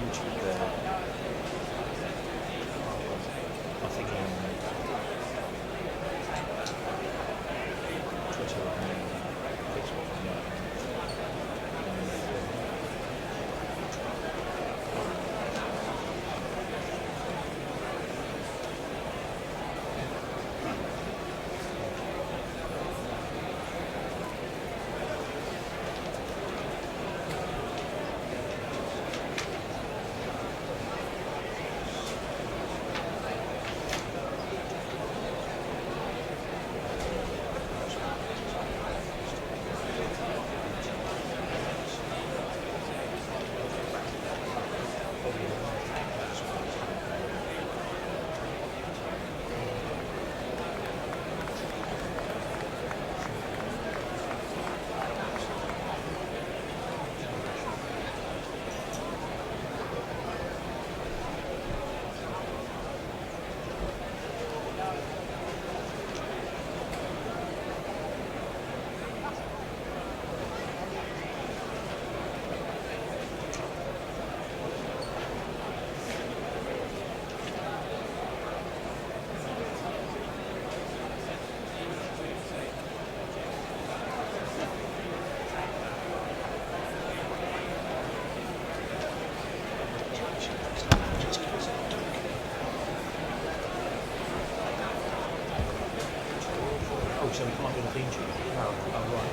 YouTube there. I think Twitter and Facebook. Oh, so we can't do the theme tune? Oh, right.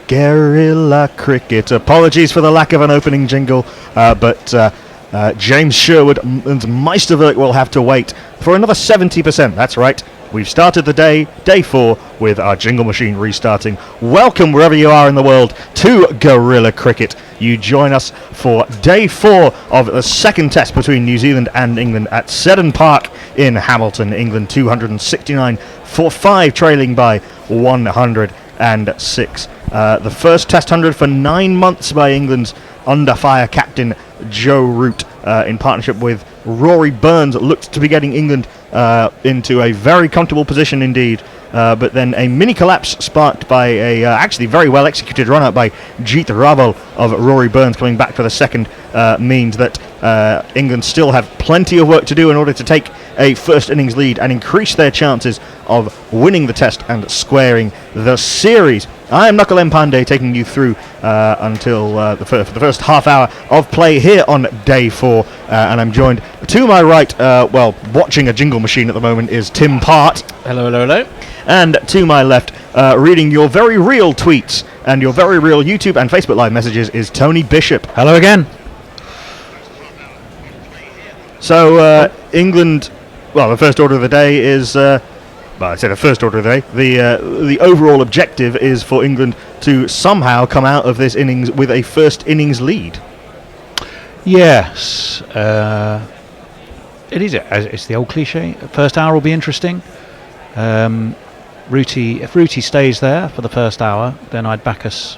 Guerrilla cricket. Apologies for the lack of an opening jingle, but James Sherwood and Meisterwerk will have to wait for another 70%. That's right. We've started the day 4, with our jingle machine restarting. Welcome, wherever you are in the world, to Guerrilla Cricket. You join us for day 4 of the second test between New Zealand and England at Seddon Park in Hamilton, England. 269 for 5, trailing by 106. The first Test 100 for 9 months by England's under-fire captain Joe Root, in partnership with Rory Burns, looked to be getting England into a very comfortable position indeed. But then a mini collapse sparked by a actually very well executed run out by Jeet Raval of Rory Burns coming back for the second means that England still have plenty of work to do in order to take a first innings lead and increase their chances of winning the test and squaring the series. I am Nakul Pandey, taking you through until the first half hour of play here on day 4, and I'm joined to my right, watching a jingle machine at the moment, is Tim Part. Hello, hello, hello. And to my left, reading your very real tweets and your very real YouTube and Facebook Live messages, is Tony Bishop. Hello again. So, England, well, the first order of the day is, I say the first order of the day, the overall objective is for England to somehow come out of this innings with a first innings lead. Yes. It is. It's the old cliche. First hour will be interesting. If Rooty stays there for the first hour, then I'd back us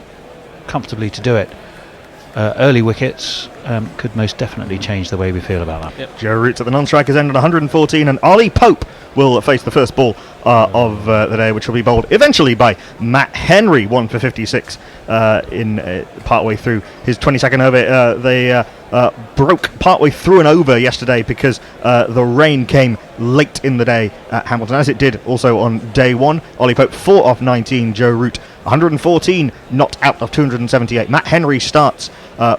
comfortably to do it. Early wickets could most definitely change the way we feel about that. Yep. Joe Root at the non-strikers end on 114, and Ollie Pope will face the first ball of the day, which will be bowled eventually by Matt Henry, 1 for 56 in partway through his 22nd over. They broke partway through an over yesterday because the rain came late in the day at Hamilton, as it did also on day 1. Ollie Pope 4 off 19, Joe Root 114, not out of 278. Matt Henry starts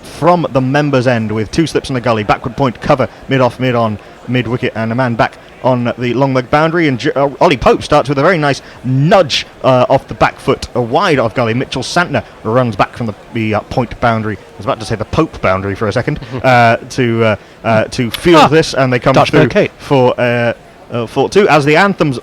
from the members' end with 2 slips in the gully, backward point cover, mid-off, mid-on, mid-wicket, and a man back on the long leg boundary. And Ollie Pope starts with a very nice nudge off the back foot, wide off gully. Mitchell Santner runs back from the point boundary. I was about to say the Pope boundary for a second, to field this, and they come Dutch through bouquet. for 2 as the anthems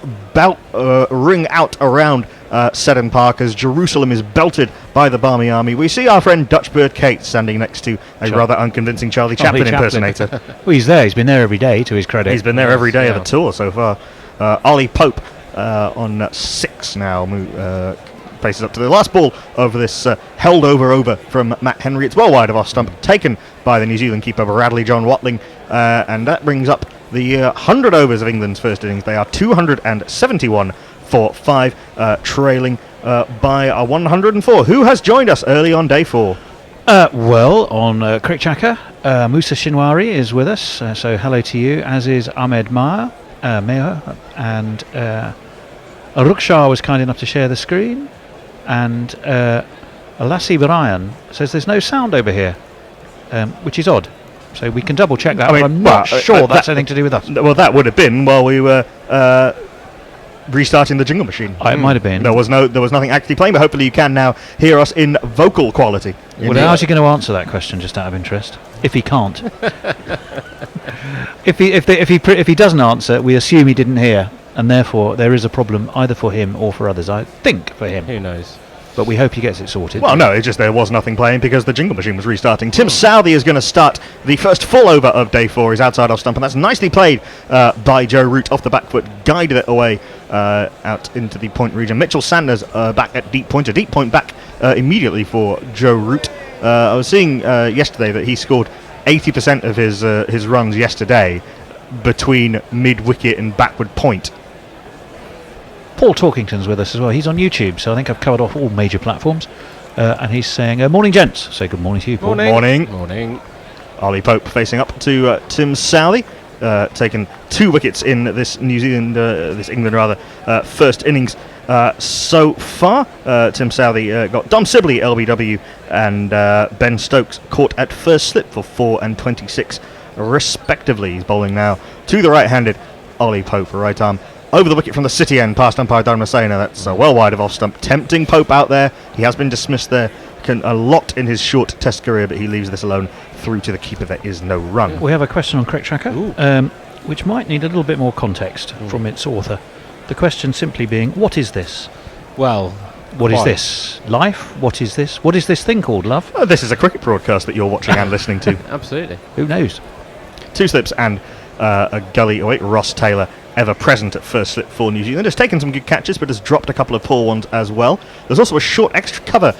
ring out around Seddon Park as Jerusalem is belted by the Barmy Army. We see our friend Dutch Bird Kate standing next to a rather unconvincing Charlie Chaplin impersonator. Well, he's there. He's been there every day, to his credit. He's been there every day of the tour so far. Ollie Pope on 6 now. Places up to the last ball of this held over from Matt Henry. It's well wide of off stump, taken by the New Zealand keeper Bradley John Watling, and that brings up the 100 overs of England's first innings. They are 271 for 5, trailing by 104. Who has joined us early on day 4? Well, on Crick Chaka, Musa Shinwari is with us, so hello to you, as is Ahmed Meher, and Ruksha was kind enough to share the screen, and Alassi Brian says there's no sound over here, which is odd. So we can double check that. But I'm not sure that's anything to do with us. Well, that would have been while we were restarting the jingle machine. It might have been. There was nothing actually playing, but hopefully you can now hear us in vocal quality. Well, how's he going to answer that question? Just out of interest, if he can't, if he doesn't answer, we assume he didn't hear, and therefore there is a problem either for him or for others. I think for him. Who knows? But we hope he gets it sorted. Well, no, it's just there was nothing playing because the jingle machine was restarting. Tim Southey is going to start the first full over of day 4. He's outside off stump, and that's nicely played by Joe Root off the back foot, guided it away out into the point region. Mitchell Sanders back at deep point, a deep point back immediately for Joe Root. I was seeing yesterday that he scored 80% of his runs yesterday between mid-wicket and backward point. Paul Torkington's with us as well. He's on YouTube, so I think I've covered off all major platforms. And he's saying, morning, gents. Say good morning to you, Paul. Morning. Ollie Pope facing up to Tim Southey, taken 2 wickets in this England first innings so far. Tim Southey got Dom Sibley LBW and Ben Stokes caught at first slip for 4 and 26 respectively. He's bowling now to the right-handed Ollie Pope, right arm over the wicket from the city end past umpire Dharmasena. That's well wide of off stump, tempting Pope out there. He has been dismissed there a lot in his short test career, but he leaves this alone through to the keeper. There is no run. We have a question on Crick Tracker, which might need a little bit more context from its author. The question simply being, what is this? Well, what is this? Life? What is this? What is this thing called, love? This is a cricket broadcast that you're watching and listening to. Absolutely. Who knows? 2 slips and a gully away. Ross Taylor, ever present at first slip for New Zealand, has taken some good catches but has dropped a couple of poor ones as well. There's also a short extra cover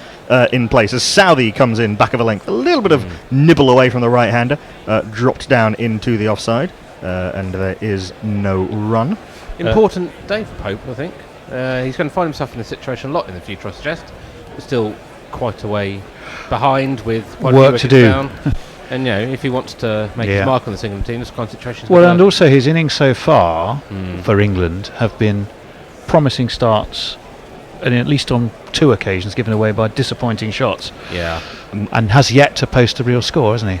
in place as Southey comes in back of a length, a little bit of nibble away from the right-hander, dropped down into the offside, and there is no run. Important day for Pope, I think. He's going to find himself in this situation a lot in the future, I suggest. But still quite a way behind with quite a few work to do. down. And if he wants to make his mark on this England team, this kind of situation. Well, and also his innings so far for England have been promising starts, and at least on 2 occasions given away by disappointing shots. Yeah. And has yet to post a real score, hasn't he?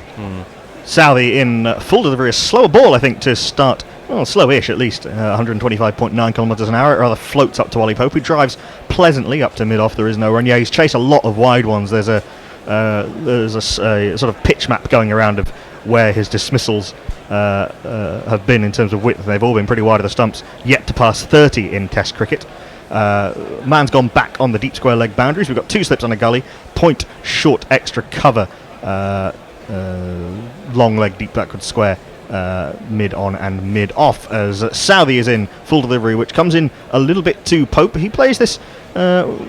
Southey in full delivery, a slower ball, I think, to start. Well, slowish at least, 125.9 kilometres an hour. It rather floats up to Ollie Pope, who drives pleasantly up to mid-off. There is no run. Yeah, he's chased a lot of wide ones. There's a sort of pitch map going around of where his dismissals have been in terms of width. They've all been pretty wide of the stumps, yet to pass 30 in Test cricket. Man's gone back on the deep square leg boundaries. We've got 2 slips on a gully, point, short, extra cover, long leg, deep backward square, mid on and mid off, as Southey is in full delivery, which comes in a little bit to Pope. He plays this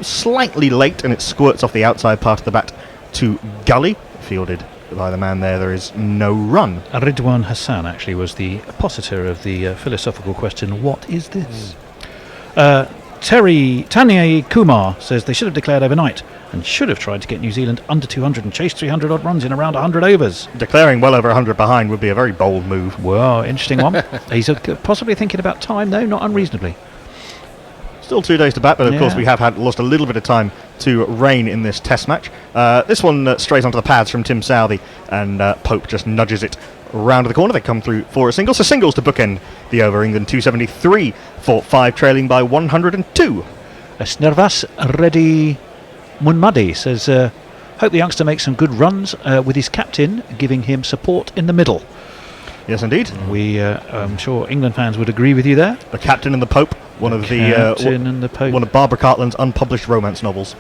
slightly late, and it squirts off the outside part of the bat to gully, fielded by the man there. There is no run. Ridwan Hassan actually was the appositor of the philosophical question, what is this? Tanya Kumar says they should have declared overnight and should have tried to get New Zealand under 200 and chase 300 odd runs in around 100 overs. Declaring well over 100 behind would be a very bold move. Well, interesting one. He's possibly thinking about time, though, not unreasonably. Still 2 days to bat, but of course we have lost a little bit of time to rain in this test match. This one strays onto the pads from Tim Southey, and Pope just nudges it round the corner. They come through for a single, so singles to bookend the over. England 273 for 5, trailing by 102. Snervas Reddy Munmadi says, hope the youngster makes some good runs with his captain giving him support in the middle. Yes, indeed. I'm sure England fans would agree with you there. The Captain and the Pope, one of Barbara Cartland's unpublished romance novels.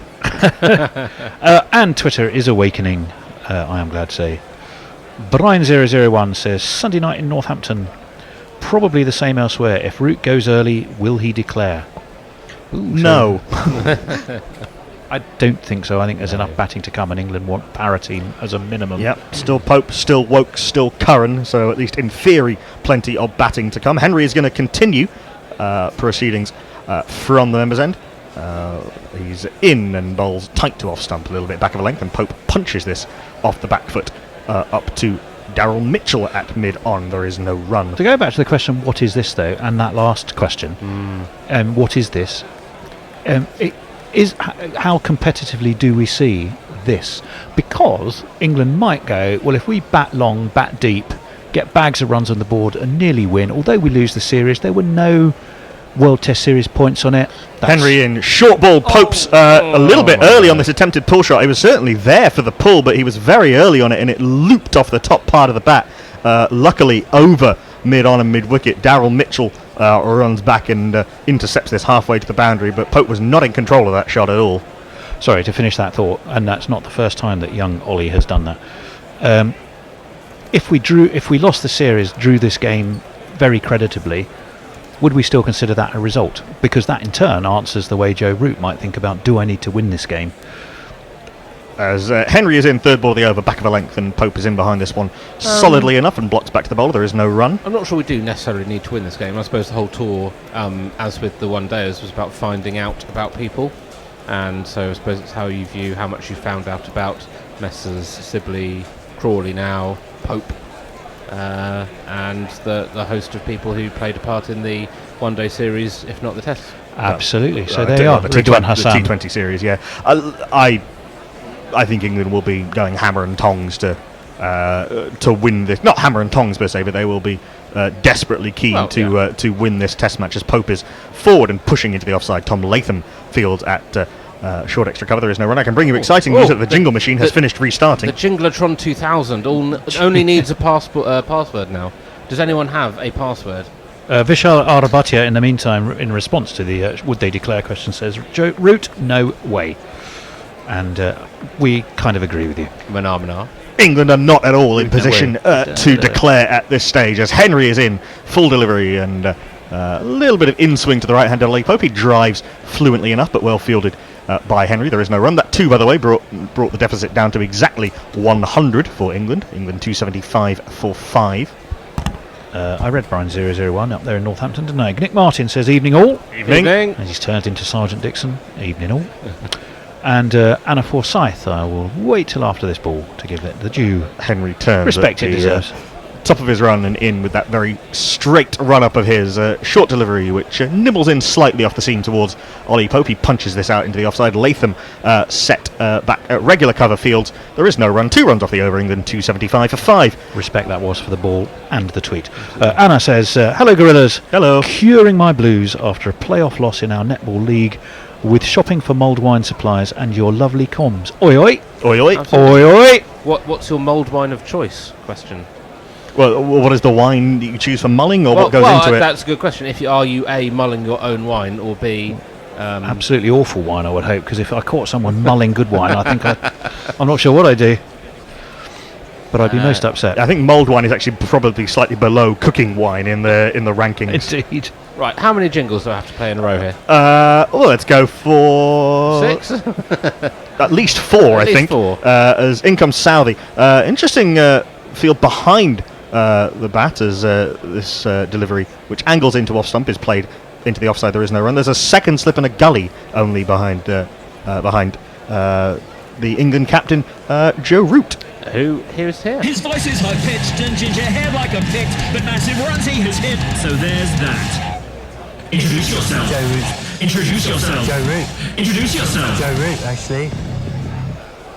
And Twitter is awakening, I am glad to say. Brian001 says, Sunday night in Northampton, probably the same elsewhere. If Root goes early, will he declare? No. I don't think so. I think there's enough batting to come, and England want parity as a minimum. Yep, still Pope, still Woke, still Curran, so at least in theory, plenty of batting to come. Henry is going to continue proceedings from the members' end. He's in and bowls tight to off stump, a little bit back of a length, and Pope punches this off the back foot up to Daryl Mitchell at mid-on. There is no run. To go back to the question, what is this though, and that last question, what is this? It is how competitively do we see this? Because England might go, well, if we bat long, bat deep, get bags of runs on the board and nearly win, although we lose the series, there were no World Test Series points on it. Henry in short ball. Pope's a little bit early on this attempted pull shot. He was certainly there for the pull, but he was very early on it, and it looped off the top part of the bat. Luckily over mid-on and mid-wicket. Daryl Mitchell runs back and intercepts this halfway to the boundary, but Pope was not in control of that shot at all. Sorry to finish that thought, and that's not the first time that young Ollie has done that. If we lost the series, drew this game very creditably, would we still consider that a result? Because that in turn answers the way Joe Root might think about, do I need to win this game? As Henry is in third ball of the over, back of a length, and Pope is in behind this one solidly enough and blocks back to the bowler. There is no run. I'm not sure we do necessarily need to win this game. I suppose the whole tour, as with the one-dayers, was about finding out about people. And so I suppose it's how you view how much you found out about Messrs Sibley, Crawley now, Pope, and the host of people who played a part in the one-day series, if not the Test. Absolutely. So there you are. The T20 series, yeah. I think England will be going hammer and tongs to win this. Not hammer and tongs per se, but they will be desperately keen to win this Test match as Pope is forward and pushing into the offside. Tom Latham fields at short extra cover. There is no run. I can bring you exciting news that the jingle machine has finished restarting. The Jingletron 2000 only needs a password now. Does anyone have a password? Vishal Arabhatia, in the meantime, in response to the would they declare question, says, Root, no way. And we kind of agree with you. Manar. England are not at all in position to declare at this stage, as Henry is in full delivery and a little bit of in-swing to the right-hand of Lee Pope. He drives fluently enough, but well fielded by Henry. There is no run. That 2, by the way, brought the deficit down to exactly 100 for England. England 275 for 5. I read Brian 001 up there in Northampton, didn't I? Nick Martin says, evening all. Evening. As he's turned into Sergeant Dixon. Evening all. And Anna Forsyth, I will wait till after this ball to give it the due Henry turns. Respect it deserves. Top of his run and in with that very straight run-up of his short delivery, which nibbles in slightly off the seam towards Ollie Pope. He punches this out into the offside. Latham set back at regular cover fields. There is no run. 2 runs off the over. England 275 for 5. Respect that was for the ball and the tweet. Anna says, hello Gorillas. Hello. Curing my blues after a playoff loss in our netball league with shopping for mulled wine suppliers and your lovely comms. Oi oi. Oi oi. Absolutely. Oi oi. What's your mulled wine of choice? Question. Well, what is the wine that you choose for mulling, or what goes into it? That's a good question. Are you A, mulling your own wine, or B... absolutely awful wine, I would hope, because if I caught someone mulling good wine, I think I'm not sure what I'd do. But I'd be most upset. I think mulled wine is actually probably slightly below cooking wine in the rankings. Indeed. Right, how many jingles do I have to play in a row here? Let's go for 6? At least 4, I think. 4. As in comes Southey. Interesting field behind the bat as this delivery, which angles into off stump, is played into the offside. There is no run. There's a second slip and a gully only behind the England captain, Joe Root. Who is here? His voice is high-pitched and ginger hair like a pict, but massive runs he has hit, so there's that. Introduce yourself. Joe Root. Introduce yourself. Joe Root. Introduce yourself. Joe Root, actually.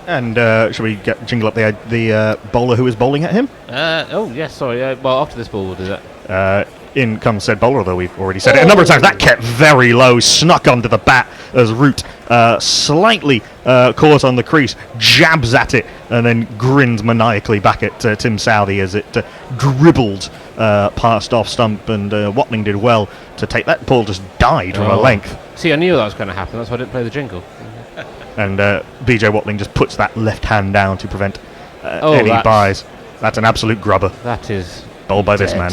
And shall we jingle up the bowler who is bowling at him? Yes, sorry. Well, after this ball, we'll do that. In comes said bowler, although we've already said it a number of times. That kept very low, snuck onto the bat as Root slightly caught on the crease, jabs at it, and then grins maniacally back at Tim Southey as it dribbled past off stump, and Watling did well to take that. Ball just died from a length. See, I knew that was going to happen. That's why I didn't play the jingle. And BJ Watling just puts that left hand down to prevent any buys. That's an absolute grubber. That is bowled by this man.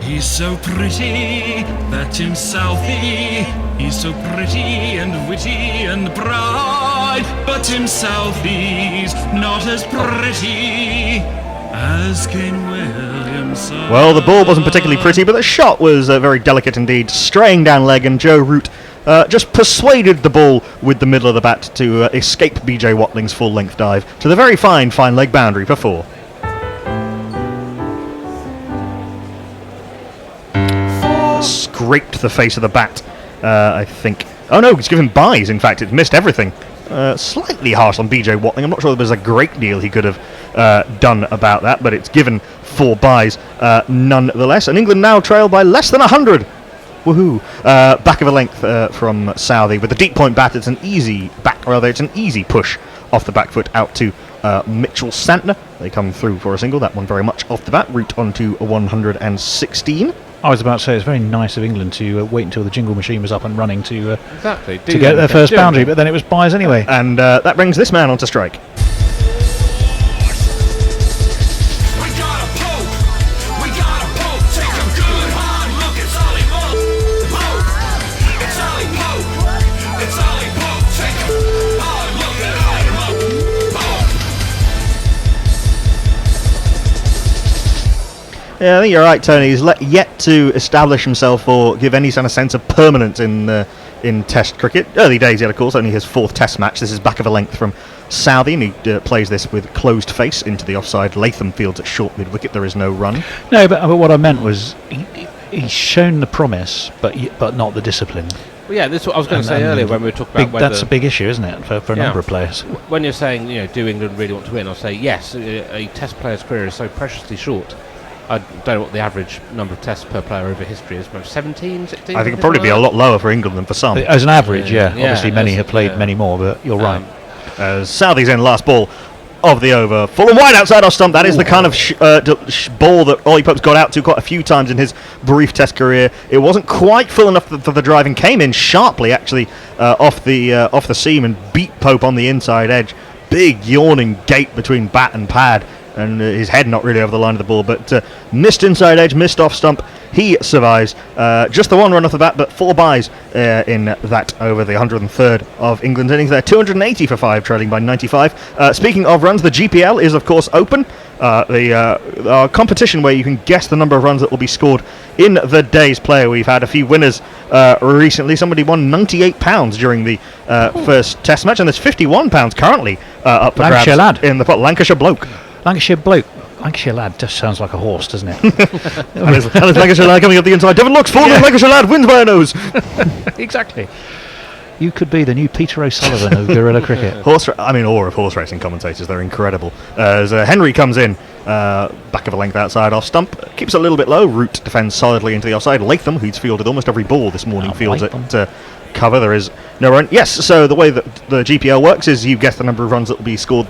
He's so pretty, that Tim Southey. He's so pretty and witty and bright, but Tim Southey's not as pretty. As King William said. Well, the ball wasn't particularly pretty, but the shot was very delicate indeed, straying down leg, and Joe Root just persuaded the ball with the middle of the bat to escape BJ Watling's full-length dive to the very fine leg boundary for 4. Scraped the face of the bat, I think. Oh no, it's given byes, in fact, it missed everything. Slightly harsh on BJ Watling. I'm not sure there was a great deal he could have done about that, but it's given 4 byes nonetheless. And England now trail by less than 100. Woohoo! Back of a length from Southey with the deep point bat. It's an easy push off the back foot out to Mitchell Santner. They come through for a single. That one very much off the bat. Route onto 116. I was about to say it's very nice of England to wait until the jingle machine was up and running to Exactly. to get their first boundary, but then it was byes anyway. And that brings this man onto strike. We got a poke, take a good hard look at Solly Pope. It's Solly Pope, take a hard look at Yeah, I think you're right, Tony. He's yet to establish himself or give any kind of sense of permanence in Test cricket. Early days, yet of course, only his 4th Test match. This is back of a length from Southey, and he plays this with closed face into the offside. Latham fields at short mid-wicket. There is no run. No, but what I meant was he's shown the promise, but not the discipline. Well, yeah, this is what I was going to say earlier when we were talking about whether... That's a big issue, isn't it, for a number of players? When you're saying, do England really want to win, I'll say yes, a Test player's career is so preciously short. I don't know what the average number of tests per player over history is, maybe 17, 16? I think it'd probably be a lot lower for England than for some. As an average, yeah. Yeah, Obviously, many have played yeah. many more, but you're right. Southey's in last ball of the over. Full and wide outside off stump. That is the kind of ball that Ollie Pope's got out to quite a few times in his brief Test career. It wasn't quite full enough for the drive and came in sharply, actually, off the seam and beat Pope on the inside edge. Big yawning gate between bat and pad. And his head not really over the line of the ball, but missed inside edge, missed off stump. He survives. Just the 1 run off the bat, but 4 byes in that over the 103rd of England's innings. They're 280 for 5, trailing by 95. Speaking of runs, the GPL is of course open. Our competition where you can guess the number of runs that will be scored in the day's play. We've had a few winners recently. Somebody won £98 during the first Test match, and there's £51 currently up for Lancashire grabs lad. in the pot. Lancashire bloke. Lancashire bloke. Lancashire lad just sounds like a horse, doesn't it? And it's Lancashire lad coming up the inside. Devon looks forward. Lancashire lad wins by a nose. Exactly. You could be the new Peter O'Sullivan of guerrilla cricket. Awe of horse racing commentators. They're incredible. As Henry comes in, back of a length outside off stump, keeps it a little bit low. Root defends solidly into the offside. Latham, who's fielded almost every ball this morning, fields it cover. There is no run. Yes, so the way that the GPL works is you guess the number of runs that will be scored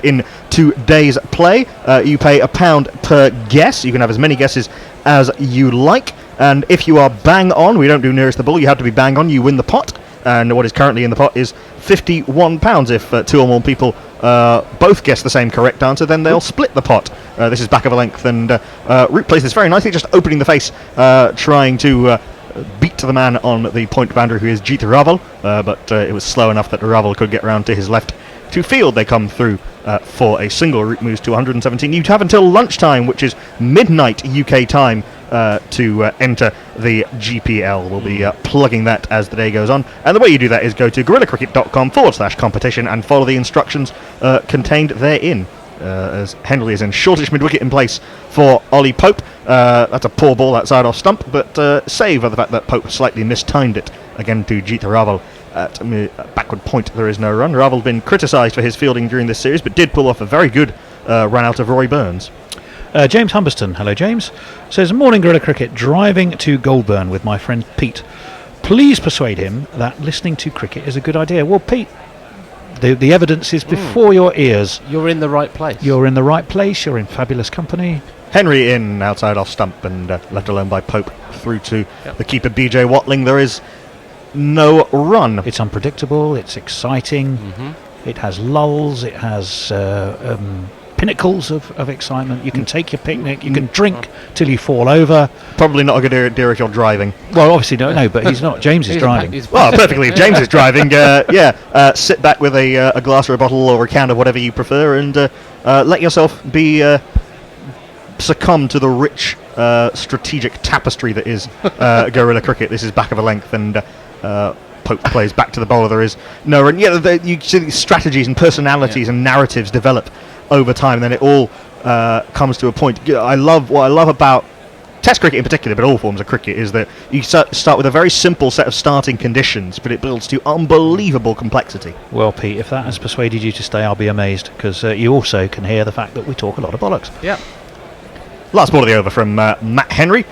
in today's play. You pay £1 per guess. You can have as many guesses as you like, and if you are bang on, we don't do nearest the ball, you have to be bang on, you win the pot. And what is currently in the pot is £51. If 2 or more people both guess the same correct answer, then they'll split the pot. This is back of a length, and Root plays this very nicely, just opening the face, trying to beat the man on the point boundary, who is Jeet Raval, but it was slow enough that Raval could get round to his left to field. They come through for a single. Root moves to 117. You'd have until lunchtime, which is midnight UK time, to enter the GPL. We'll be plugging that as the day goes on. And the way you do that is go to guerillacricket.com/competition and follow the instructions contained therein. As Henley is in shortish mid-wicket in place for Ollie Pope. That's a poor ball outside off stump, but save of the fact that Pope slightly mistimed it again to Jeet Raval. At backward point, there is no run. Raval's been criticised for his fielding during this series, but did pull off a very good run out of Roy Burns. James Humberston, hello James, says, morning guerrilla cricket, driving to Goulburn with my friend Pete. Please persuade him that listening to cricket is a good idea. Well, Pete, the evidence is before your ears. You're in the right place. You're in the right place, you're in fabulous company. Henry in outside off stump and left alone by Pope through to the keeper BJ Watling. There is no run. It's unpredictable, it's exciting, it has lulls, it has pinnacles of excitement. You can take your picnic, you can drink till you fall over. Probably not a good idea if you're driving. Well, obviously, no, but he's not. James is driving. Well, perfectly. If James is driving, sit back with a glass or a bottle or a can of whatever you prefer, and let yourself be succumb to the rich strategic tapestry that is guerrilla cricket. This is back of a length, and Pope plays back to the bowler. There is no run. Yeah, you see these strategies and personalities and narratives develop over time, and then it all comes to a point. What I love about Test cricket in particular, but all forms of cricket, is that you start with a very simple set of starting conditions, but it builds to unbelievable complexity. Well, Pete, if that has persuaded you to stay, I'll be amazed, because you also can hear the fact that we talk a lot of bollocks. Yeah. Last ball of the over from Matt Henry.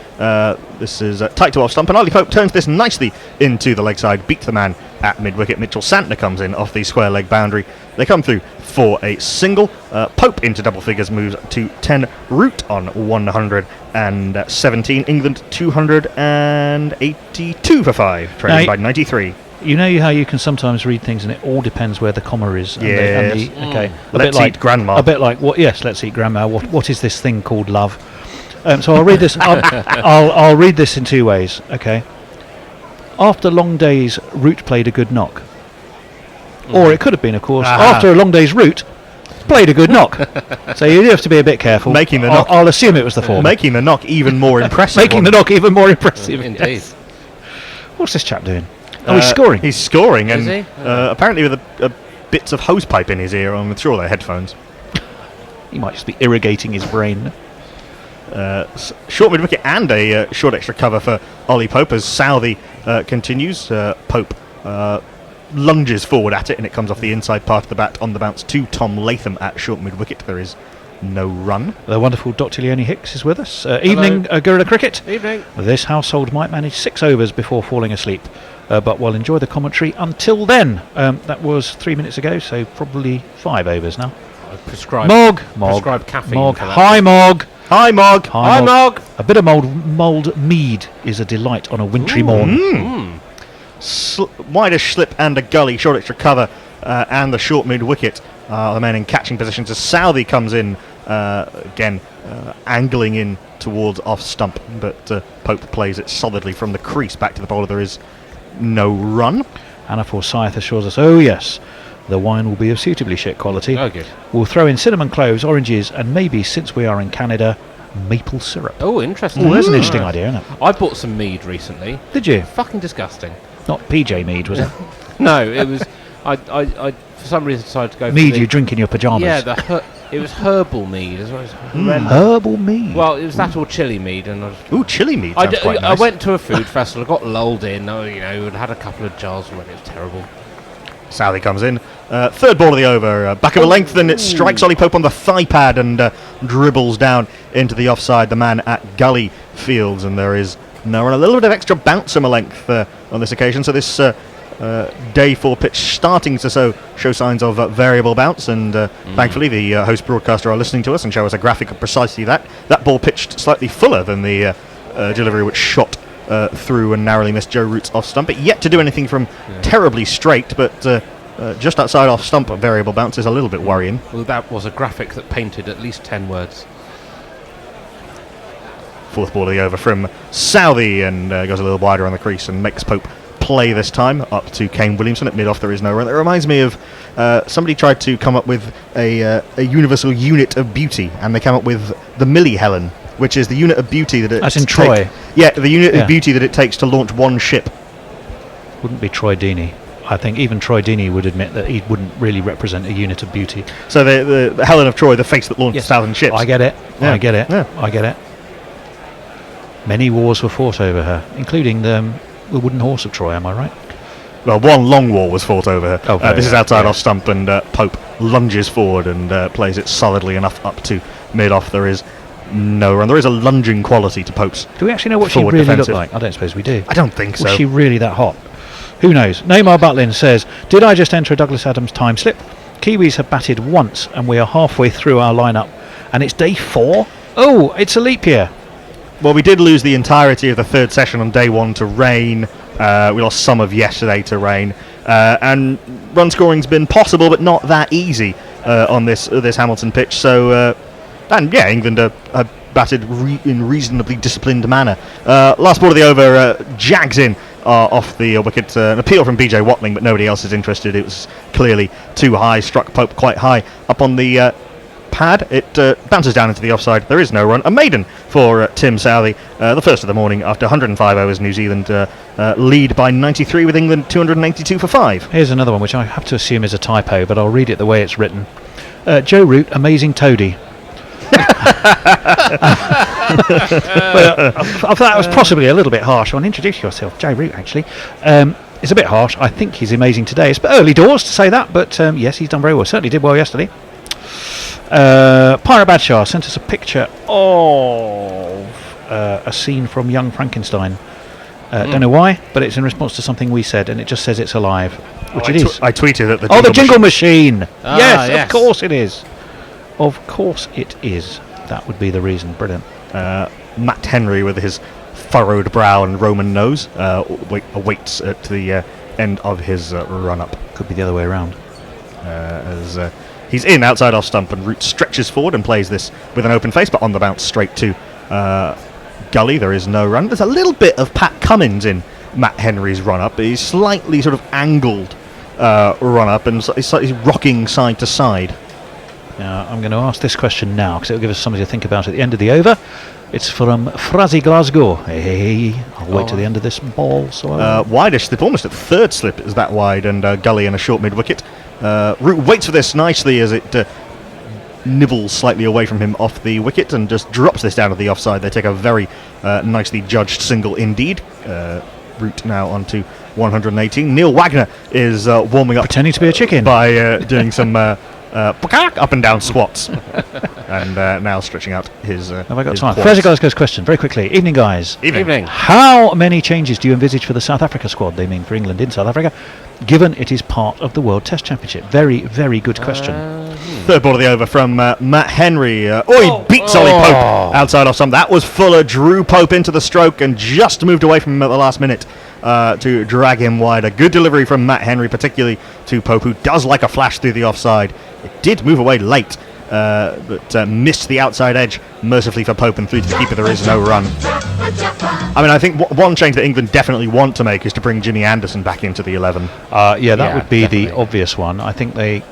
This is tight to off stump, and Ollie Pope turns this nicely into the leg side, beats the man at mid-wicket. Mitchell Santner comes in off the square leg boundary. They come through for a single. Pope into double figures, moves to 10. Root on 117. England 282 for 5, trailing by 93. You know how you can sometimes read things and it all depends where the comma is. Yes. Okay. Let's eat grandma. A bit like what? Yes, let's eat grandma. What is this thing called love? So I'll read this. I'll read this in two ways. Okay. After long days, Root played a good knock. Or it could have been, of course, after a long day's Root, played a good knock. So you do have to be a bit careful. Making the knock. I'll assume it was the former. Making the knock even more impressive. Making the knock even more impressive. Indeed. Yes. What's this chap doing? Oh, he's scoring. He's scoring, Is and he? apparently with a bits of hosepipe in his ear. I'm sure they're headphones. He might just be irrigating his brain. Short mid-wicket and a short extra cover for Ollie Pope as Southey continues. Pope lunges forward at it, and it comes off the inside part of the bat on the bounce to Tom Latham at short mid-wicket. There is no run. The wonderful Dr. Leonie Hicks is with us. Evening, Guerrilla Cricket. Evening. This household might manage 6 overs before falling asleep, but we'll enjoy the commentary until then. That was 3 minutes ago, so probably 5 overs now. I prescribe caffeine Mog. for that. Hi, Mog. Hi, Mog. Hi, Mog. A bit of mulled mead is a delight on a wintry morn. Wideish slip and a gully, short extra cover, and the short mid-wicket. The men in catching positions as Southey comes in again, angling in towards off stump, but Pope plays it solidly from the crease back to the bowler. There is no run. Anna Forsyth assures us, oh yes, the wine will be of suitably shit quality. Oh, good. We'll throw in cinnamon cloves, oranges, and maybe, since we are in Canada, maple syrup. Oh, interesting. Oh, that's an interesting idea, isn't it? I bought some mead recently. Did you? Fucking disgusting. Not PJ mead, was it? No, it was. I for some reason decided to go Mead for the, you drink in your pyjamas. Yeah, it was herbal mead as well. It was horrendous. Herbal mead. Well, it was that or chili mead, and Ooh, chili meat sounds quite nice. I went to a food festival. I got lulled in. I'd had a couple of jars already. It was terrible. Southey comes in. Third ball of the over. Back of a length, and it strikes Ollie Pope on the thigh pad and dribbles down into the offside. The man at Gully Fields, and there is no run. A little bit of extra bounce from a length on this occasion. So this day 4 pitch starting to show signs of variable bounce, and thankfully the host broadcaster are listening to us and show us a graphic of precisely that. That ball pitched slightly fuller than the delivery, which shot through and narrowly missed Joe Root's off stump. But yet to do anything from terribly straight, but just outside off stump, a variable bounce is a little bit worrying. Well, that was a graphic that painted at least 10 words. Fourth ball of the over from Southey, and goes a little wider on the crease and makes Pope play this time up to Kane Williamson. At mid-off there is no run. That reminds me of somebody tried to come up with a universal unit of beauty, and they came up with the milli Helen, which is the unit of beauty that it As in Troy. Yeah, the unit of beauty that it takes to launch one ship. Wouldn't be Troy Deeney. I think even Troy Deeney would admit that he wouldn't really represent a unit of beauty. So the Helen of Troy, the face that launched 1,000 ships. I get it. Yeah. I get it. Yeah. I get it. Many wars were fought over her, including the wooden horse of Troy, am I right? Well, one long war was fought over her. Oh, this is outside yeah. off stump, and Pope lunges forward and plays it solidly enough up to mid-off. There is no run. There is a lunging quality to Pope's. Do we actually know what she forward really defensive. looked like? I don't suppose we do. I don't think so. Was she really that hot? Who knows? Neymar Butlin says, did I just enter a Douglas Adams time slip? Kiwis have batted once and we are halfway through our lineup and it's day 4? Oh, it's a leap year. Well, we did lose the entirety of the third session on day 1 to rain. We lost some of yesterday to rain. And run scoring's been possible, but not that easy on this Hamilton pitch. So, and yeah, England are batted in reasonably disciplined manner. Last ball of the over, jags in off the wicket. An appeal from BJ Watling, but nobody else is interested. It was clearly too high. Struck Pope quite high up on the pad. It bounces down into the offside. There is no run. A maiden for Tim Southey, the first of the morning after 105 overs. New Zealand lead by 93 with England 282 for 5. Here's another one which I have to assume is a typo, but I'll read it the way it's written. Joe Root, amazing toady. Well, I thought that was possibly a little bit harsh. Well, introduce yourself, Joe Root, actually. It's a bit harsh. I think he's amazing today. It's early doors to say that, but yes, he's done very well. Certainly did well yesterday. Pirate Badshaw sent us a picture of a scene from Young Frankenstein. Don't know why, but it's in response to something we said, and it just says it's alive, which it is. I tweeted at the the jingle machine. Yes, yes. of course it is. Of course it is. That would be the reason. Brilliant. Matt Henry with his furrowed brow and Roman nose awaits at the end of his run-up. Could be the other way around. As he's in outside off stump, and Root stretches forward and plays this with an open face, but on the bounce straight to Gully. There is no run. There's a little bit of Pat Cummins in Matt Henry's run-up. He's slightly sort of angled run-up, and he's rocking side to side. Now, I'm going to ask this question now because it'll give us something to think about at the end of the over. It's from Frazzy Glasgow. Hey, I'll wait till the end of this ball. So Wideish slip, almost at third slip is that wide, and Gully in a short mid-wicket. Root waits for this nicely as it nibbles slightly away from him off the wicket and just drops this down to the offside. They take a very nicely judged single indeed. Root now onto 118. Neil Wagner is warming up, pretending to be a chicken by doing some up and down squats, and now stretching out his. Have I got his time? quads. Frazzy Glasgow's question, very quickly. Evening, guys. Evening. How many changes do you envisage for the South Africa squad? They mean for England in South Africa, given it is part of the World Test Championship. Very, very good question. Third ball of the over from Matt Henry. He beats Ollie Pope outside off some. That was Fuller, drew Pope into the stroke and just moved away from him at the last minute to drag him wide. A good delivery from Matt Henry, particularly to Pope, who does like a flash through the offside. It did move away late, but missed the outside edge mercifully for Pope, and through to the keeper. There is no run. I mean, I think one change that England definitely want to make is to bring Jimmy Anderson back into the 11. That would be definitely the obvious one. I think they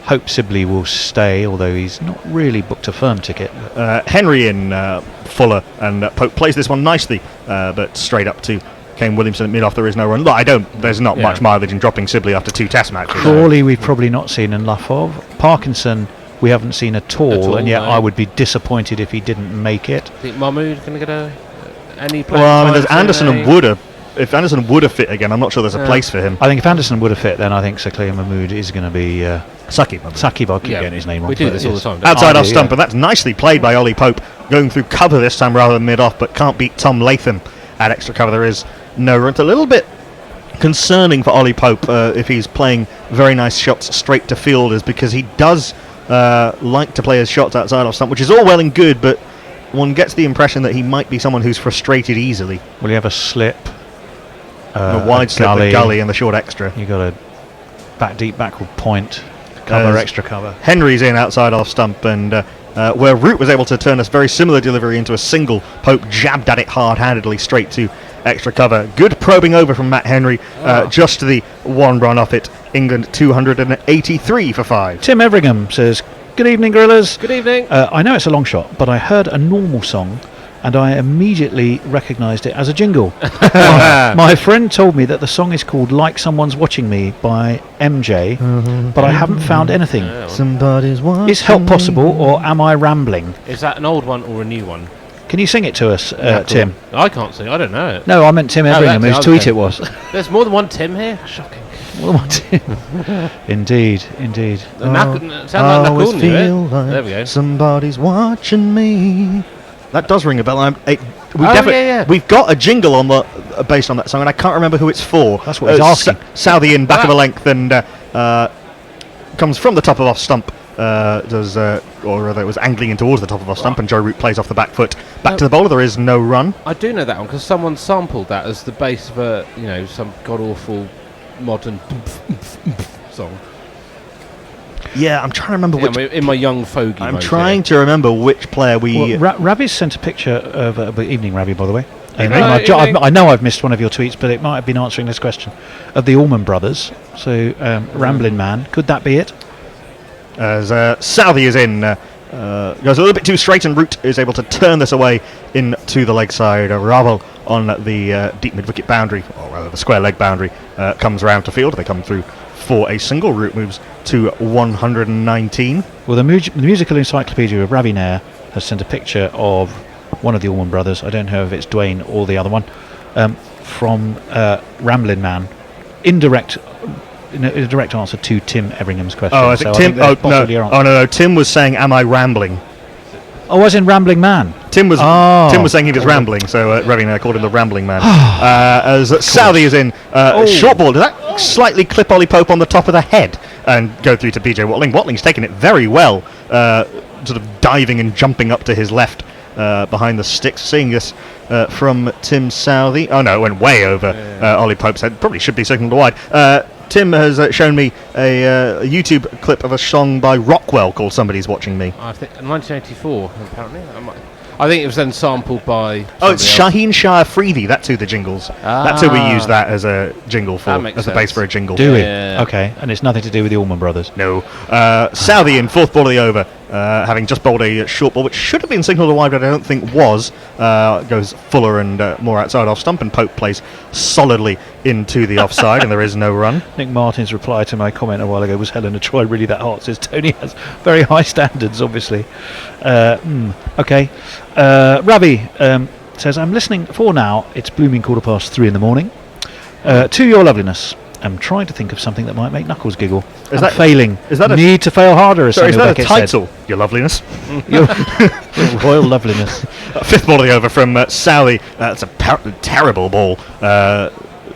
hope Sibley will stay, although he's not really booked a firm ticket. Henry in Fuller, and Pope plays this one nicely, but straight up to Kane Williamson at mid-off. There is no run. There's not much mileage in dropping Sibley after 2 test matches. Crawley we've probably not seen enough of. Parkinson we haven't seen at all, and yet no. I would be disappointed if he didn't make it. Think Mahmood going to get any play? Well, I mean, there's Anderson and Wood. If Anderson would have fit again, I'm not sure there's a place for him. I think if Anderson would have fit, then I think Sir Clear Mahmood is going to be Sakib, I keep getting his name wrong. We do this all the time. Outside off stump, and that's nicely played by Ollie Pope, going through cover this time rather than mid-off, but can't beat Tom Latham at extra cover. There is no run. It's a little bit concerning for Ollie Pope if he's playing very nice shots straight to fielders, because he does like to play his shots outside off stump, which is all well and good, but one gets the impression that he might be someone who's frustrated easily. Will he have a slip? A wide slip with Gully and the short extra. You got a deep backward point, cover, extra cover. Henry's in outside off stump, and where Root was able to turn a very similar delivery into a single, Pope jabbed at it hard-handedly straight to extra cover. Good probing over from Matt Henry, just to the 1 run off it. England 283 for 5. Tim Everingham says, "Good evening, Gorillas. Good evening. I know it's a long shot, but I heard a normal song and I immediately recognised it as a jingle. My friend told me that the song is called Like Someone's Watching Me by MJ, but I haven't found anything. Somebody's watching. Is help possible, or am I rambling? Is that an old one or a new one? Can you sing it to us, Tim? I can't sing. I don't know it. No, I meant Tim Everingham, that's whose it, tweet okay. it was. There's more than one Tim here. Shocking. Well, what Tim? Indeed. Sound like Nakul knew it. There we go. Somebody's watching me. That does ring a bell. We've got a jingle on the based on that song, and I can't remember who it's for. That's what he's asking. Southey in back of a length, and comes from the top of off stump. Or rather, it was angling in towards the top of off stump, and Joe Root plays off the back foot. Back to the bowler. There is no run. I do know that one because someone sampled that as the base of some god awful modern song. Yeah, I'm trying to remember Yeah, which. in my young fogey I'm mode trying here. to remember which player we. Well, Ravi's sent a picture of evening, Ravi, by the way. Evening. I know I've missed one of your tweets, but it might have been answering this question of the Allman brothers. So, Rambling Man, could that be it? As Southey is in, goes a little bit too straight, and Root is able to turn this away into the leg side. Ravel on the deep mid-wicket boundary, or rather the square leg boundary, comes around to field. They come through for a single. Root moves to 119. Well, the musical encyclopedia of Ravi Nair has sent a picture of one of the Allman brothers. I don't know if it's Dwayne or the other one, from Rambling Man. In a direct answer to Tim Everingham's question. Oh, I think Tim. that's possibly your answer. No. Tim was saying, "Am I rambling?" Oh, as in Rambling Man. Tim was Oh. saying he was rambling, so Ravi Nair called him the Rambling Man. As Southey is in, short ball. Did that slightly clip Ollie Pope on the top of the head and go through to BJ Watling? Watling's taken it very well, sort of diving and jumping up to his left behind the sticks. Seeing this from Tim Southey. Oh no, it went way over Ollie Pope's head. Probably should be signalled wide. Tim has shown me a YouTube clip of a song by Rockwell called "Somebody's Watching Me." I think 1984, apparently. I think it was then sampled by. Oh, it's somebody else. Shaheen Shah Afridi. That's who the jingles. That's who we use that as a jingle for, That makes as the base sense. for a jingle. Do we? Yeah. Okay, and it's nothing to do with the Allman brothers. No. Southey in fourth ball of the over, having just bowled a short ball, which should have been signalled a wide, but I don't think was. Goes fuller and more outside off stump, and Pope plays solidly into the offside, and there is no run. Nick Martin's reply to my comment a while ago was, "Helena Troy really that hot?" Says Tony has very high standards, obviously. Okay. Ravi says, "I'm listening for now. It's blooming 3:15 in the morning. To your loveliness. I'm trying to think of something that might make Knuckles giggle. Is I'm that- failing. is that a- Need to fail harder, as Sorry, is Samuel that a Beckett said. title? Your loveliness. Your royal loveliness. Fifth ball of the over from Southey. That's a terrible ball.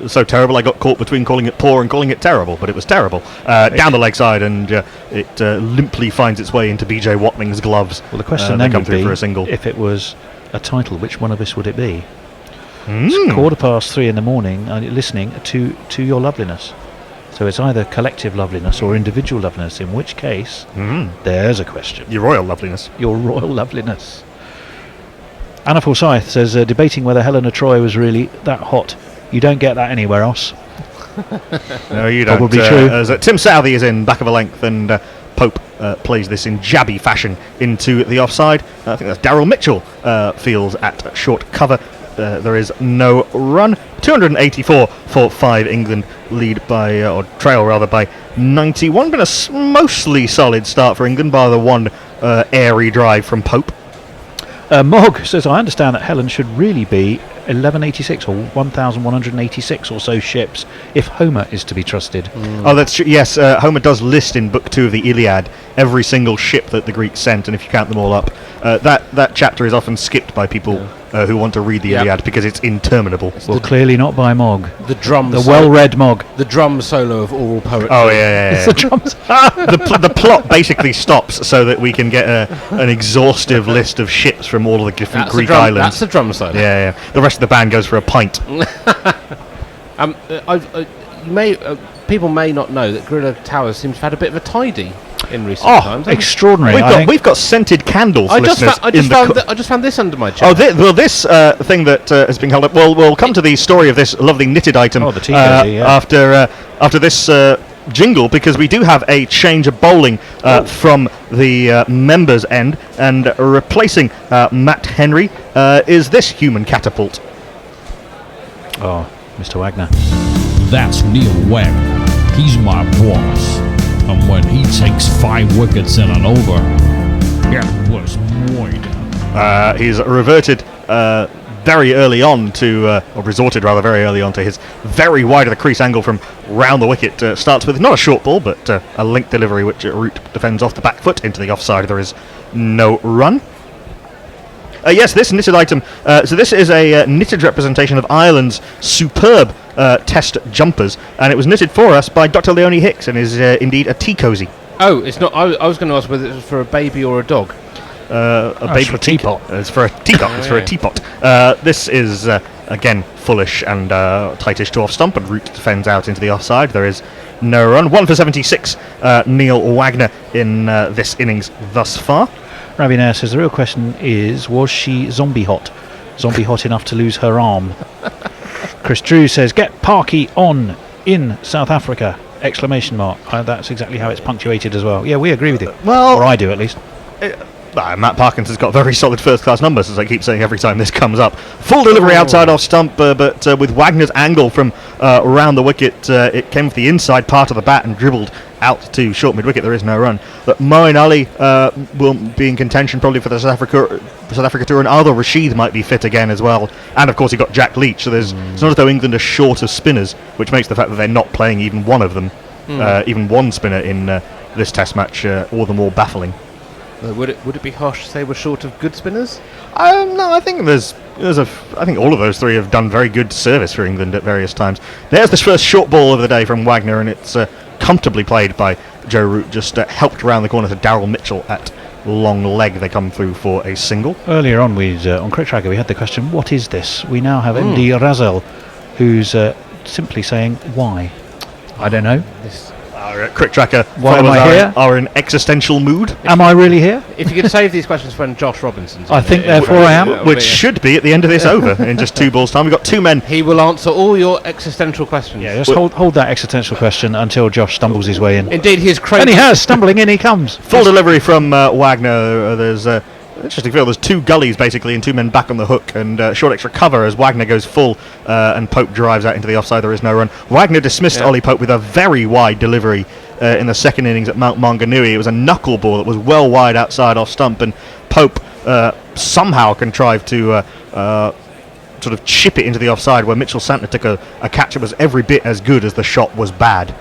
So terrible I got caught between calling it poor and calling it terrible, but it was terrible. Down the leg side, and it limply finds its way into BJ Watling's gloves. Well, the question they then come would through be, for a single. if it was a title, which one of us would it be? Hmm. It's 3:15 in the morning, and you're listening to your loveliness. So it's either collective loveliness or individual loveliness, in which case, there's a question. Your royal loveliness. Your royal loveliness. Anna Forsyth says, debating whether Helena Troy was really that hot. You don't get that anywhere else. No, you don't. Probably true. As Tim Southey is in back of a length, and Pope plays this in jabby fashion into the offside. I think that's Daryl Mitchell fields at short cover. There is no run. 284 for 5. England lead by, or trail rather, by 91. Been a mostly solid start for England, bar the one airy drive from Pope. Mog says, I understand that Helen should really be 1186 or 1186 or so ships if Homer is to be trusted. Oh, that's true. Yes, Homer does list in Book 2 of the Iliad every single ship that the Greeks sent, and if you count them all up, that chapter is often skipped by people who want to read the Iliad because it's interminable. Well, clearly not by Mog. The drum. The well-read Mog. The drum solo of oral poetry. Oh yeah. The drums. The plot basically stops so that we can get an exhaustive list of ships from all of the different Greek islands. That's the drum solo. Yeah. The rest of the band goes for a pint. People may not know that Gorilla Towers seems to have had a bit of a tidy in recent Oh, times. extraordinary. I think. We've got scented candles. I just listeners, in the co- I just found this under my chair. Oh, this thing that has been held up. Well, we'll come to the story of this lovely knitted item Oh, the tea cozy, yeah. after this jingle, because we do have a change of bowling from the members' end, and replacing Matt Henry is this human catapult. Oh, Mr. Wagner. That's Neil Wagner. He's my boss. And when he takes 5 wickets in an over, it was moid. He's reverted very early on to, or resorted rather very early on to his very wide of the crease angle from round the wicket. Starts with not a short ball, but a link delivery which Root defends off the back foot into the offside. There is no run. Yes, this knitted item. So this is a knitted representation of Ireland's superb test jumpers, and it was knitted for us by Dr. Leonie Hicks, and is indeed a tea cozy. Oh, it's not. I was going to ask whether it was for a baby or a dog. A baby for a teapot. It's for a teapot. It's for a teapot. This is again fullish and tightish to off stump, and Root defends out into the offside. There is no run. 1 for 76, Neil Wagner in this innings thus far. Ravi Nair says the real question is, was she zombie hot? Zombie hot enough to lose her arm? Chris Drew says, get Parky on in South Africa! Exclamation mark. That's exactly how it's punctuated as well. Yeah, we agree with you. Well, or I do at least. Matt Parkins has got very solid first-class numbers, as I keep saying every time this comes up. Full delivery outside off stump, but with Wagner's angle from around the wicket, it came with the inside part of the bat and dribbled out to short mid-wicket. There is no run. But Moeen Ali will be in contention probably for the South Africa tour, and Adil Rashid might be fit again as well. And of course he got Jack Leach, so it's not as though England are short of spinners, which makes the fact that they're not playing even one of them, even one spinner in this Test match, all the more baffling. Would it be harsh to say we're short of good spinners? No, I think I think all of those three have done very good service for England at various times. There's the first short ball of the day from Wagner, and it's comfortably played by Joe Root, just helped round the corner to Daryl Mitchell at long leg. They come through for a single. Earlier on, on Cricket Tracker, we had the question, what is this? We now have MD Razel, who's simply saying, why? I don't know. Our Cricket Tracker Why am I followers here? are in existential mood, Am I really here? If you could save these questions for when Josh Robinson's I on, think it therefore would- I am. it would which be- should be at the end of this over in just 2 balls time. We've got 2 men. He will answer all your existential questions. Yeah, just hold that existential question until Josh stumbles his way in. Indeed, he is crazy. And he has, stumbling in he comes. Full delivery from Wagner. There's interesting feel. There's 2 gullies basically and 2 men back on the hook, and short extra cover as Wagner goes full and Pope drives out into the offside. There is no run. Wagner dismissed Ollie Pope with a very wide delivery in the second innings at Mount Maunganui. It was a knuckle ball that was well wide outside off stump, and Pope somehow contrived to sort of chip it into the offside, where Mitchell Santner took a catch that was every bit as good as the shot was bad.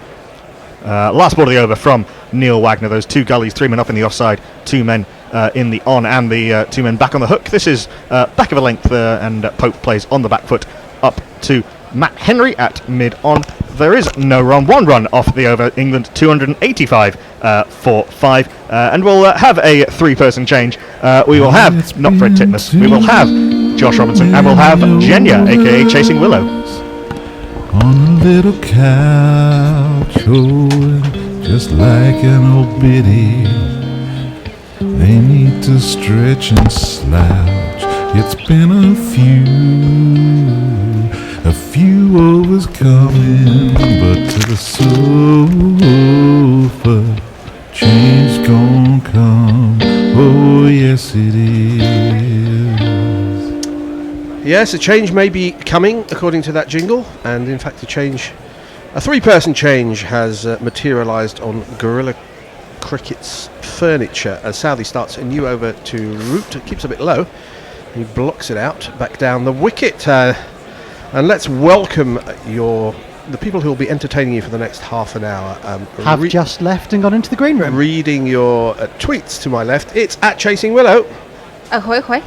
Last ball of the over from Neil Wagner. Those 2 gullies, 3 men up in the offside, 2 men in the on, and the 2 men back on the hook. This is back of a length, and Pope plays on the back foot up to Matt Henry at mid on. There is no run. 1 run off the over. England 285 for 5, and we'll have a 3-person change. We will have not Fred Titmus. We will have Josh Robinson, and we'll have Jenya, aka Chasing Willow. On a little couch, oh, just like an old biddy. They need to stretch and slouch. It's been a few overs coming, but to the sofa, change gon' come. Oh, yes, it is. Yes, a change may be coming, according to that jingle, and in fact a 3-person change has materialised on Gorilla Cricket's furniture as Southey starts a new over to Root. It keeps a bit low, he blocks it out, back down the wicket, and let's welcome the people who will be entertaining you for the next half an hour. Have just left and gone into the green room. Reading your tweets to my left, it's at Chasing Willow. Ahoy, hoy.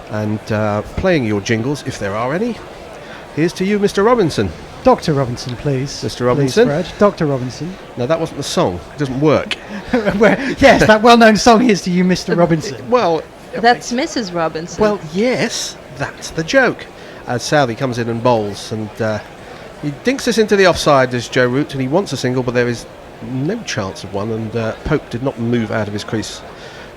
And playing your jingles, if there are any. Here's to you, Mr. Robinson. Dr. Robinson, please. Mr. Robinson. Please, Fred. Dr. Robinson. No, that wasn't the song. It doesn't work. Yes, that well-known song, Here's to You, Mr. Robinson. Well, That's Mrs. Robinson. well, yes, that's the joke. As Southey comes in and bowls, and he dinks us into the offside as Joe Root, and he wants a single, but there is no chance of one, and Pope did not move out of his crease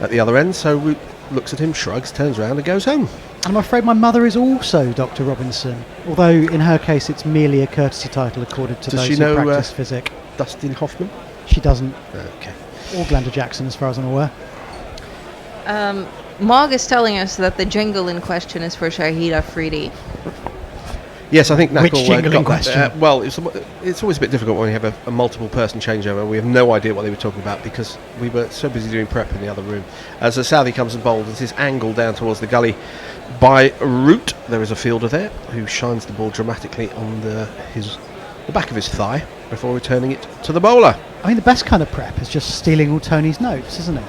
at the other end, so Root looks at him, shrugs, turns around and goes home. And I'm afraid my mother is also Dr. Robinson, although in her case it's merely a courtesy title accorded to Does those she who know, practice physic. Dustin Hoffman? She doesn't. Okay. Or Glenda Jackson, as far as I'm aware. Mog is telling us that the jingle in question is for Shahid Afridi. Yes, I think Knuckle Which jingle in got that. question? Well, it's always a bit difficult when you have a multiple person changeover. We have no idea what they were talking about because we were so busy doing prep in the other room. As the Southey comes and bowls, this is angled down towards the gully by Root. There is a fielder there who shines the ball dramatically on the back of his thigh before returning it to the bowler. I mean, the best kind of prep is just stealing all Tony's notes, isn't it?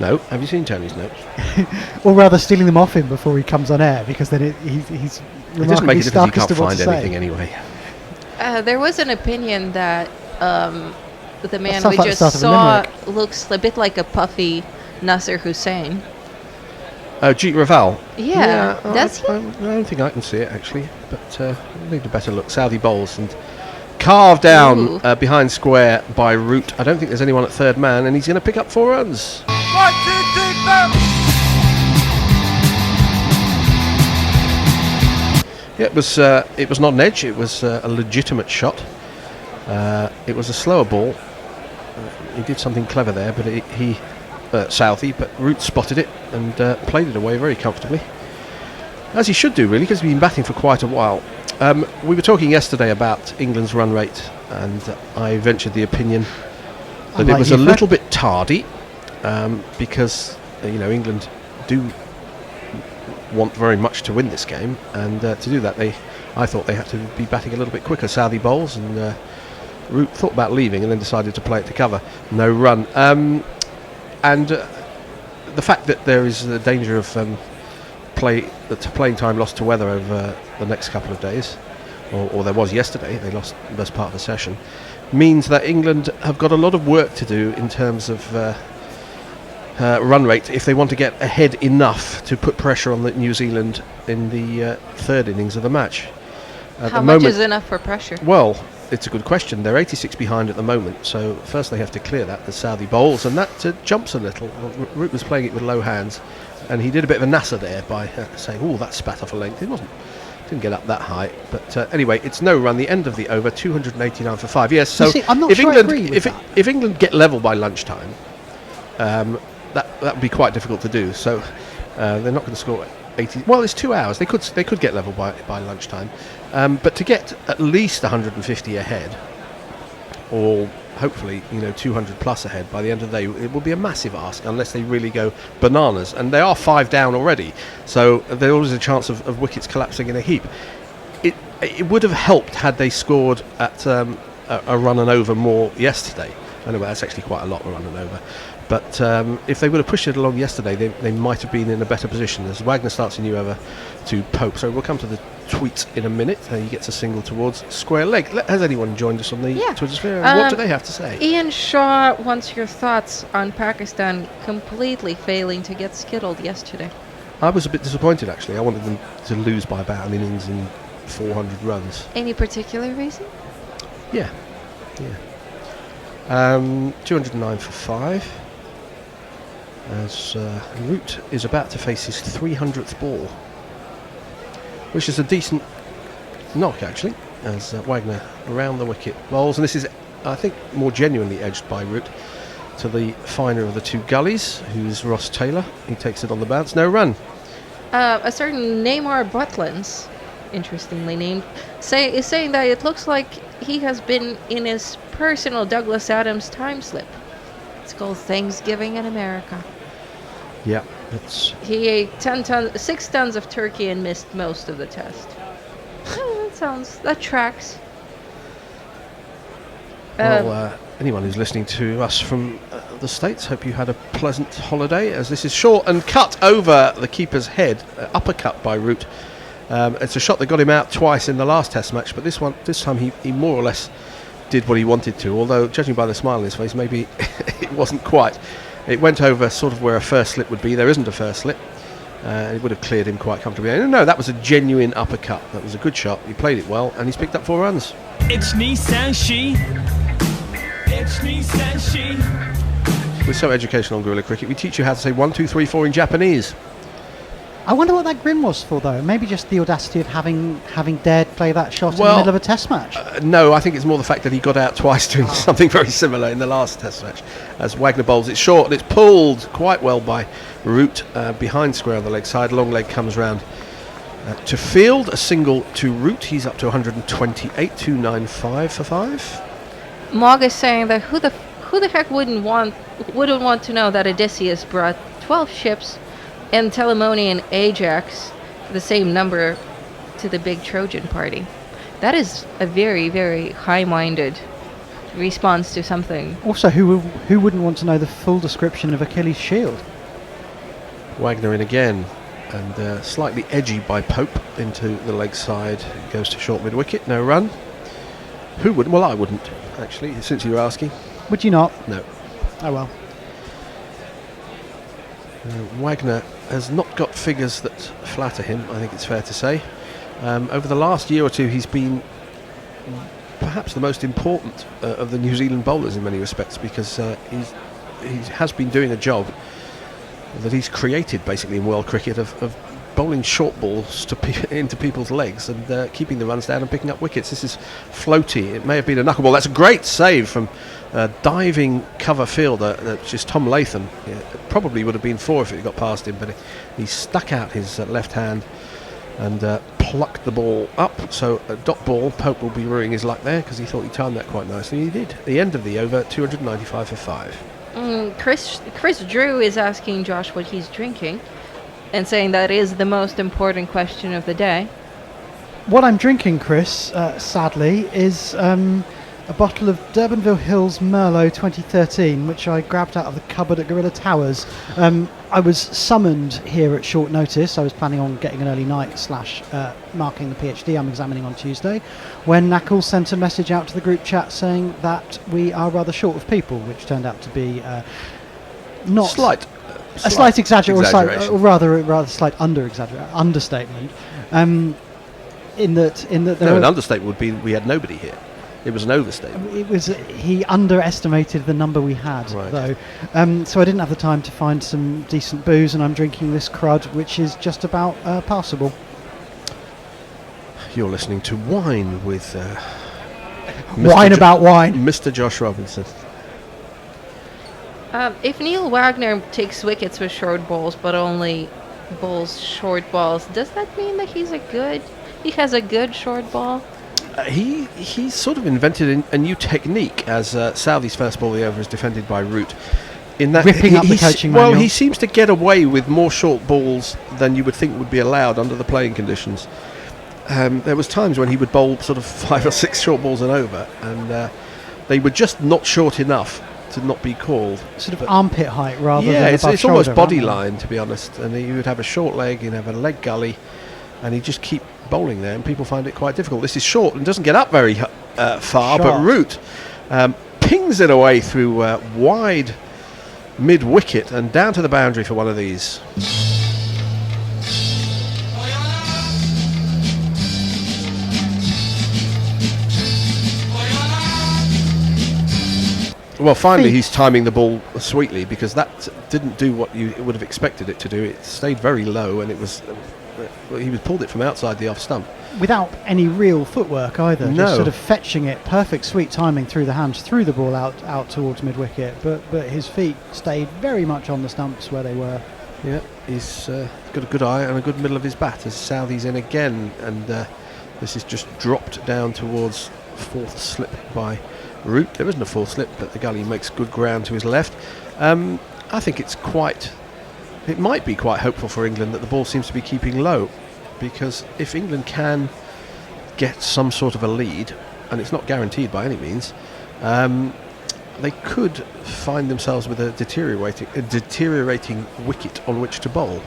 No, have you seen Tony's notes? Or rather, stealing them off him before he comes on air, because then he's It doesn't make remarkably a difference. You stark as can't to what find to anything say. anyway. There was an opinion that the man sounds we like the just start of a saw looks a bit like a puffy Nasser Hussain. Oh, Jeet Raval. Yeah, does he? I don't think I can see it actually, but I need a better look. Southey bowls and carved down behind square by Root. I don't think there's anyone at third man, and he's going to pick up 4 runs. 1, 2, 3, 4. Yeah, it was not an edge. It was a legitimate shot. It was a slower ball. He did something clever there, but he Southey, but Root spotted it and played it away very comfortably, as he should do really, because he's been batting for quite a while. We were talking yesterday about England's run rate, and I ventured the opinion that it was a little bit tardy, because England do want very much to win this game, and to do that I thought they had to be batting a little bit quicker. Southey bowls, and Root thought about leaving and then decided to play it to cover. No run. And the fact that there is the danger of playing time lost to weather over the next couple of days, or there was yesterday, they lost the best part of the session, means that England have got a lot of work to do in terms of run rate if they want to get ahead enough to put pressure on New Zealand in the third innings of the match. How much is enough for pressure? Well, it's a good question. They're 86 behind at the moment, so first they have to clear that, the Southey bowls, and that jumps a little. Root was playing it with low hands, and he did a bit of a NASA there by saying, "Oh, that spat off a length." Didn't get up that high, but anyway, it's no run. The end of the over, 289 for 5. Yes, so I'm not if sure England I agree with that. if England get level by lunchtime, that would be quite difficult to do. So they're not going to score 80. Well, it's 2 hours. They could get level by lunchtime, but to get at least 150 ahead, or hopefully 200 plus ahead by the end of the day, it will be a massive ask unless they really go bananas. And they are 5 down already, so there's always a chance of wickets collapsing in a heap. It would have helped had they scored at a run and over more yesterday. I know that's actually quite a lot, a run and over. But if they would have pushed it along yesterday, they might have been in a better position, as Wagner starts a new over to Pope. So we'll come to the tweets in a minute. He gets a single towards square leg. Has anyone joined us on the Twitter sphere? What do they have to say? Ian Shaw wants your thoughts on Pakistan completely failing to get skittled yesterday. I was a bit disappointed, actually. I wanted them to lose by about an innings and 400 runs. Any particular reason? Yeah. 209 for 5. As Root is about to face his 300th ball, which is a decent knock actually, as Wagner around the wicket bowls, and this is, I think, more genuinely edged by Root to the finer of the two gullies, who's Ross Taylor. He takes it on the bounce, no run. A certain Neymar Butlins, interestingly named, is saying that it looks like he has been in his personal Douglas Adams time slip. It's called Thanksgiving in America. Yeah, he ate 6 tons of turkey and missed most of the test. That tracks. Well, anyone who's listening to us from the States, hope you had a pleasant holiday, as this is short and cut over the keeper's head, uppercut by Root. It's a shot that got him out twice in the last test match, but this time he more or less did what he wanted to, although judging by the smile on his face, maybe it wasn't quite. It went over sort of where a first slip would be. There isn't a first slip. It would have cleared him quite comfortably. No, that was a genuine uppercut. That was a good shot. He played it well, and he's picked up 4 runs. It's Nissan She. It's Nissan She. We're so educational on Guerrilla Cricket. We teach you how to say 1, 2, 3, 4 in Japanese. I wonder what that grin was for, though. Maybe just the audacity of having dared play that shot in the middle of a test match. No, I think it's more the fact that he got out twice doing something very similar in the last test match. As Wagner bowls it short, and it's pulled quite well by Root behind square on the leg side. Long leg comes round to field. A single to Root. He's up to 128, 295 for 5. Mog is saying that who the heck wouldn't want to know that Odysseus brought 12 ships and Telamoni and Ajax, the same number, to the big Trojan party. That is a very, very high-minded response to something. Also, who wouldn't want to know the full description of Achilles' shield? Wagner in again, and slightly edgy by Pope into the leg side. Goes to short mid-wicket, no run. Who would? Well, I wouldn't, actually, since you were asking. Would you not? No. Oh well. Wagner has not got figures that flatter him, I think it's fair to say. Over the last year or two, he's been perhaps the most important of the New Zealand bowlers in many respects, because he has been doing a job that he's created basically in world cricket of bowling short balls into people's legs and keeping the runs down and picking up wickets. This is floaty. It may have been a knuckleball. That's a great save from a diving cover fielder, which is Tom Latham. Yeah, it probably would have been 4 if it got past him, but he stuck out his left hand and plucked the ball up. So a dot ball. Pope will be ruining his luck there because he thought he timed that quite nicely. He did. At the end of the over, 295 for 5. Chris Drew is asking Josh what he's drinking and saying that is the most important question of the day. What I'm drinking, Chris, sadly, is a bottle of Durbanville Hills Merlot 2013, which I grabbed out of the cupboard at Gorilla Towers. I was summoned here at short notice. I was planning on getting an early night / marking the PhD I'm examining on Tuesday, when Knuckles sent a message out to the group chat saying that we are rather short of people, which turned out to be not... A slight exaggeration, or rather slight understatement. In that an understatement would be we had nobody here. It was an overstatement. It was he underestimated the number we had, though. So I didn't have the time to find some decent booze, and I'm drinking this crud, which is just about passable. You're listening to Wine with Wine about wine, Mr. Josh Robinson. If Neil Wagner takes wickets with short balls, but only bowls short balls, does that mean that he has a good short ball? He sort of invented a new technique as Southey's first ball of the over is defended by Root. In that ripping up the coaching manual. Well, he seems to get away with more short balls than you would think would be allowed under the playing conditions. There was times when he would bowl sort of 5 or 6 short balls and over, and they were just not short enough to not be called. Sort of armpit height rather than it's above shoulder, almost body right? line, to be honest. And he would have a short leg, he'd have a leg gully, and he'd just keep bowling there, and people find it quite difficult. This is short and doesn't get up very far, but Root pings it away through wide mid-wicket and down to the boundary for one of these. Well, finally he's timing the ball sweetly, because that didn't do what you would have expected it to do. It stayed very low, and he pulled it from outside the off stump. Without any real footwork either, No. just sort of fetching it, perfect sweet timing through the hands, threw the ball out towards mid-wicket, but his feet stayed very much on the stumps where they were. Yeah, he's got a good eye and a good middle of his bat as Southey's in again, and this is just dropped down towards 4th slip by Root. There isn't a 4th slip, but the gully makes good ground to his left. I think it might be quite hopeful for England that the ball seems to be keeping low, because if England can get some sort of a lead, and it's not guaranteed by any means, they could find themselves with a deteriorating wicket on which to bowl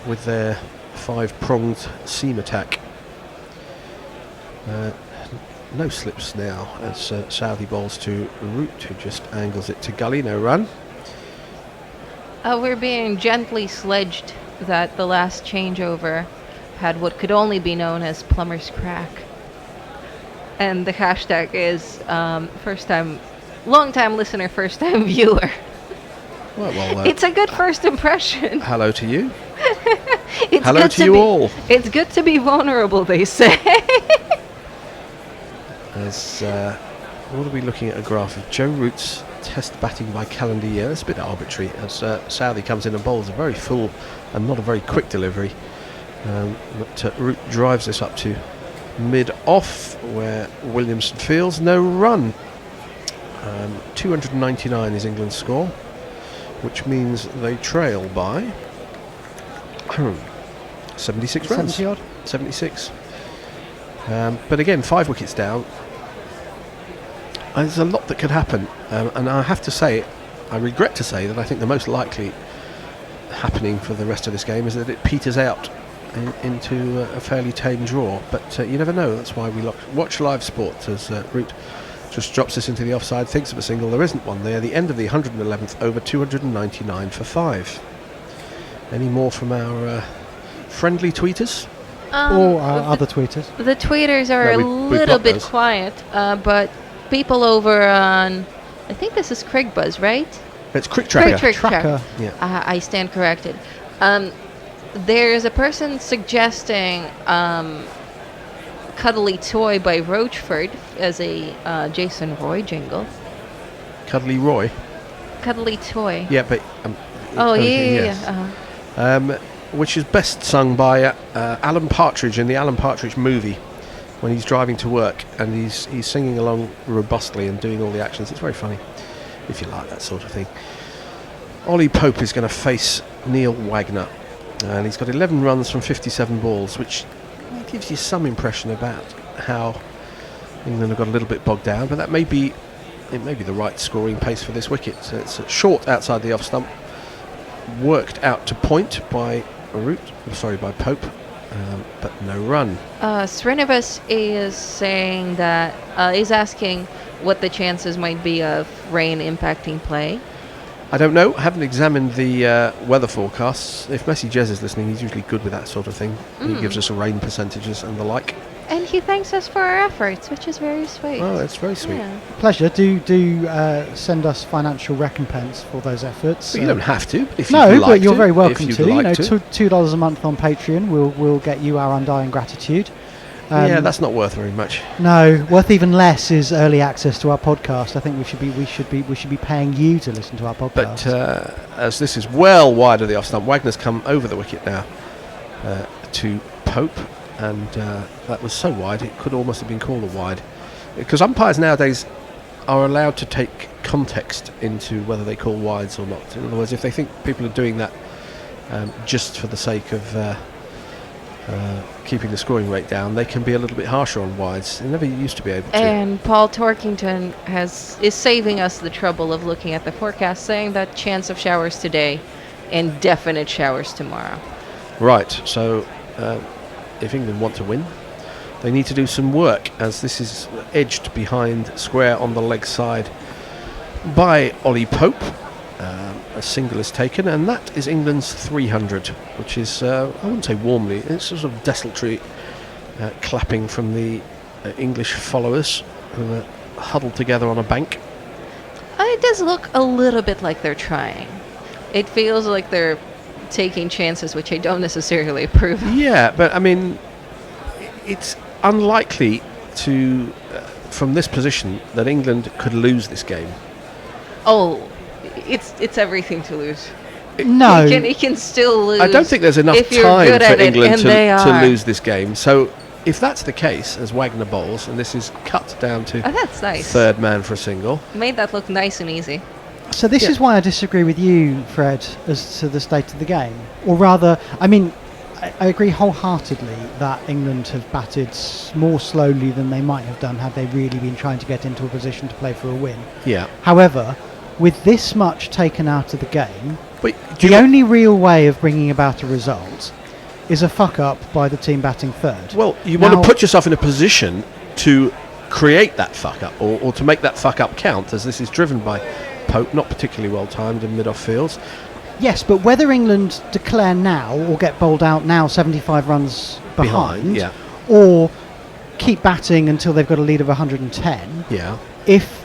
with their 5-pronged seam attack. No slips now as Southey bowls to Root, who just angles it to gully, no run. We're being gently sledged that the last changeover had what could only be known as plumber's crack. And the hashtag is long-time listener, first-time viewer. Well, it's a good first impression. Hello to you. It's hello good to you all. It's good to be vulnerable, they say. As what are we looking at? A graph of Joe Root's test batting by calendar year. That's a bit arbitrary, as Southey comes in and bowls a very full and not a very quick delivery. But Root drives this up to mid-off, where Williamson fields, no run. 299 is England's score, which means they trail by 76 runs. 70 odd. 76. But again, 5 wickets down. There's a lot that could happen, and I have to say, I regret to say that I think the most likely happening for the rest of this game is that it peters out into a fairly tame draw. But you never know. That's why we watch live sport, as Root just drops this into the offside, thinks of a single. There isn't one there. The end of the 111th over, 299 for 5. Any more from our friendly tweeters? Or other tweeters. The tweeters are No, a we've little got bit those. quiet, but people over on, I think this is Craigbuzz, right? It's Crick Tracker. Crick Tracker. Yeah. I stand corrected. There's a person suggesting Cuddly Toy by Roachford as a Jason Roy jingle. Cuddly Roy. Cuddly Toy. Yeah, but Oh, yeah, okay, yeah, yes. yeah. Which is best sung by Alan Partridge in the Alan Partridge movie when he's driving to work and he's singing along robustly and doing all the actions. It's very funny if you like that sort of thing. Ollie Pope is going to face Neil Wagner, and he's got 11 runs from 57 balls, which gives you some impression about how England have got a little bit bogged down, but it may be the right scoring pace for this wicket. So it's short outside the off stump, worked out to point by Pope, but no run. Srinivas is saying that is asking what the chances might be of rain impacting play. I don't know. Haven't examined the weather forecasts. If Messi Jez is listening, he's usually good with that sort of thing. He gives us rain percentages and the like. And he thanks us for our efforts, which is very sweet. Oh, that's very sweet. Yeah. Pleasure. Do send us financial recompense for those efforts. But you don't have to. If No, you'd like but you're to, very welcome if to. you'd You know, like to. $2 a month on Patreon will get you our undying gratitude. Yeah, that's not worth very much. No, worth even less is early access to our podcast. I think we should be paying you to listen to our podcast. But as this is well wide of the off stump, Wagner's come over the wicket now to Pope, and that was so wide it could almost have been called a wide, because umpires nowadays are allowed to take context into whether they call wides or not. In other words, if they think people are doing that just for the sake of keeping the scoring rate down, they can be a little bit harsher on wides. They never used to be able to. And Paul Torkington is saving us the trouble of looking at the forecast, saying that chance of showers today and definite showers tomorrow. Right, so if England want to win, they need to do some work, as this is edged behind square on the leg side by Ollie Pope. A single is taken, and that is England's 300, which is, I wouldn't say warmly, it's sort of desultory clapping from the English followers who are huddled together on a bank. It does look a little bit like they're trying. It feels like they're taking chances, which I don't necessarily approve of. Yeah, but I mean, it's unlikely to, from this position, that England could lose this game. Oh, it's everything to lose. no, He can still lose. I don't think there's enough if you're time good for at it, England and they to are. lose this game. So if that's the case, as Wagner bowls, and this is cut down to Oh, that's nice. third man for a single. Made that look nice and easy. So this Yeah. is why I disagree with you, Fred, as to the state of the game. Or rather, I mean, I agree wholeheartedly that England have batted more slowly than they might have done had they really been trying to get into a position to play for a win. Yeah. However, with this much taken out of the game, But do the you only real way of bringing about a result is a fuck up by the team batting third. well, you want Now- to put yourself in a position to create that fuck up, or to make that fuck up count, as this is driven by Pope, not particularly well timed in mid-off fields. Yes, but whether England declare now or get bowled out now 75 runs behind, yeah. or keep batting until they've got a lead of 110, Yeah. if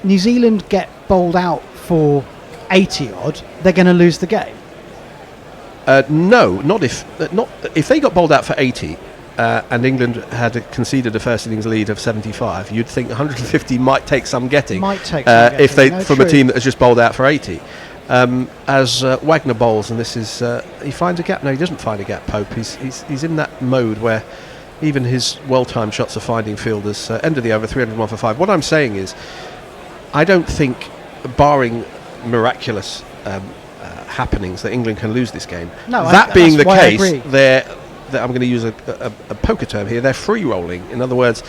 New Zealand get bowled out for 80 odd, they're going to lose the game. No, not if they got bowled out for 80 and England had conceded a first innings lead of 75. You'd think 150 might take some getting. Might take some if they getting, no, from a true. team that has just bowled out for 80. As Wagner bowls, and this is he finds a gap. No, he doesn't find a gap. Pope. He's in that mode where even his well-timed shots are finding fielders. End of the over, 301 for 5. What I'm saying is, I don't think, barring miraculous happenings, that England can lose this game. No, that being that's the why I case, agree. I'm going to use a poker term here. They're free rolling. In other words,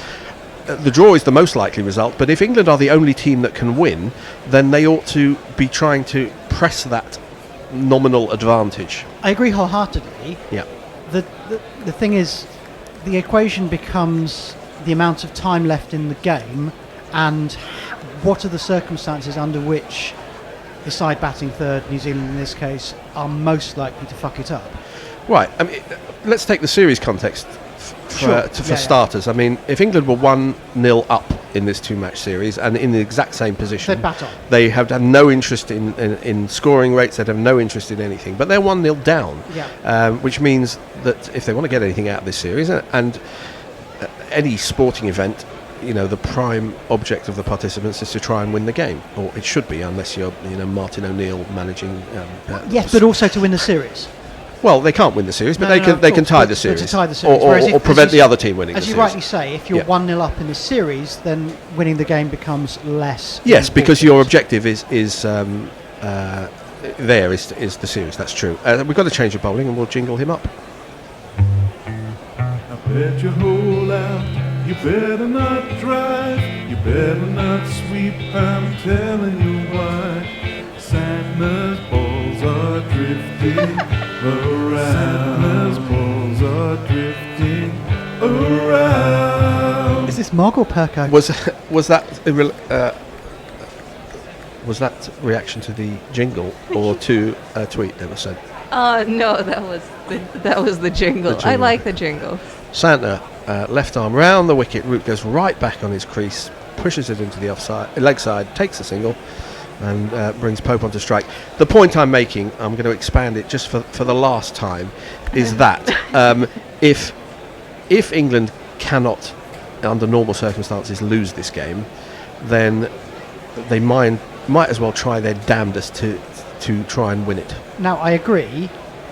the draw is the most likely result. But if England are the only team that can win, then they ought to be trying to press that nominal advantage. I agree wholeheartedly. Yeah. The thing is, the equation becomes the amount of time left in the game and what are the circumstances under which the side batting third, New Zealand in this case, are most likely to fuck it up. Right. I mean, let's take the series context for starters. I mean, if England were 1-0 up in this two-match series and in the exact same position, They'd bat on. they have had no interest in scoring rates. They'd have no interest in anything. But they're 1-0 down, which means that if they want to get anything out of this series, and any sporting event, you know, the prime object of the participants is to try and win the game, or it should be, unless you're, Martin O'Neill managing. Yes, but also to win the series. Well, they can't win the series, but No, they can tie but the series, to tie the series. or prevent the other team winning the series. As series. you rightly say, if you're 1-0 up in the series, then winning the game becomes less. Yes, because your important. objective is the series. That's true. We've got to change the bowling, and we'll jingle him up. I bet you hold out, you better not drive, you better not sweep, I'm telling you why. Santa's balls are drifting around. Santa's balls are drifting around. Is this Mog or Perko? Was that reaction to the jingle or to a tweet that was sent? No, that was the jingle. I like the jingle. Santa, left arm round the wicket, Root goes right back on his crease, pushes it into the leg side, takes the single, and brings Pope onto strike. The point I'm making, I'm going to expand it just for the last time, is that if England cannot, under normal circumstances, lose this game, then they might as well try their damnedest to try and win it. Now, I agree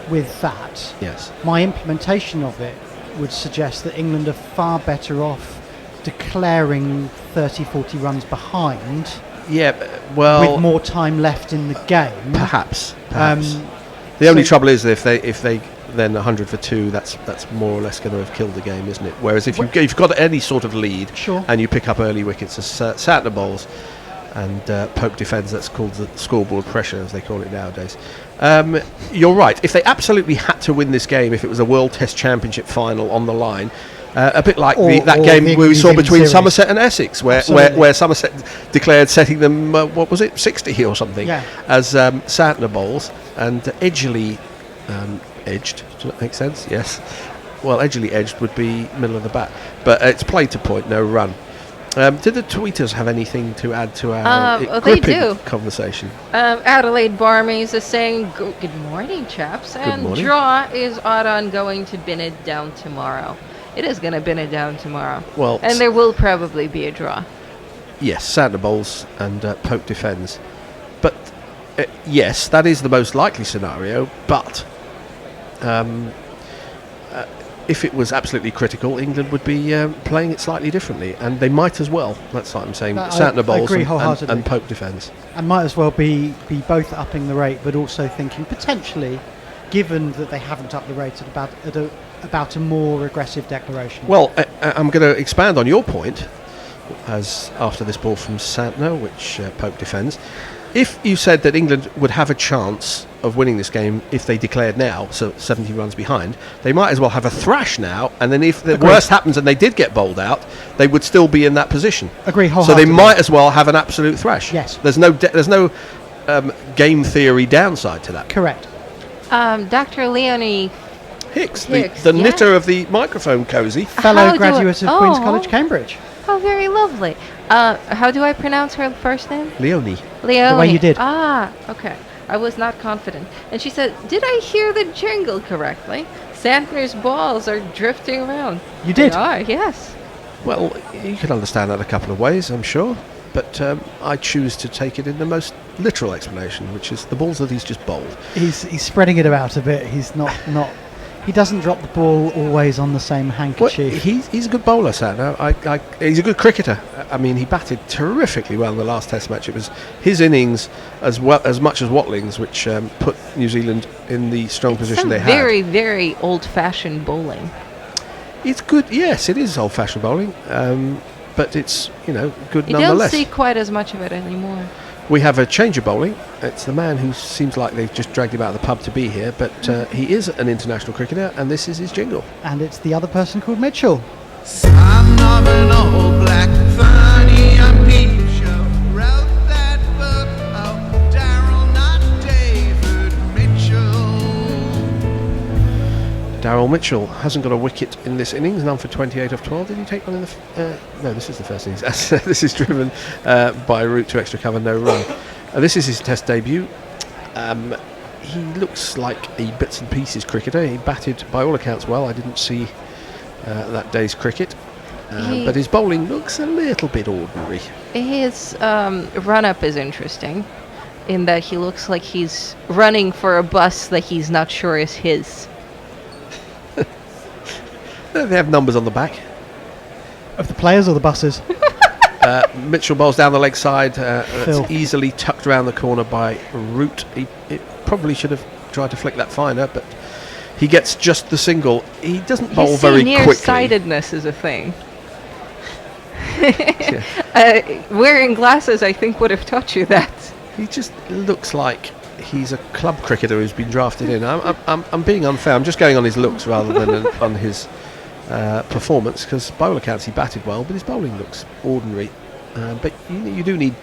with that. Yes. My implementation of it would suggest that England are far better off declaring 30-40 runs behind. Yeah, well, with more time left in the game. Perhaps. The only trouble is that if they then 100 for 2, that's more or less going to have killed the game, isn't it? Whereas if you've got any sort of lead, and you pick up early wickets as Santner bowls and Pope defends, that's called the scoreboard pressure, as they call it nowadays. You're right. If they absolutely had to win this game, if it was a World Test Championship final on the line, a bit like that game we saw between series. Somerset and Essex, where Somerset declared setting them, 60 or something, as Santner bowls, and edgily edged. Does that make sense? Yes. Well, edgily edged would be middle of the bat, but it's play to point, no run. Did the tweeters have anything to add to our gripping conversation? Adelaide Barmies is saying, good morning, chaps. And morning. Draw is odd on going to bin it down tomorrow. It is going to bin it down tomorrow. Well, and there will probably be a draw. Yes, Santner bowls and Pope defends. But, yes, that is the most likely scenario, but if it was absolutely critical, England would be playing it slightly differently, and they might as well. That's what I'm saying. Santner bowls and Pope defends. And might as well be both upping the rate, but also thinking potentially, given that they haven't upped the rate at about a more aggressive declaration. Well, I'm going to expand on your point, as after this ball from Santner, which Pope defends. If you said that England would have a chance of winning this game if they declared now, so 70 runs behind, they might as well have a thrash now, and then if the worst happens and they did get bowled out, they would still be in that position. Agree So wholeheartedly. they might as well have an absolute thrash. Yes. There's no game theory downside to that. Correct. Dr. Leonie Hicks, the knitter of the microphone cozy. Fellow graduate of Queen's College, Cambridge. Oh, very lovely. How do I pronounce her first name? Leonie. Leonie. The way you did. Ah, okay. I was not confident. And she said, did I hear the jingle correctly? Santner's balls are drifting around. You did? They are, yes. Well, you can understand that a couple of ways, I'm sure. But I choose to take it in the most literal explanation, which is the balls that he's just bowled. He's spreading it about a bit. He's not. He doesn't drop the ball always on the same handkerchief. Well, he's a good bowler, Santner. He's a good cricketer. I mean, he batted terrifically well in the last Test match. It was his innings as much as Watling's, which put New Zealand in the strong position they had. Very, very old-fashioned bowling. It's good. Yes, it is old-fashioned bowling, but it's good You nonetheless. don't see quite as much of it anymore. We have a change of bowling. It's the man who seems like they've just dragged him out of the pub to be here, but he is an international cricketer, and this is his jingle. And it's the other person called Mitchell. Son of an old black funny and peep show. Wrote that book of Daryl Mitchell hasn't got a wicket in this innings, none for 28 of 12. Did he take one in the... no, this is the first innings. This is driven by Root to extra cover, no run. This is his test debut. He looks like a bits and pieces cricketer. He batted, by all accounts, well. I didn't see that day's cricket. But his bowling looks a little bit ordinary. His run-up is interesting in that he looks like he's running for a bus that he's not sure is his. They have numbers on the back. Of the players or the buses? Mitchell bowls down the leg side. Phil. That's easily tucked around the corner by Root. He probably should have tried to flick that finer, but he gets just the single. He doesn't bowl very quickly. Nearsightedness is a thing. Wearing glasses, I think, would have taught you that. He just looks like he's a club cricketer who's been drafted in. I'm being unfair. I'm just going on his looks rather than on his performance, because by all accounts he batted well, but his bowling looks ordinary. But you do need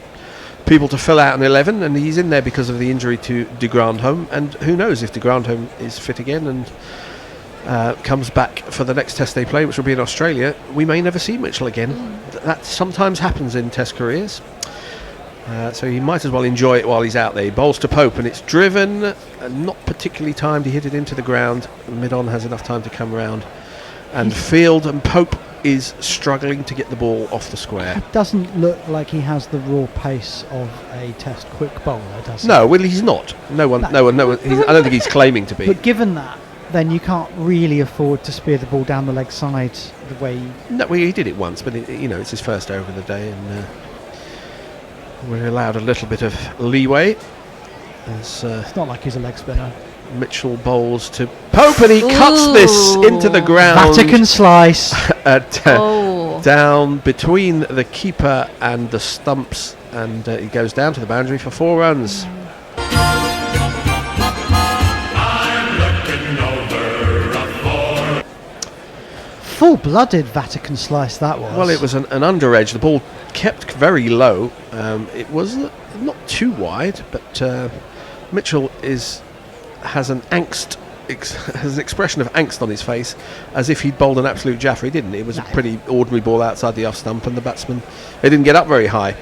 people to fill out an 11, and he's in there because of the injury to de Grandhomme, and who knows if de Grandhomme is fit again and comes back for the next test they play, which will be in Australia, we may never see Mitchell again. That sometimes happens in test careers. So he might as well enjoy it while he's out there. He bowls to Pope, and it's driven, not particularly timed. He hit it into the ground. Mid-on has enough time to come around and field, and Pope is struggling to get the ball off the square. It doesn't look like he has the raw pace of a test quick bowler, does he? No, well, he's not. No one. I don't think he's claiming to be. But given that, then you can't really afford to spear the ball down the leg side the way... No, well, he did it once, but it's his first over of the day, and we're allowed a little bit of leeway. It's not like he's a leg spinner. Mitchell bowls to Pope, and he cuts this into the ground. Vatican slice. Down between the keeper and the stumps, and he goes down to the boundary for 4 runs. Full-blooded Vatican slice that was. Well, it was an under edge. The ball kept very low. It was not too wide, but Mitchell has an expression of angst on his face, as if he'd bowled an absolute jaffer. He didn't. It was a pretty ordinary ball outside the off stump, and the batsman, they didn't get up very high.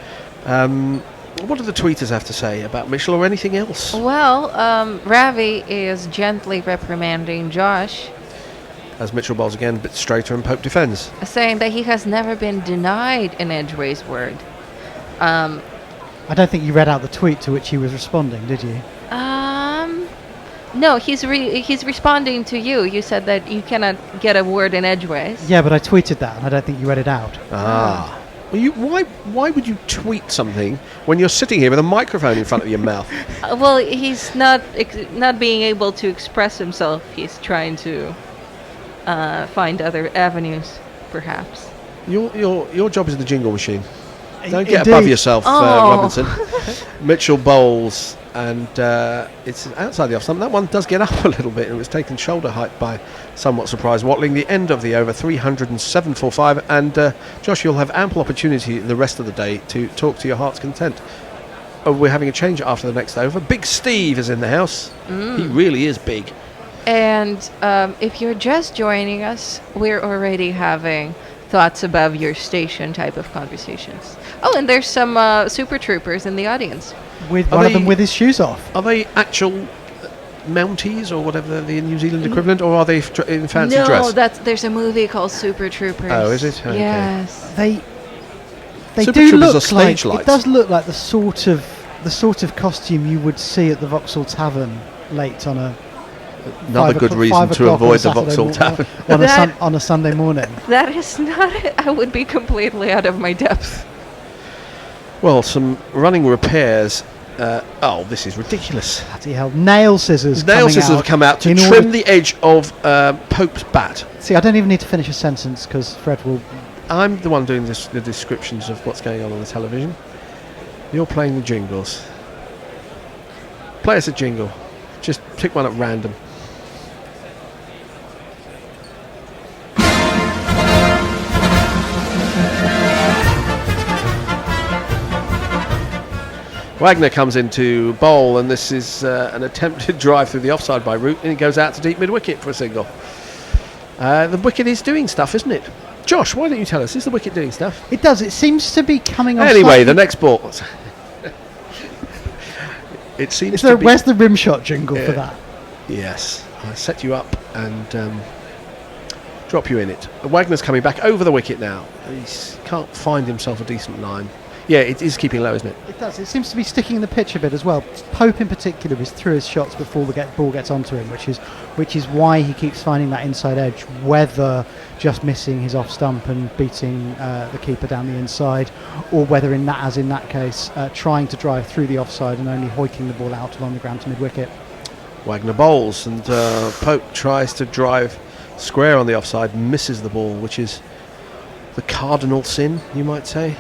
What do the tweeters have to say about Mitchell or anything else? Well, Ravi is gently reprimanding Josh, as Mitchell bowls again, a bit straighter, and Pope defends, saying that he has never been denied an edgeways word. I don't think you read out the tweet to which he was responding, did you? No, he's responding to you. You said that you cannot get a word in edgeways. Yeah, but I tweeted that, and I don't think you read it out. Well, why would you tweet something when you're sitting here with a microphone in front of your mouth? Well, he's not being able to express himself. He's trying to find other avenues, perhaps. Your job is the jingle machine. Don't get Indeed. above yourself, Oh. Robinson. Mitchell bowls, and it's outside the off stump. That one does get up a little bit, and it was taken shoulder height by somewhat surprised Watling. The end of the over, 307 for 5. And Josh, you'll have ample opportunity the rest of the day to talk to your heart's content. We're having a change after the next over. Big Steve is in the house. He really is big. And if you're just joining us, we're already having thoughts above your station type of conversations. Oh, and there's some Super Troopers in the audience. With one of them with his shoes off. Are they actual Mounties or whatever the New Zealand equivalent, or are they in fancy dress? No, there's a movie called Super Troopers. Oh, is it? Okay. Yes. They Super do Troopers are look stage like lights. it does look like the sort of costume you would see at the Vauxhall Tavern late on a Another good reason to avoid the Vauxhall Tavern on a Sunday morning. That is not it. I would be completely out of my depth. Well, some running repairs. This is ridiculous. Bloody hell. Nail scissors Have come out to trim the edge of Pope's bat. See, I don't even need to finish a sentence because Fred will... I'm the one doing the descriptions of what's going on the television. You're playing the jingles. Play us a jingle. Just pick one at random. Wagner comes into bowl, and this is an attempted drive through the offside by Root, and he goes out to deep mid-wicket for a single. The wicket is doing stuff, isn't it? Josh, why don't you tell us? Is the wicket doing stuff? It does. It seems to be coming on. Anyway, slightly- the next ball. It seems Is to there, be. where's the rim shot jingle for that? Yes, I set you up and drop you in it. Wagner's coming back over the wicket now. He can't find himself a decent line. Yeah, it is keeping low, isn't it? It does. It seems to be sticking in the pitch a bit as well. Pope in particular is through his shots before the ball gets onto him, which is why he keeps finding that inside edge, whether just missing his off stump and beating the keeper down the inside, or whether in that case trying to drive through the offside and only hoiking the ball out along the ground to mid wicket. Wagner bowls and Pope tries to drive square on the offside, misses the ball, which is the cardinal sin, you might say.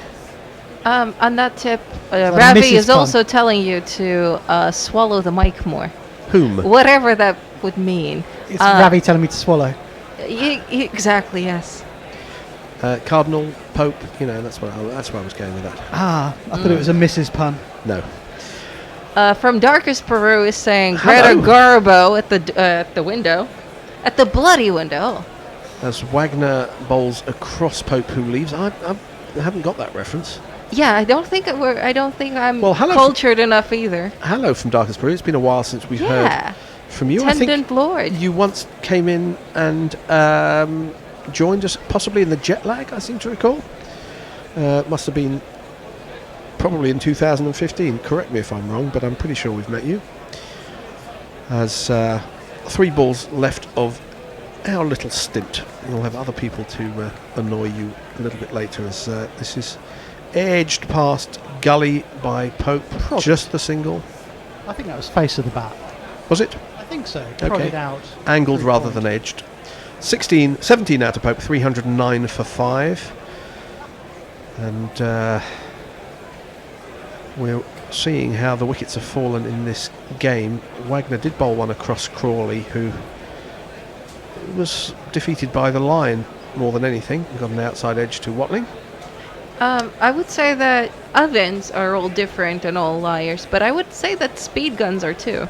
On that tip, that a Ravi Mrs. is Pun? also telling you to swallow the mic more. Whom? Whatever that would mean. It's Ravi telling me to swallow. Exactly, yes. Cardinal, Pope, that's where I was going with that. I thought it was a Mrs. Pun. No. From Darkest Peru is saying Hello. Greta Garbo at the window. At the bloody window. As Wagner bowls across Pope, who leaves. I haven't got that reference. Yeah, I don't think I'm Well, hello cultured enough either. Hello from Darkest Peru. It's been a while since we've heard from you. I Tendant think Lord. you once came in and joined us, possibly in the jet lag, I seem to recall. Must have been probably in 2015. Correct me if I'm wrong, but I'm pretty sure we've met you. As 3 balls left of our little stint. We'll have other people to annoy you a little bit later, as this is edged past gully by Pope. Just the single. I think that was face of the bat. Was it? I think so. Okay. Prodded out. Angled Through rather point. than edged. 17 out to Pope, 309 for 5. And we're seeing how the wickets have fallen in this game. Wagner did bowl one across Crawley, who was defeated by the line more than anything. He got an outside edge to Watling. I would say that ovens are all different and all liars, but I would say that speed guns are too.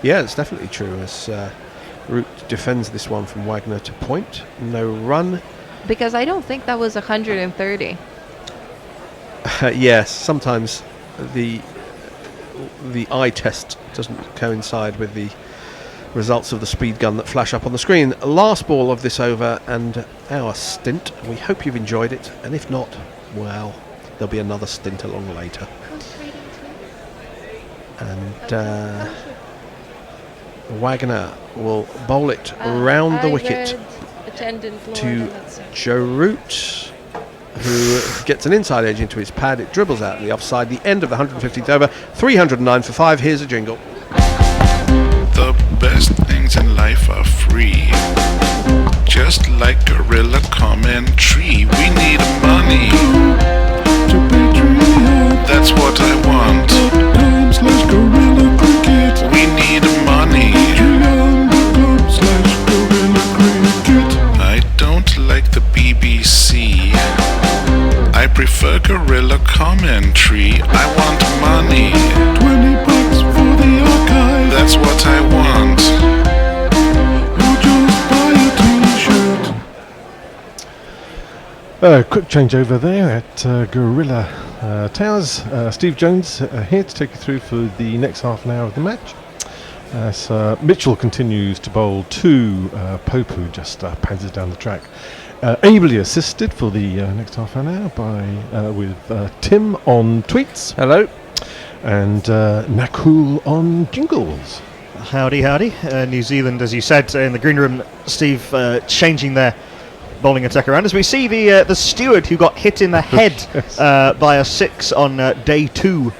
Yeah, it's definitely true, as Root defends this one from Wagner to point. No run. Because I don't think that was 130. Yes, sometimes the eye test doesn't coincide with the results of the speed gun that flash up on the screen. Last ball of this over and our stint. We hope you've enjoyed it, and if not, well, there'll be another stint along later. And Wagner will bowl it round the wicket to Joe Root, who gets an inside edge into his pad. It dribbles out the offside. The end of the 150th over. 309 for 5. Here's a jingle. The best things in life are free. Just like Gorilla Commentary, we need money. That's what I want. We need money. I don't like the BBC. I prefer Gorilla Commentary. I want money. $20 for the archive. That's what I want. Quick change over there at Gorilla Towers. Steve Jones here to take you through for the next half an hour of the match. As Mitchell continues to bowl to Pope, who just panzers down the track. Ably assisted for the next half an hour by with Tim on tweets. Hello. And Nakul on jingles. Howdy, howdy. New Zealand, as you said, in the green room, Steve changing their bowling attack around. As we see the steward who got hit in the head Yes. by a 6 on day 2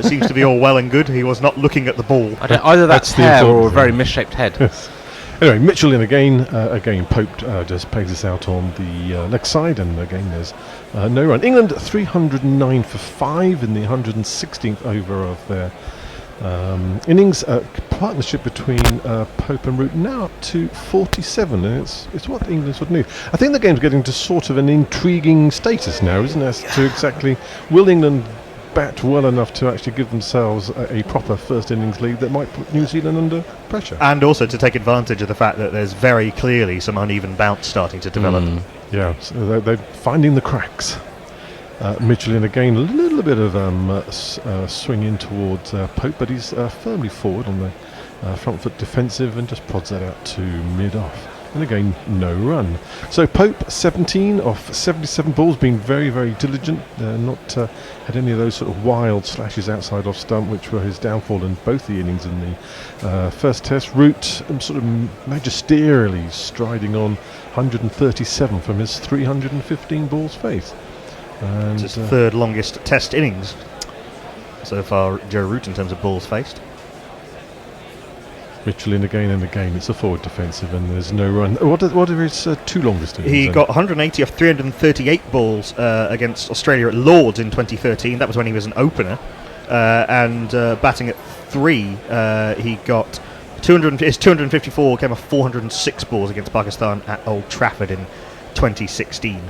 seems to be all well and good. He was not looking at the ball. Either that's the hair or a important very thing. misshaped head. Yes. Anyway, Mitchell in again. Again, Pope just pegs us out on the leg side, and again there's no run. England 309 for 5 in the 116th over of their innings. Partnership between Pope and Root now up to 47, and it's what England would need. I think the game's getting to sort of an intriguing status now, isn't it? As to exactly, will England bat well enough to actually give themselves a proper first innings lead that might put New Zealand under pressure. And also to take advantage of the fact that there's very clearly some uneven bounce starting to develop. Yeah, so they're finding the cracks. Mitchell in again, a little bit of swing in towards Pope, but he's firmly forward on the front foot defensive and just prods that out to mid-off. And again, no run. So Pope, 17 off 77 balls, being very, very diligent. Not had any of those sort of wild slashes outside off stump, which were his downfall in both the innings in the first test. Root sort of magisterially striding on 137 from his 315 balls faced. And It's his third longest test innings so far, Joe Root, in terms of balls faced. Mitchell in again and again. It's a forward defensive, and there's no run. What are his two longest innings? He then? got 180 off 338 balls against Australia at Lords in 2013. That was when he was an opener. And batting at 3, he got 254, came off 406 balls against Pakistan at Old Trafford in 2016.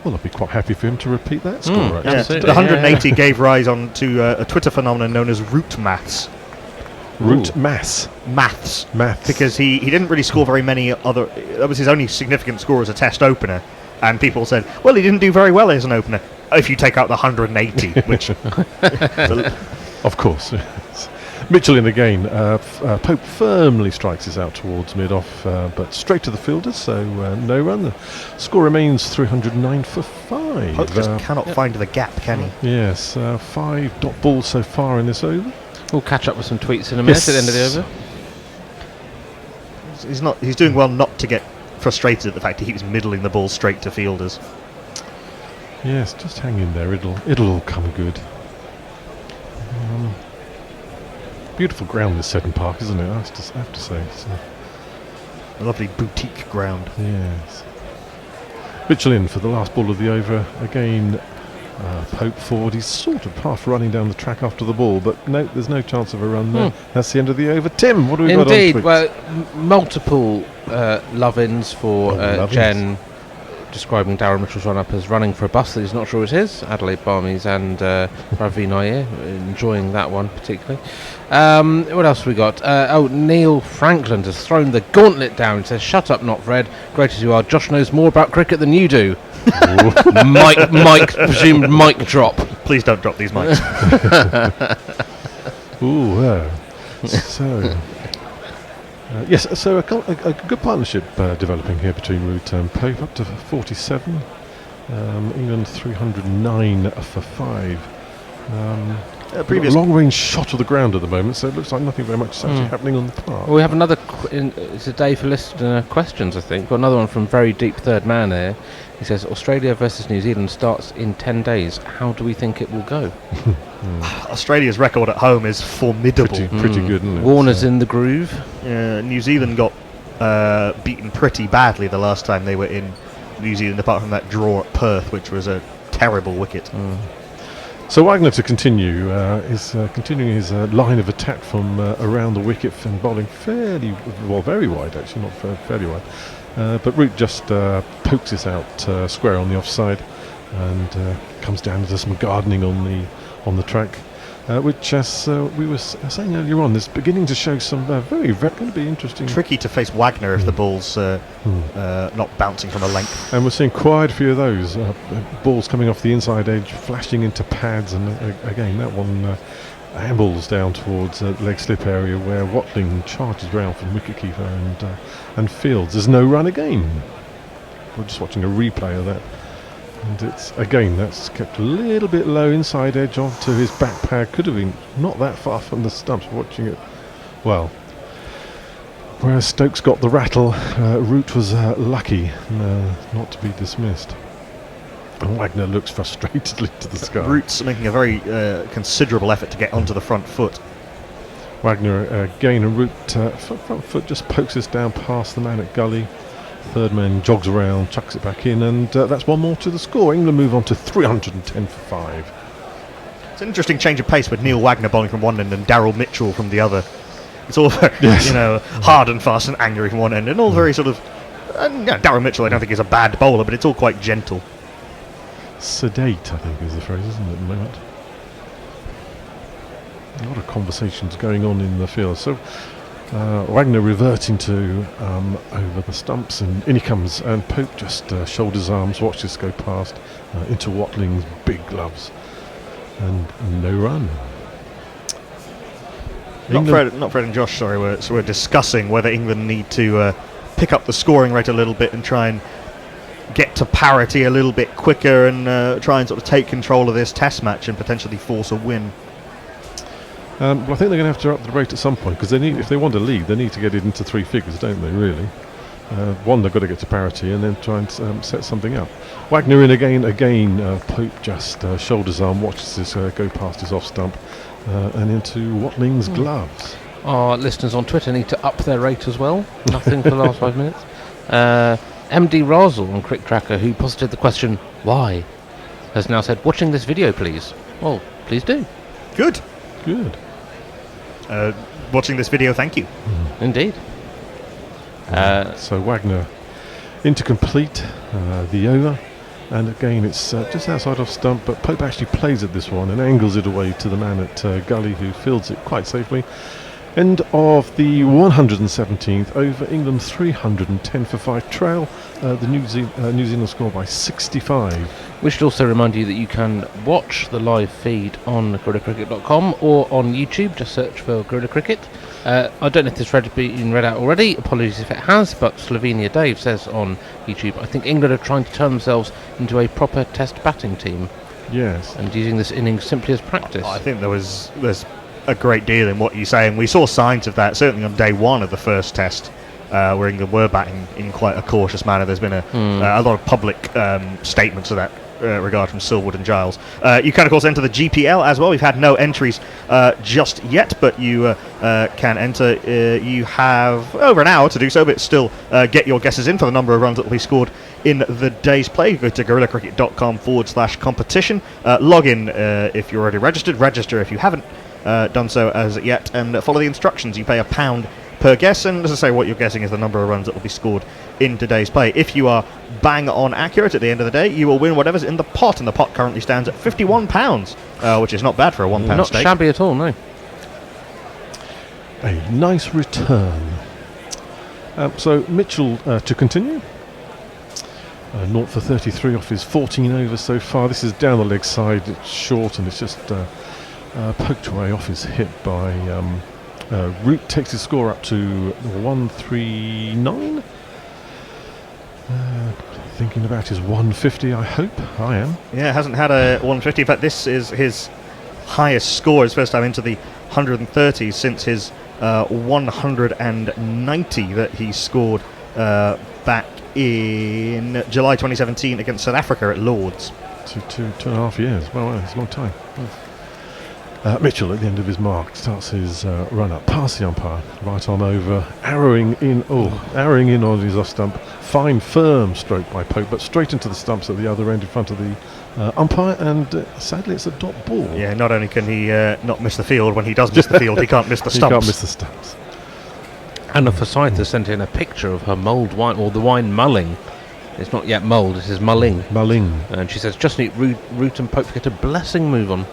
Well, I'd be quite happy for him to repeat that score, actually. Yeah, Absolutely. the 180 gave rise on to a Twitter phenomenon known as root maths. Root maths. Maths. Maths. Because he didn't really score very many other... That was his only significant score as a test opener. And people said, well, he didn't do very well as an opener. If you take out the 180, which... Of course. Mitchell in again. Pope firmly strikes this out towards mid-off, but straight to the fielders, so no run. The score remains 309 for 5. Pope just cannot find the gap, can he? Yes, 5 dot balls so far in this over. We'll catch up with some tweets in a minute at the end of the over. He's doing well not to get frustrated at the fact he keeps middling the ball straight to fielders. Yes, just hang in there. It'll all come good. Beautiful ground, this Seddon Park, isn't it? I have to say. It's, A lovely boutique ground. yes. Mitchell in for the last ball of the over. Again, Pope forward. He's sort of half running down the track after the ball, but no, there's no chance of a run there. That's the end of the over. Tim, what do we got on Indeed, Twix? well, multiple love-ins for love-ins. Jen, describing Darren Mitchell's run-up as running for a bus that he's not sure is his. Adelaide Barmies and Ravi Nair, enjoying that one particularly. What else have we got? Neil Franklin has thrown the gauntlet down. He says, "Shut up, not Fred. Great as you are, Josh knows more about cricket than you do." Presumed mic drop. Please don't drop these mics. Ooh, so... yes, so a good partnership developing here between Root and Pope, up to 47. England 309 for 5. Previous long range shot of the ground at the moment, so it looks like nothing very much is actually happening on the park. Well, we have another. It's a day for listener questions, I think. Got another one from Very Deep Third Man here. He says Australia versus New Zealand starts in 10 days. How do we think it will go? Australia's record at home is formidable. Pretty good, isn't it? Warner's in the groove. New Zealand got beaten pretty badly the last time they were in New Zealand, apart from that draw at Perth, which was a terrible wicket. So Wagner to continue is continuing his line of attack from around the wicket and bowling very wide actually, not fairly wide. But Root just pokes this out square on the offside and comes down into some gardening on the track, which, as we were saying earlier on, is beginning to show some very going to be interesting. Tricky to face Wagner if the ball's not bouncing from a length. And we're seeing quite a few of those balls coming off the inside edge, flashing into pads, and again that one ambles down towards the leg slip area where Watling charges round from wicketkeeper and fields. There's no run again. We're just watching a replay of that, and it's again that's kept a little bit low inside edge onto his back pad. Could have been not that far from the stumps. Watching it, well. Whereas Stokes got the rattle, Root was lucky not to be dismissed. And Wagner looks frustratedly to the sky. Root's making a very considerable effort to get onto the front foot. Wagner again, and Root front foot just pokes this down past the man at gully. Third man jogs around, chucks it back in, and that's one more to the score. England move on to 310 for 5. It's an interesting change of pace with Neil Wagner bowling from one end and Daryl Mitchell from the other. It's all very, hard and fast and angry from one end, and all very sort of... Daryl Mitchell I don't think is a bad bowler, but it's all quite gentle. sedate, I think is the phrase, isn't it, at the moment? A lot of conversations going on in the field. So Wagner reverting to over the stumps, and in he comes, and Pope just shoulders arms, watch this go past into Watling's big gloves, and no run. Not Fred and Josh, sorry, we're discussing whether England need to pick up the scoring rate a little bit and try and get to parity a little bit quicker and try and sort of take control of this test match and potentially force a win. Well, I think they're going to have to up the rate at some point, because if they want to lead, they need to get it into 3 figures, don't they, really? One, they've got to get to parity and then try and set something up. Wagner in again, Pope just shoulders arm, watches this go past his off stump and into Watling's gloves. Our listeners on Twitter need to up their rate as well. Nothing for the last 5 minutes. MD Razel on Crick Tracker, who posited the question, why, has now said, watching this video, please. Well, please do. Good. Good. Watching this video, thank you. Indeed. So Wagner into complete the over, and again it's just outside off stump, but Pope actually plays at this one and angles it away to the man at Gully, who fields it quite safely. End of the 117th over. England 310 for 5 trail the New Zealand score by 65. We should also remind you that you can watch the live feed on GorillaCricket.com or on YouTube. Just search for Gorilla Cricket. I don't know if this has been read out already. Apologies if it has, but Slovenia Dave says on YouTube, I think England are trying to turn themselves into a proper test batting team. Yes. And using this innings simply as practice. I think there's a great deal in what you say, and we saw signs of that certainly on day one of the first test, where England were batting in quite a cautious manner. There's been a lot of public statements of that regard from Silwood and Giles. You can of course enter the GPL as well. We've had no entries just yet, but you can enter. You have over an hour to do so, but still get your guesses in for the number of runs that will be scored in the day's play. Go to gorillacricket.com/competition. Log in if you're already registered. Register if you haven't done so as yet, and follow the instructions. You pay £1 per guess, and as I say, what you're guessing is the number of runs that will be scored in today's play. If you are bang on accurate at the end of the day, you will win whatever's in the pot, and the pot currently stands at £51, which is not bad for a £1 Not stake. shabby at all, no. A nice return. So Mitchell to continue. 0 for 33 off his 14 overs so far. This is down the leg side. It's short, and it's just poked away off his hip by Root. Takes his score up to 139. Thinking about his 150, I hope. I am. Yeah, hasn't had a 150. In fact, this is his highest score. His first time into the 130s since his 190 that he scored back in July 2017 against South Africa at Lords. 2.5 years. Well, it's a long time. Mitchell at the end of his mark starts his run up past the umpire, right arm over, arrowing in on his off stump. Fine firm stroke by Pope, but straight into the stumps at the other end in front of the umpire, and sadly it's a dot ball. Yeah, not only can he not miss the field, when he does miss the field, he can't miss the stumps. He can't miss the stumps. Anna Forsyth has sent in a picture of her mulled wine, or the wine mulling. It's not yet mulled, it is mulling. Mulling. And she says, just need Root and Pope to get a blessing move on.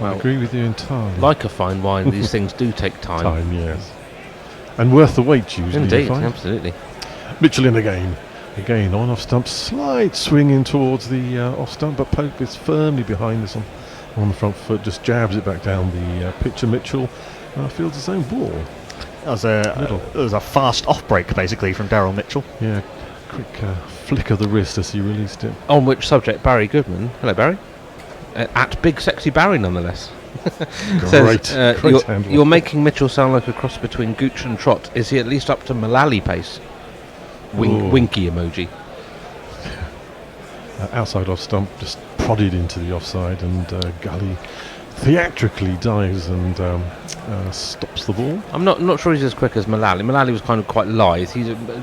Well, I agree with you entirely. Like a fine wine, these things do take time. Time, yes. And worth the wait, usually. Indeed, absolutely. Mitchell in again. Again, on off stump. Slight swing in towards the off stump, but Pope is firmly behind this on the front foot. Just jabs it back down the pitch, and Mitchell fields his own ball. It was a fast off break, basically, from Daryl Mitchell. Yeah, quick flick of the wrist as he released it. On which subject, Barry Goodman. Hello, Barry. At Big Sexy Barry, nonetheless. Great handle. You're making Mitchell sound like a cross between Gooch and Trott. Is he at least up to Mullally pace? Winky emoji. Outside off stump, just prodded into the offside, and Gully theatrically dives and stops the ball. I'm not sure he's as quick as Mullally. Mullally was kind of quite lithe.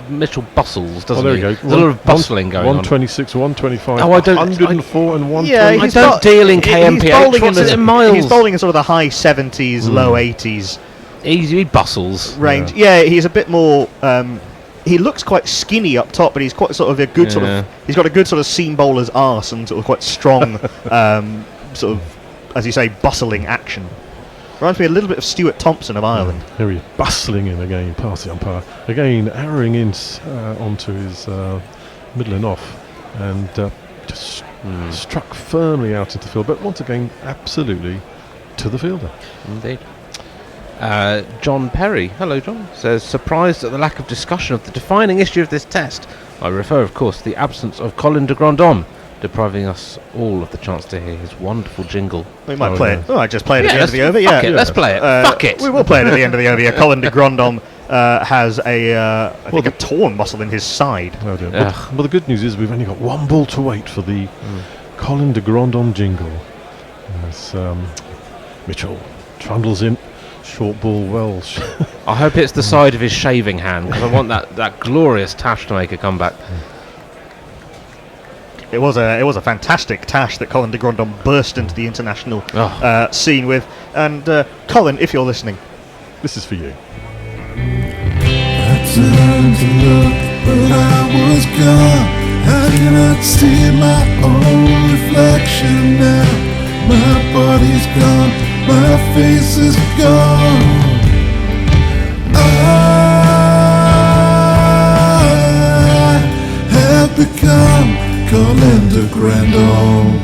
Mitchell bustles, doesn't he? There we go. There's a lot of bustling going on. 126, 125, oh, 104 and 120. Yeah, I don't deal in KMPH. What's it in miles? He's bowling in sort of the high 70s, low 80s. He bustles. Range. Yeah, he's a bit more he looks quite skinny up top, but he's quite sort of a good sort of. He's got a good sort of seam bowler's arse and sort of quite strong, sort of, as you say, bustling action. Reminds me a little bit of Stuart Thompson of Ireland. Here he is, bustling in again, past the umpire. Again, arrowing in onto his middle and off, and just struck firmly out into the field. But once again, absolutely to the fielder. Indeed. John Perry, hello John, says, surprised at the lack of discussion of the defining issue of this test. I refer, of course, to the absence of Colin de Grandhomme, depriving us all of the chance to hear his wonderful jingle. We might play it. Oh, I just play it at the end of the over. Fuck it, let's play it. Fuck it. We will play it at the end of the over. Yeah, Colin de Grandhomme has I think a torn muscle in his side. Oh dear. Well, the good news is we've only got one ball to wait for the Colin de Grandhomme jingle. As Mitchell trundles in. Short ball, Welsh. I hope it's the side of his shaving hand, because I want that glorious tash to make a comeback. It was a fantastic tash that Colin de Grandhomme burst into the international scene with. And Colin, if you're listening, this is for you. I turned to look, but I was gone. I cannot see my own reflection now. My body's gone, my face is gone. I have become Colin de Grandhomme.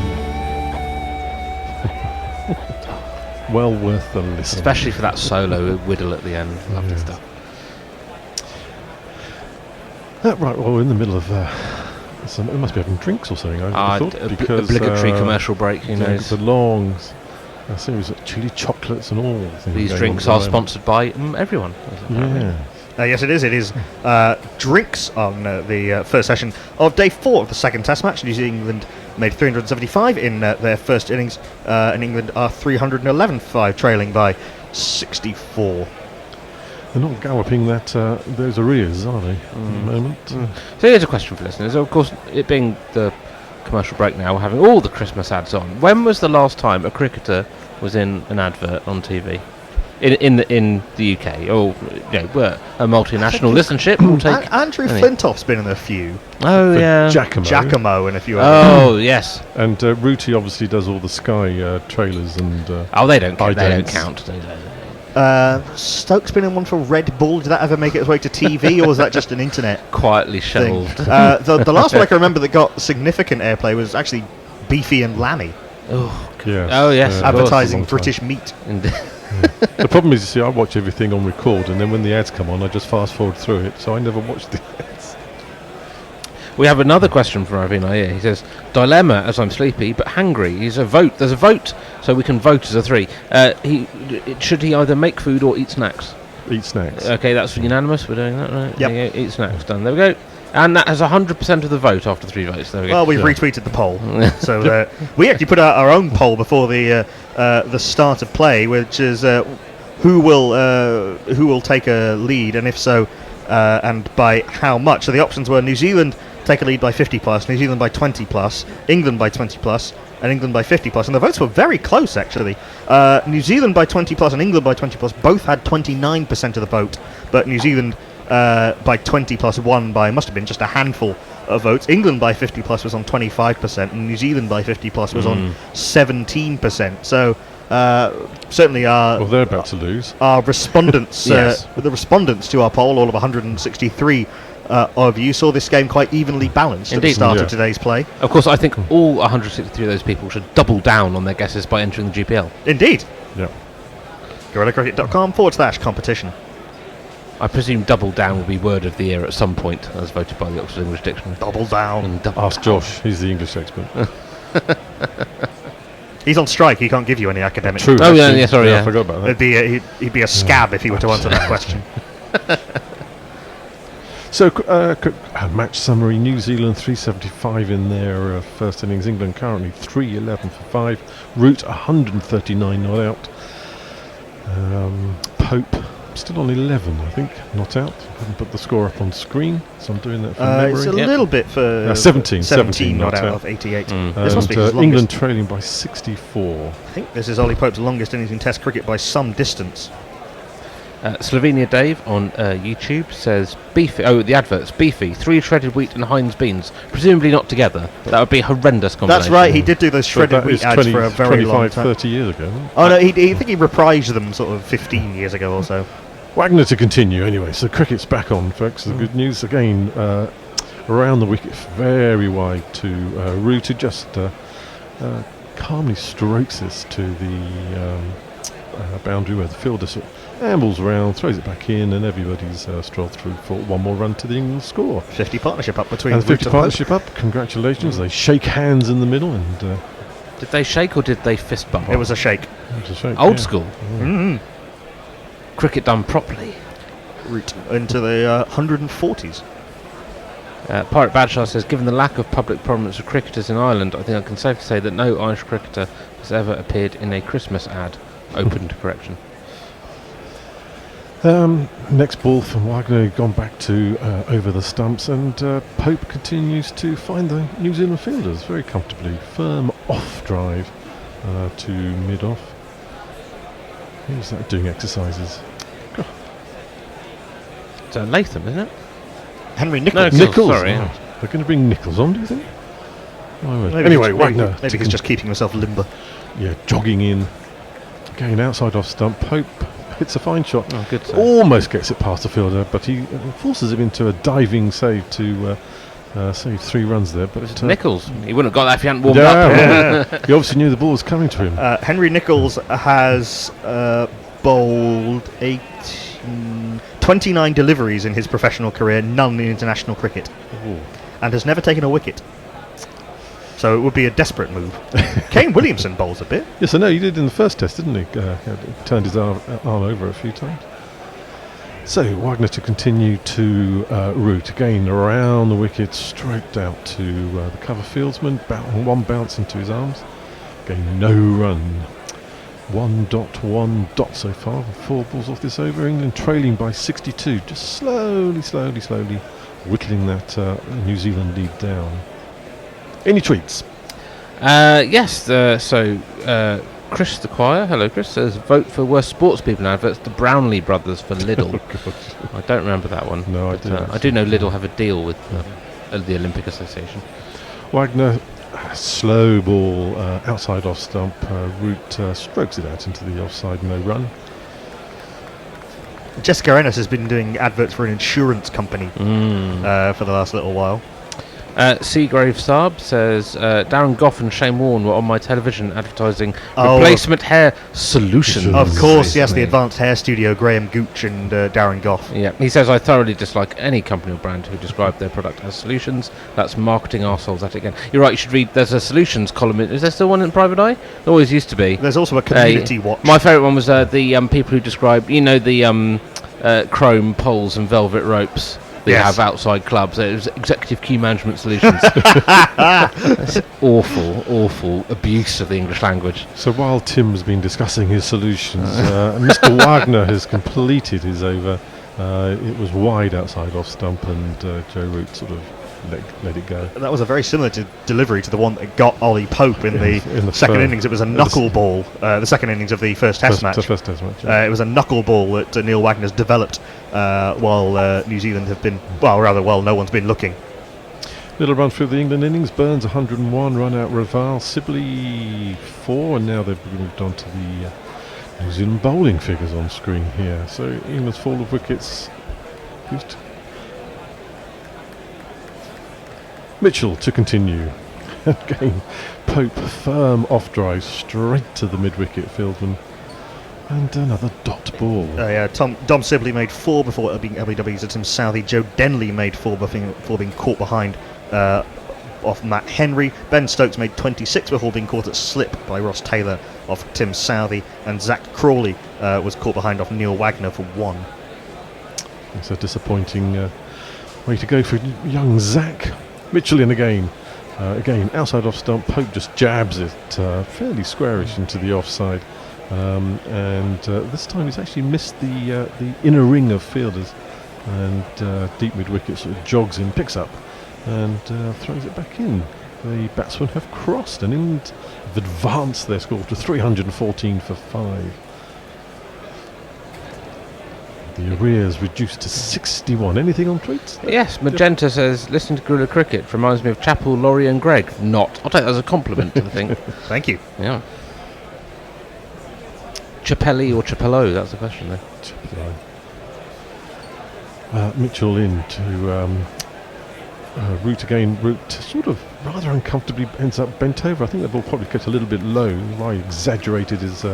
Well worth the listen. Especially for that solo whittle at the end. Lovely stuff. Right, well, we're in the middle of... we must be having drinks or something, I thought. Because, obligatory commercial break, you know. The longs. I see it was chili chocolates and all. These drinks are sponsored by everyone. Yeah. Yes, it is. It is drinks on the first session of day 4 of the second Test match. New Zealand made 375 in their first innings, and England are 311 for 5, trailing by 64. They're not galloping those arrears, are they, at the moment? So here's a question for listeners. Of course, it being the commercial break now, we're having all the Christmas ads on. When was the last time a cricketer was in an advert on TV? In the UK, or we're a multinational listenership. We'll take Andrew Flintoff's been in a few. Oh yeah, Giacomo and a few. Oh yes, and Ruti obviously does all the Sky trailers and. They don't count. Stokes been in one for Red Bull. Did that ever make its way to TV, or was that just an internet quietly shelved? The last one I can remember that got significant airplay was actually Beefy and Lammy. Oh, yes. Oh yes, advertising British meat. The problem is, you see, I watch everything on record, and then when the ads come on, I just fast forward through it, so I never watch the ads. We have another question from Ravina here. He says, dilemma as I'm sleepy but hangry. There's a vote, so we can vote as a 3. Should he either make food or eat snacks? Eat snacks. Okay, that's unanimous. We're doing that, right? Yep. Eat snacks. Done. There we go. And that has 100% of the vote after 3 votes. There we go. Well, we've retweeted the poll. So we actually put out our own poll before the start of play, which is who will take a lead, and if so, and by how much. So the options were New Zealand take a lead by 50 plus, New Zealand by 20 plus, England by 20 plus, and England by 50 plus. And the votes were very close, actually. New Zealand by 20 plus and England by 20 plus both had 29% of the vote, but New Zealand by 20 plus won by, must have been just a handful of votes. England by 50 plus was on 25%, and New Zealand by 50 plus was on 17%. So certainly they're about to lose. Our respondents, Yes. the respondents to our poll, all of 163 of you, saw this game quite evenly balanced at the start of today's play. Of course, I think all 163 of those people should double down on their guesses by entering the GPL. Indeed. Yeah. GorillaCricket.com/competition. I presume double down will be word of the year at some point, as voted by the Oxford English Dictionary. Double down. And double Ask down. Josh, he's the English expert. He's on strike. He can't give you any academic. True. Oh, actually. sorry, I forgot about that. He'd be a scab if he were to answer that question. So, match summary: New Zealand 375 in their first innings. England currently 311 for 5. Root 139 not out. Pope still on 11, I think, not out. Haven't put the score up on screen, so I'm doing that from memory. It's a little bit for 17 not out of 88. This must be And his longest. England trailing by 64. I think this is Ollie Pope's longest innings in Test cricket by some distance. Slovenia Dave on YouTube says beefy. Oh, the adverts beefy. 3 shredded wheat and Heinz beans, presumably not together. That would be a horrendous combination. That's right. He did do those shredded That wheat is ads for a very 25, long time. 30 years ago. Oh no, I think he reprised them sort of 15 years ago or so. Wagner to continue anyway. So cricket's back on, folks. The good news again. Around the wicket, very wide to Root, who just calmly strokes this to the boundary where the fielder sort of ambles around, throws it back in, and everybody's strolled through for one more run to the England score. 50 partnership up between And Root 50 and partnership up. Congratulations. They shake hands in the middle, and Did they shake or did they fist bump? It was a shake. it was a shake, Old yeah. school. Mm. Cricket done properly. Root into the 140s. Pirate Badshaw says, given the lack of public prominence of cricketers in Ireland, I think I can safely say that no Irish cricketer has ever appeared in a Christmas ad. Open to correction. Next ball from Wagner, gone back to over the stumps, and Pope continues to find the New Zealand fielders very comfortably. Firm off drive to mid off. Who's that doing exercises? It's Latham, isn't it? Henry Nichols. Nichols, sorry. Right. They're going to bring Nichols on, do you think? Oh, Maybe anyway, he's- Wagner. Maybe he's just keeping himself limber. Yeah, jogging in. Again, outside off stump. Pope hits a fine shot. Oh, good save. Almost gets it past the fielder, but he forces him into a diving save to save 3 runs there. But Nichols. He wouldn't have got that if he hadn't warmed up. yeah, he obviously knew the ball was coming to him. Henry Nichols has bowled 29 deliveries in his professional career, none in international cricket, and has never taken a wicket. So it would be a desperate move. Kane Williamson bowls a bit. Yes, I know. He did in the first test, didn't he? Turned his arm over a few times. So Wagner to continue to Root. Again, around the wicket, stroked out to the cover fieldsman. One bounce into his arms. Again, no run. 1.1 so far. 4 balls off this over. England trailing by 62. Just slowly whittling that New Zealand lead down. Any tweets? Yes, Chris the Choir, hello Chris, says vote for worst sports people in adverts, the Brownlee brothers for Lidl. I don't remember that one. No, I but, do. I do know Lidl have a deal with the Olympic Association. Wagner, slow ball outside off stump. Root strokes it out into the offside, no run. Jessica Ennis has been doing adverts for an insurance company for the last little while. Seagrave Saab says Darren Goff and Shane Warne were on my television advertising Oh. replacement hair solutions. Of course, yes, the Basically. advanced hair studio, Graham Gooch and Darren Goff. Yeah, he says I thoroughly dislike any company or brand who describe their product as solutions. That's marketing arseholes at it again. You're right, you should read. There's a solutions column. Is there still one in Private Eye? There always used to be. There's also a community watch. My favourite one was the people who describe, the chrome poles and velvet ropes that you Yes. have outside clubs. It was Executive Queue Management Solutions. That's awful abuse of the English language. So while Tim's been discussing his solutions, Mr. Wagner has completed his over. It was wide outside off stump, and Joe Root sort of let it go. That was a very similar delivery to the one that got Ollie Pope in the second third. innings. It was a knuckleball, the second innings of the first Test match. The first test match. Yeah. It was a knuckleball that Neil Wagner's developed while New Zealand have been, no one's been looking. Little run through the England innings. Burns 101, run out Raval, Sibley 4, and now they've moved on to the New Zealand bowling figures on screen here. So England's fall of wickets. Mitchell to continue. Again, Pope firm off drive straight to the mid wicket fieldman. And another dot ball. Dom Sibley made 4 before being LBW's at Tim Southey. Joe Denley made 4 before being caught behind off Matt Henry. Ben Stokes made 26 before being caught at slip by Ross Taylor off Tim Southey. And Zach Crawley was caught behind off Neil Wagner for 1. It's a disappointing way to go for young Zach. Mitchell in again. Again, outside off stump. Pope just jabs it fairly squarish into the offside. And this time he's actually missed the inner ring of fielders. And deep mid wicket sort of jogs in, picks up, and throws it back in. The batsmen have crossed, and England have advanced their score to 314 for 5. The arrears reduced to 61. Anything on tweets? Yes, Magenta says, listening to Guerrilla Cricket reminds me of Chapel, Laurie and Greg. Not. I'll take that as a compliment to the thing. Thank you. Yeah. Chapelli or Chapello, that's the question there. Mitchell into Root again. Root sort of rather uncomfortably ends up bent over. I think the ball probably got a little bit low. Why exaggerated his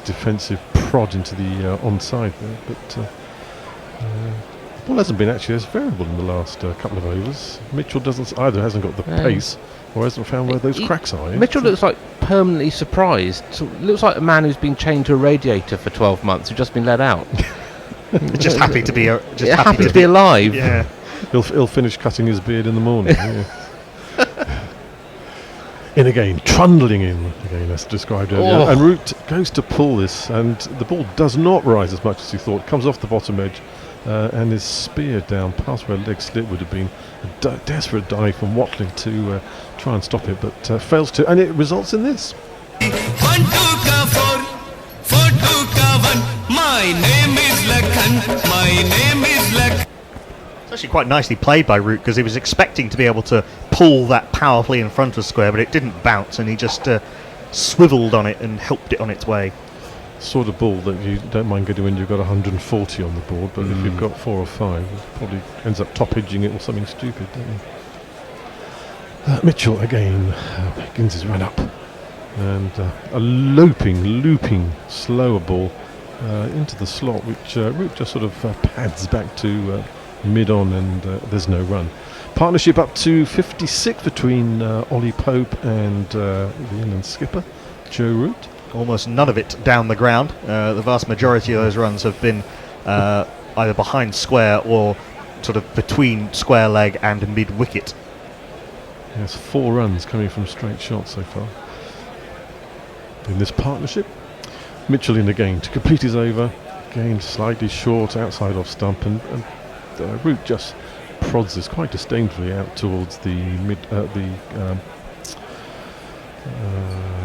defensive prod into the onside there. But the ball hasn't been actually as variable in the last couple of overs. Mitchell hasn't got the pace or hasn't found where those cracks are. Mitchell looks like permanently surprised. So looks like a man who's been chained to a radiator for 12 months who's just been let out. Just happy to be happy to be alive. Yeah. He'll finish cutting his beard in the morning. In again, trundling in again as described earlier. And Root goes to pull this, and the ball does not rise as much as he thought. Comes off the bottom edge and is speared down past where leg slip would have been. A desperate dive from Watling to try and stop it, but fails to, and it results in this. 1 2 ka 4 4 2 ka 1. My name is Lakhan. My name is Lakhan. It's actually quite nicely played by Root because he was expecting to be able to pull that powerfully in front of square, but it didn't bounce, and he just swiveled on it and helped it on its way. Sort of ball that you don't mind getting when you've got 140 on the board, but if you've got 4 or 5, it probably ends up top edging it or something stupid, don't you? Mitchell again begins his run up, and a looping, slower ball into the slot, which Root just sort of pads back to mid-on, and there's no run. Partnership up to 56 between Ollie Pope and the England skipper, Joe Root. Almost none of it down the ground. The vast majority of those runs have been either behind square or sort of between square leg and mid-wicket. Yes, 4 runs coming from straight shots so far in this partnership. Mitchell in again to complete his over. Again, slightly short outside off stump, and Root just prods this quite disdainfully out towards the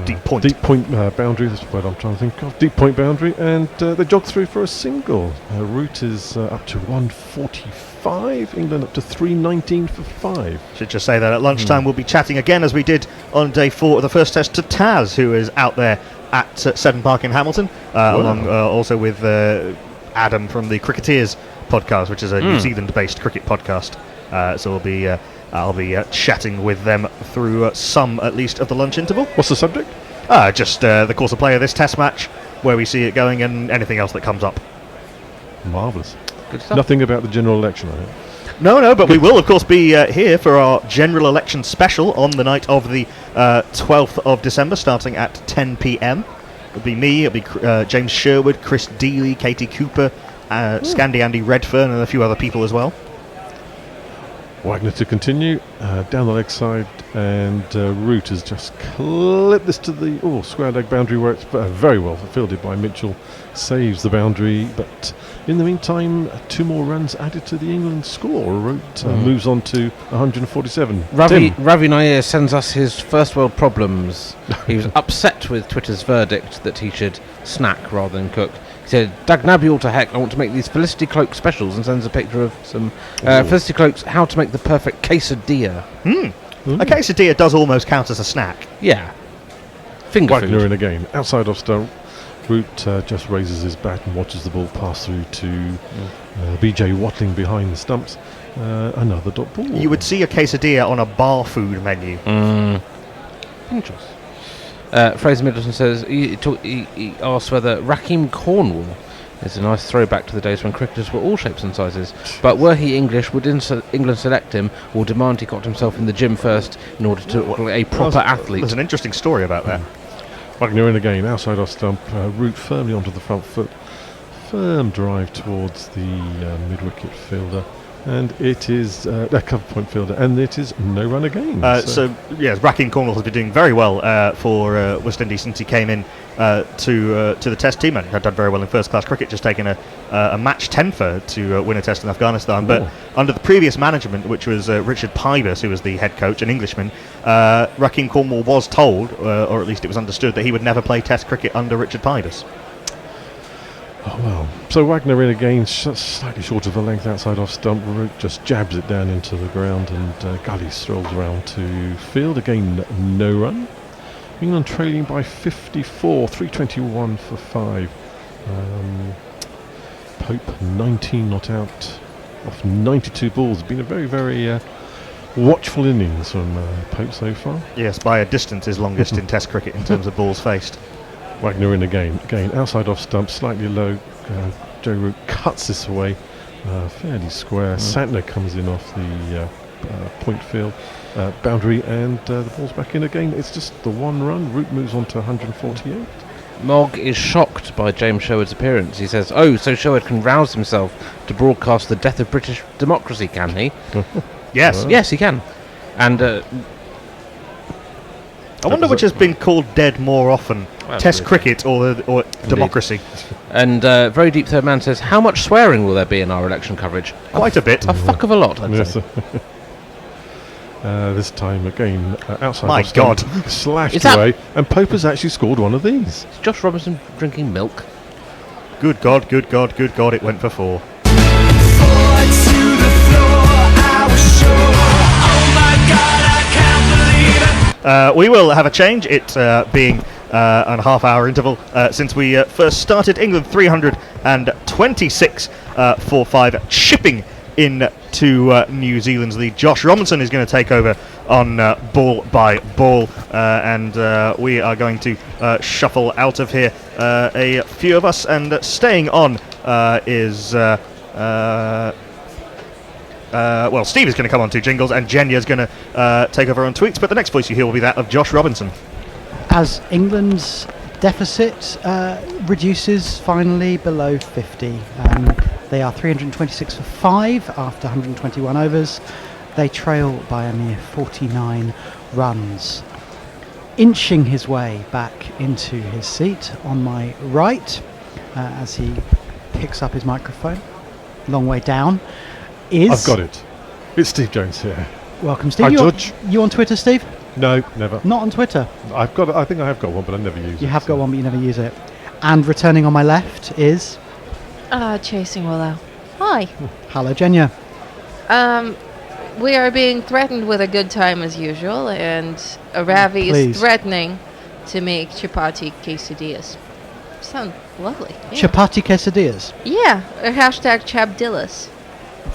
deep point boundary. That's what I'm trying to think of. Deep point boundary, and they jog through for a single. Root is up to 145. England up to 319 for 5. Should just say that at lunchtime we'll be chatting again, as we did on day 4 of the first test, to Taz, who is out there at Seddon Park in Hamilton, along also with Adam from the Cricketers podcast, which is a New Zealand-based cricket podcast. So I'll be chatting with them through some, at least, of the lunch interval. What's the subject? Just the course of play of this test match, where we see it going, and anything else that comes up. Marvellous. Good stuff. Nothing about the general election, I think. No, but we will, of course, be here for our general election special on the night of the 12th of December, starting at 10 p.m. It'll be me, it'll be James Sherwood, Chris Dealey, Katie Cooper, Scandi Andy Redfern, and a few other people as well. Wagner to continue down the leg side, and Root has just clipped this to the square leg boundary, where it's very well fielded by Mitchell, saves the boundary, but in the meantime 2 more runs added to the England score. Root moves on to 147. Ravi Nair sends us his first world problems. He was upset with Twitter's verdict that he should snack rather than cook. He said, Dagnabule to heck, I want to make these Felicity Cloak specials, and sends a picture of some Felicity Cloaks, how to make the perfect quesadilla. A quesadilla does almost count as a snack. Yeah. Finger Wagner food. in again, outside off stump. Root just raises his bat and watches the ball pass through to BJ Watling behind the stumps. Another dot ball. You would see a quesadilla on a bar food menu. Interesting. Fraser Middleton says he asked whether Raheem Cornwall is a nice throwback to the days when cricketers were all shapes and sizes. But were he English, would England select him or demand he got himself in the gym first in order to look like a proper athlete? There's an interesting story about that. Wagner in again, outside off stump. Root firmly onto the front foot. Firm drive towards the mid-wicket fielder. And it is a cover point fielder, and it is no run again. So yes, Raheem Cornwall has been doing very well for West Indies since he came in to the Test team, and had done very well in first-class cricket, just taking a match 10 to win a Test in Afghanistan. But under the previous management, which was Richard Pybus, who was the head coach, an Englishman, Raheem Cornwall was told, or at least it was understood, that he would never play Test cricket under Richard Pybus. Oh well. So Wagner in again, slightly short of the length outside off stump. Root just jabs it down into the ground, and Gully strolls around to field. Again, no run. England trailing by 54, 321 for 5. Pope 19 not out off 92 balls. Been a very, very watchful innings from Pope so far. Yes, by a distance his longest in Test cricket in terms of balls faced. Wagner in again, outside off stump, slightly low. Joe Root cuts this away, fairly square. Santner comes in off the point field boundary, and the ball's back in again. It's just the one run. Root moves on to 148. Mogg is shocked by James Sherwood's appearance. He says, "Oh, so Sherwood can rouse himself to broadcast the death of British democracy, can he?" Yes. Yes, he can. And I wonder which has been called dead more often, Test cricket or democracy. And Very Deep Third Man says, "How much swearing will there be in our election coverage?" Quite a bit. A fuck of a lot, I'd Yes. say. This time again, outside My off stump, God. slashed Is that- away, and Pope has actually scored one of these. Is Josh Robinson drinking milk? Good God, good God, good God, it went for 4. We will have a change, it being a half-hour interval since we first started. England 326 for 5, chipping in to New Zealand's lead. Josh Robinson is going to take over on ball by ball, and we are going to shuffle out of here, a few of us, and staying on is... well, Steve is going to come on to jingles, and Jenya is going to take over on tweets, but the next voice you hear will be that of Josh Robinson. As England's deficit reduces finally below 50. They are 326 for 5 after 121 overs. They trail by a mere 49 runs. Inching his way back into his seat on my right, as he picks up his microphone, long way down, is... I've got it. It's Steve Jones here. Welcome, Steve. Hi, You George. you on Twitter, Steve? No, never. Not on Twitter. I think I have got one, but I never use it. You have got one, but you never use it. And returning on my left is... Chasing Willow. Hi. Hello, Jenya. We are being threatened with a good time as usual, and Ravi Please. is threatening to make chapati quesadillas. Sound lovely. Yeah. Chapati quesadillas. Yeah, or hashtag chabdillas.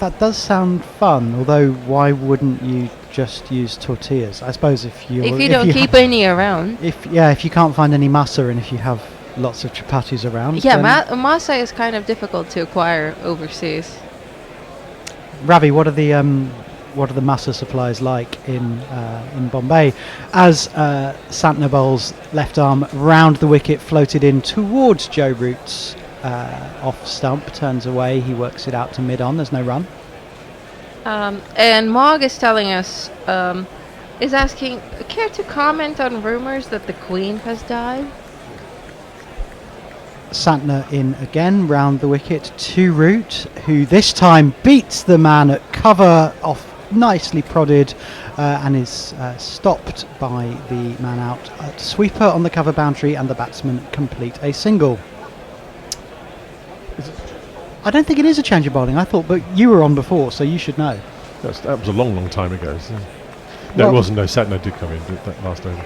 That does sound fun, although why wouldn't you just use tortillas? I suppose if you Don't keep any around. if you can't find any masa and if you have lots of chapatis around. Yeah, then- masa is kind of difficult to acquire overseas. Ravi, what are the masa supplies like in Bombay? As Santner bowls left arm round the wicket, floated in towards Joe Root's off stump, turns away, he works it out to mid on, there's no run. And Mogg is telling us, is asking, care to comment on rumors that the Queen has died? Santner in again, round the wicket to Root, who this time beats the man at cover off, nicely prodded, and is stopped by the man out at sweeper on the cover boundary, and the batsman complete a single. I don't think it is a change of bowling. I thought, but you were on before, so you should know. That was a long, long time ago. So. No, Well- it wasn't. No, Satner did come in that last over.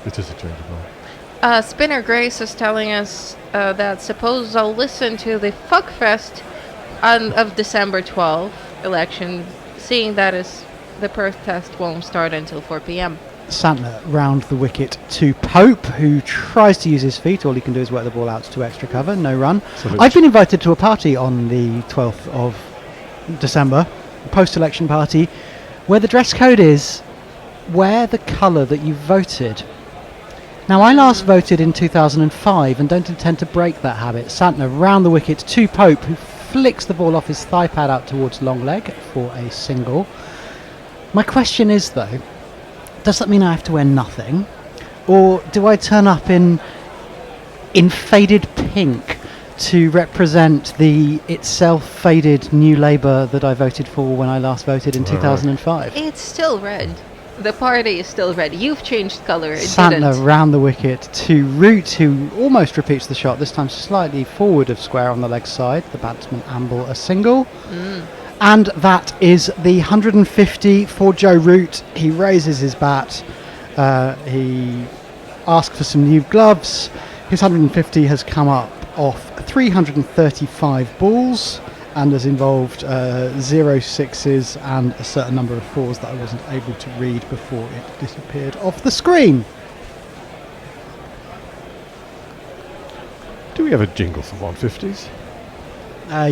It is a change of ball. Spinner Grace is telling us that suppose I'll listen to the Fuckfest of December 12th election, seeing that is the Perth test won't start until 4 p.m. Santner round the wicket to Pope, who tries to use his feet. All he can do is work the ball out to extra cover, no run. So I've been invited to a party on the 12th of December, a post-election party, where the dress code is wear the colour that you voted. Now, I last voted in 2005 and don't intend to break that habit. Santner round the wicket to Pope, who flicks the ball off his thigh pad out towards long leg for a single. My question is, though, does that mean I have to wear nothing? Or do I turn up in faded pink to represent the itself faded New Labour that I voted for when I last voted in 2005? It's still red. The party is still red. You've changed colour. It Santner didn't. round the wicket to Root, who almost repeats the shot, this time slightly forward of square on the leg side. The batsman amble a single. And that is the 150 for Joe Root. He raises his bat. He asks for some new gloves. His 150 has come up off 335 balls and has involved 0 sixes and a certain number of fours that I wasn't able to read before it disappeared off the screen. Do we have a jingle for 150s?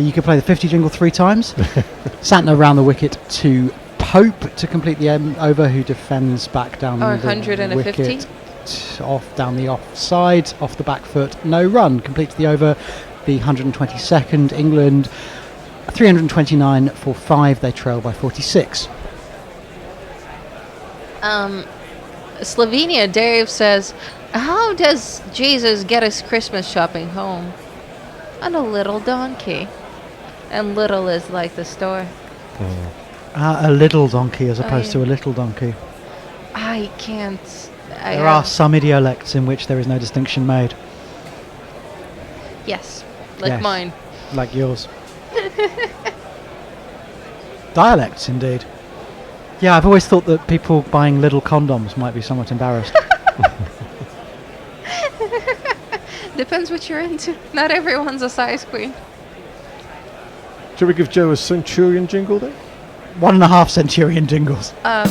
You can play the 50 jingle 3 times. Santner round the wicket to Pope to complete the over, who defends back down Or the 150? wicket. Off down the offside, off the back foot, no run. Completes the over, the 122nd. England 329 for 5. They trail by 46. Slovenia, Dave says, how does Jesus get his Christmas shopping home? On a little donkey. And little is like the store. A little donkey as opposed to a little donkey. I can't. There are some idiolects in which there is no distinction made, Yes, like Yes. mine. like yours. Dialects, indeed. Yeah, I've always thought that people buying little condoms might be somewhat embarrassed. Depends what you're into. Not everyone's a size queen. Shall we give Joe a Centurion jingle then? 1.5 centurion jingles. 20,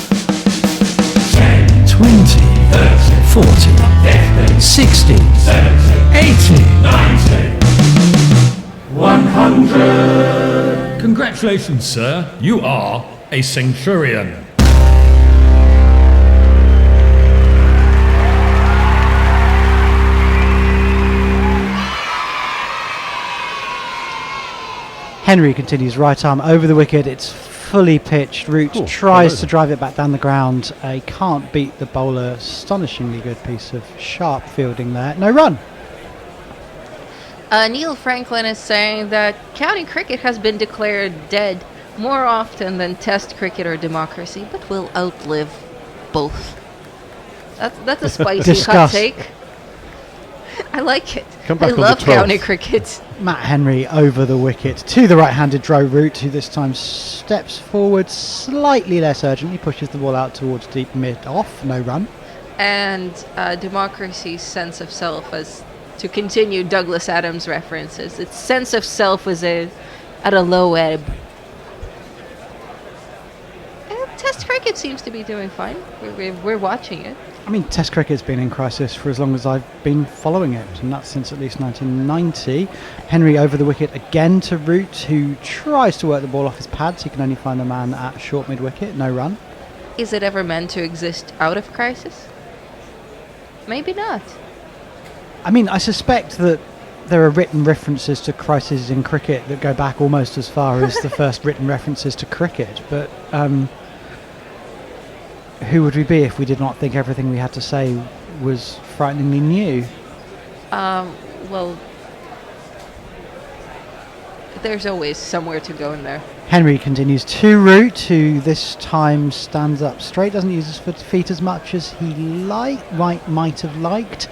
40, 60, 80, 100. Congratulations, sir. You are a centurion. Henry continues right arm over the wicket. It's fully pitched. Root Cool. tries Well to drive it back down the ground. He can't beat the bowler. Astonishingly good piece of sharp fielding there. No run. Neil Franklin is saying that county cricket has been declared dead more often than Test cricket or democracy, but will outlive both. That's a spicy hot Discuss. take. I like it. Come back I on the love 12th. county cricket. Matt Henry over the wicket to the right-handed Joe Root, who this time steps forward slightly less urgently, pushes the ball out towards deep mid-off. No run. And democracy's sense of self, as to continue Douglas Adams references, its sense of self is at a low ebb. And Test cricket seems to be doing fine. We're watching it. I mean, Test cricket's been in crisis for as long as I've been following it, and that's since at least 1990. Henry over the wicket again to Root, who tries to work the ball off his pads. He can only find the man at short mid-wicket. No run. Is it ever meant to exist out of crisis? Maybe not. I mean, I suspect that there are written references to crises in cricket that go back almost as far as the first written references to cricket, but who would we be if we did not think everything we had to say was frighteningly new? Well, there's always somewhere to go in there. Henry continues to Root, who this time stands up straight, doesn't use his feet as much as he might have liked.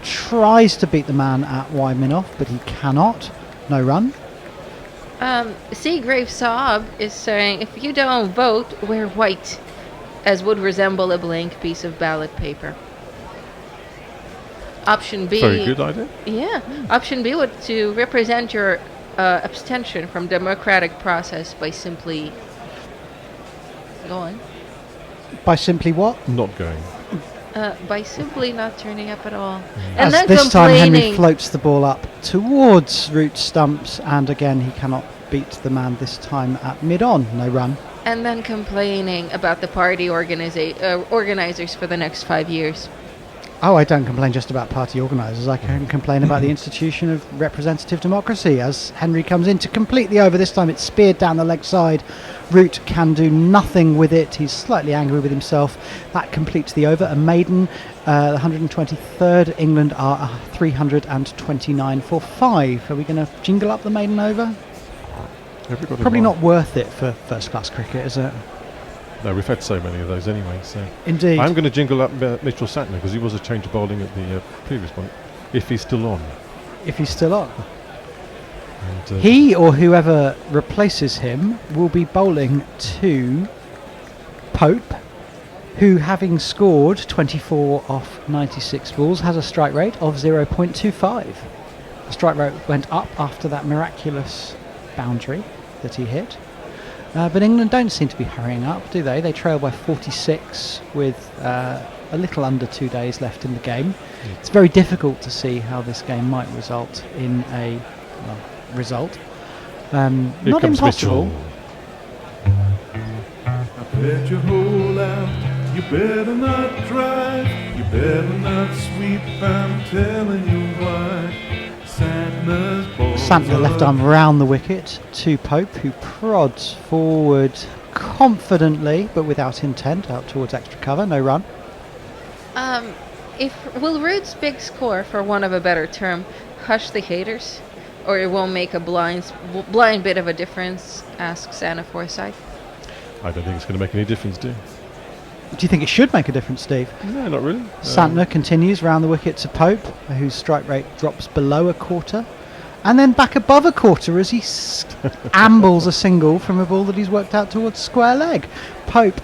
Tries to beat the man at Wyman off, but he cannot. No run. Seagrave Saab is saying, if you don't vote, wear white, as would resemble a blank piece of ballot paper. Option B. Very good idea. Yeah. Option B would to represent your abstention from democratic process by simply going. By simply what? Not going. By simply not turning up at all. And As then this time Henry complaining. floats the ball up towards Root stumps, and again he cannot beat the man this time at mid-on. No run. And then complaining about the party organizers for the next 5 years. Oh, I don't complain just about party organisers. I can complain about the institution of representative democracy as Henry comes in to complete the over. This time it's speared down the leg side. Root can do nothing with it. He's slightly angry with himself. That completes the over. A maiden, the 123rd. England are 329 for 5. Are we going to jingle up the maiden over? Have we got a Probably mark? not worth it for first-class cricket, is it? No, we've had so many of those anyway. So Indeed. I'm going to jingle up Mitchell Santner because he was a change of bowling at the previous one, if he's still on. If he's still on. And, He or whoever replaces him will be bowling to Pope, who, having scored 24 off 96 balls, has a strike rate of 0.25. The strike rate went up after that miraculous boundary that he hit. But England don't seem to be hurrying up, do they? They trail by 46 with a little under 2 days left in the game. It's very difficult to see how this game might result in a result. Here Not comes impossible. Mitchell. I bet your hole out. You better not drive. You better not sweep. I'm telling you why. Santner's balls Santner left are arm round the wicket to Pope, who prods forward confidently but without intent out towards extra cover. No run. Will Root's big score, for want of a better term, hush the haters, or it won't make a blind bit of a difference? Asks Anna Forsyth. I don't think it's going to make any difference, do you? Do you think it should make a difference, Steve? No, not really. Santner continues round the wicket to Pope, whose strike rate drops below a quarter, and then back above a quarter as he ambles a single from a ball that he's worked out towards square leg. Pope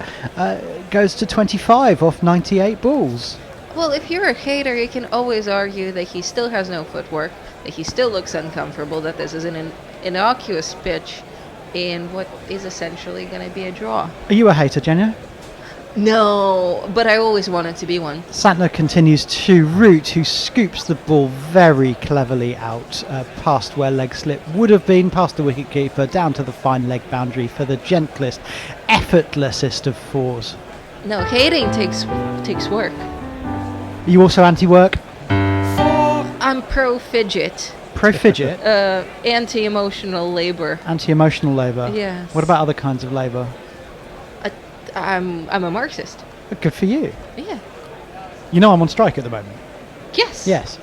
goes to 25 off 98 balls. Well, if you're a hater, you can always argue that he still has no footwork, that he still looks uncomfortable, that this is an innocuous pitch in what is essentially going to be a draw. Are you a hater, Jenna? No, but I always wanted to be one. Santner continues to Root, who scoops the ball very cleverly out past where leg slip would have been, past the wicketkeeper, down to the fine leg boundary for the gentlest, effortlessest of fours. No, hating takes work. Are you also anti-work? I'm pro-fidget. Pro-fidget? Anti-emotional labor. Anti-emotional labour? Yes. What about other kinds of labour? I'm a Marxist. Good for you. Yeah. You know I'm on strike at the moment. Yes. Yes.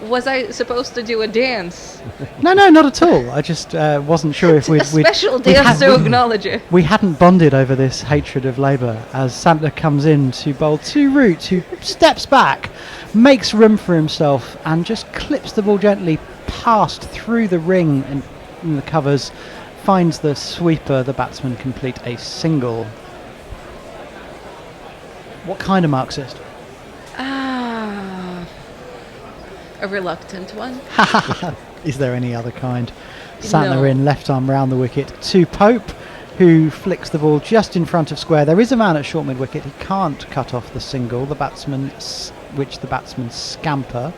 Was I supposed to do a dance? No, not at all. I just wasn't sure if we'd... A special dance to acknowledge it. We hadn't bonded over this hatred of Labour as Santner comes in to bowl to Root, who steps back, makes room for himself and just clips the ball gently past through the ring and in the covers, finds the sweeper, the batsman complete a single. What kind of Marxist? A reluctant one. Is there any other kind? Santner No. in, left arm round the wicket to Pope, who flicks the ball just in front of square. There is a man at short mid wicket. He can't cut off the single. The batsman scamper.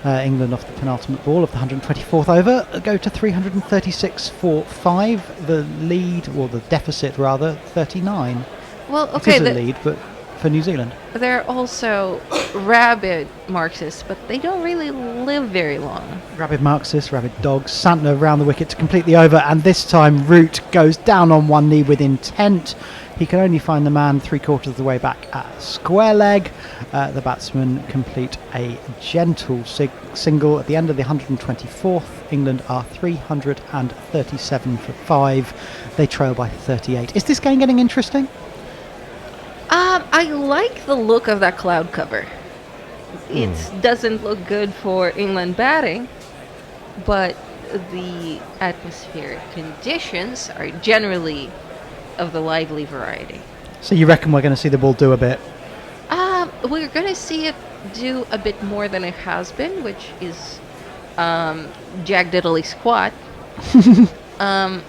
England off the penultimate ball of the 124th over go to 336 for 5. The lead, or the deficit rather, 39. Well, It okay. is a lead, but for New Zealand. They're also rabid Marxists, but they don't really live very long. Rabid Marxists, rabid dogs. Santner round the wicket to complete the over, and this time Root goes down on one knee with intent. He can only find the man 3/4 of the way back at square leg. The batsmen complete a gentle single at the end of the 124th. England are 337 for 5. They trail by 38. Is this game getting interesting? I like the look of that cloud cover. It doesn't look good for England batting, but the atmospheric conditions are generally of the lively variety. So you reckon we're going to see the ball do a bit? We're going to see it do a bit more than it has been, which is Jack Diddley squat. I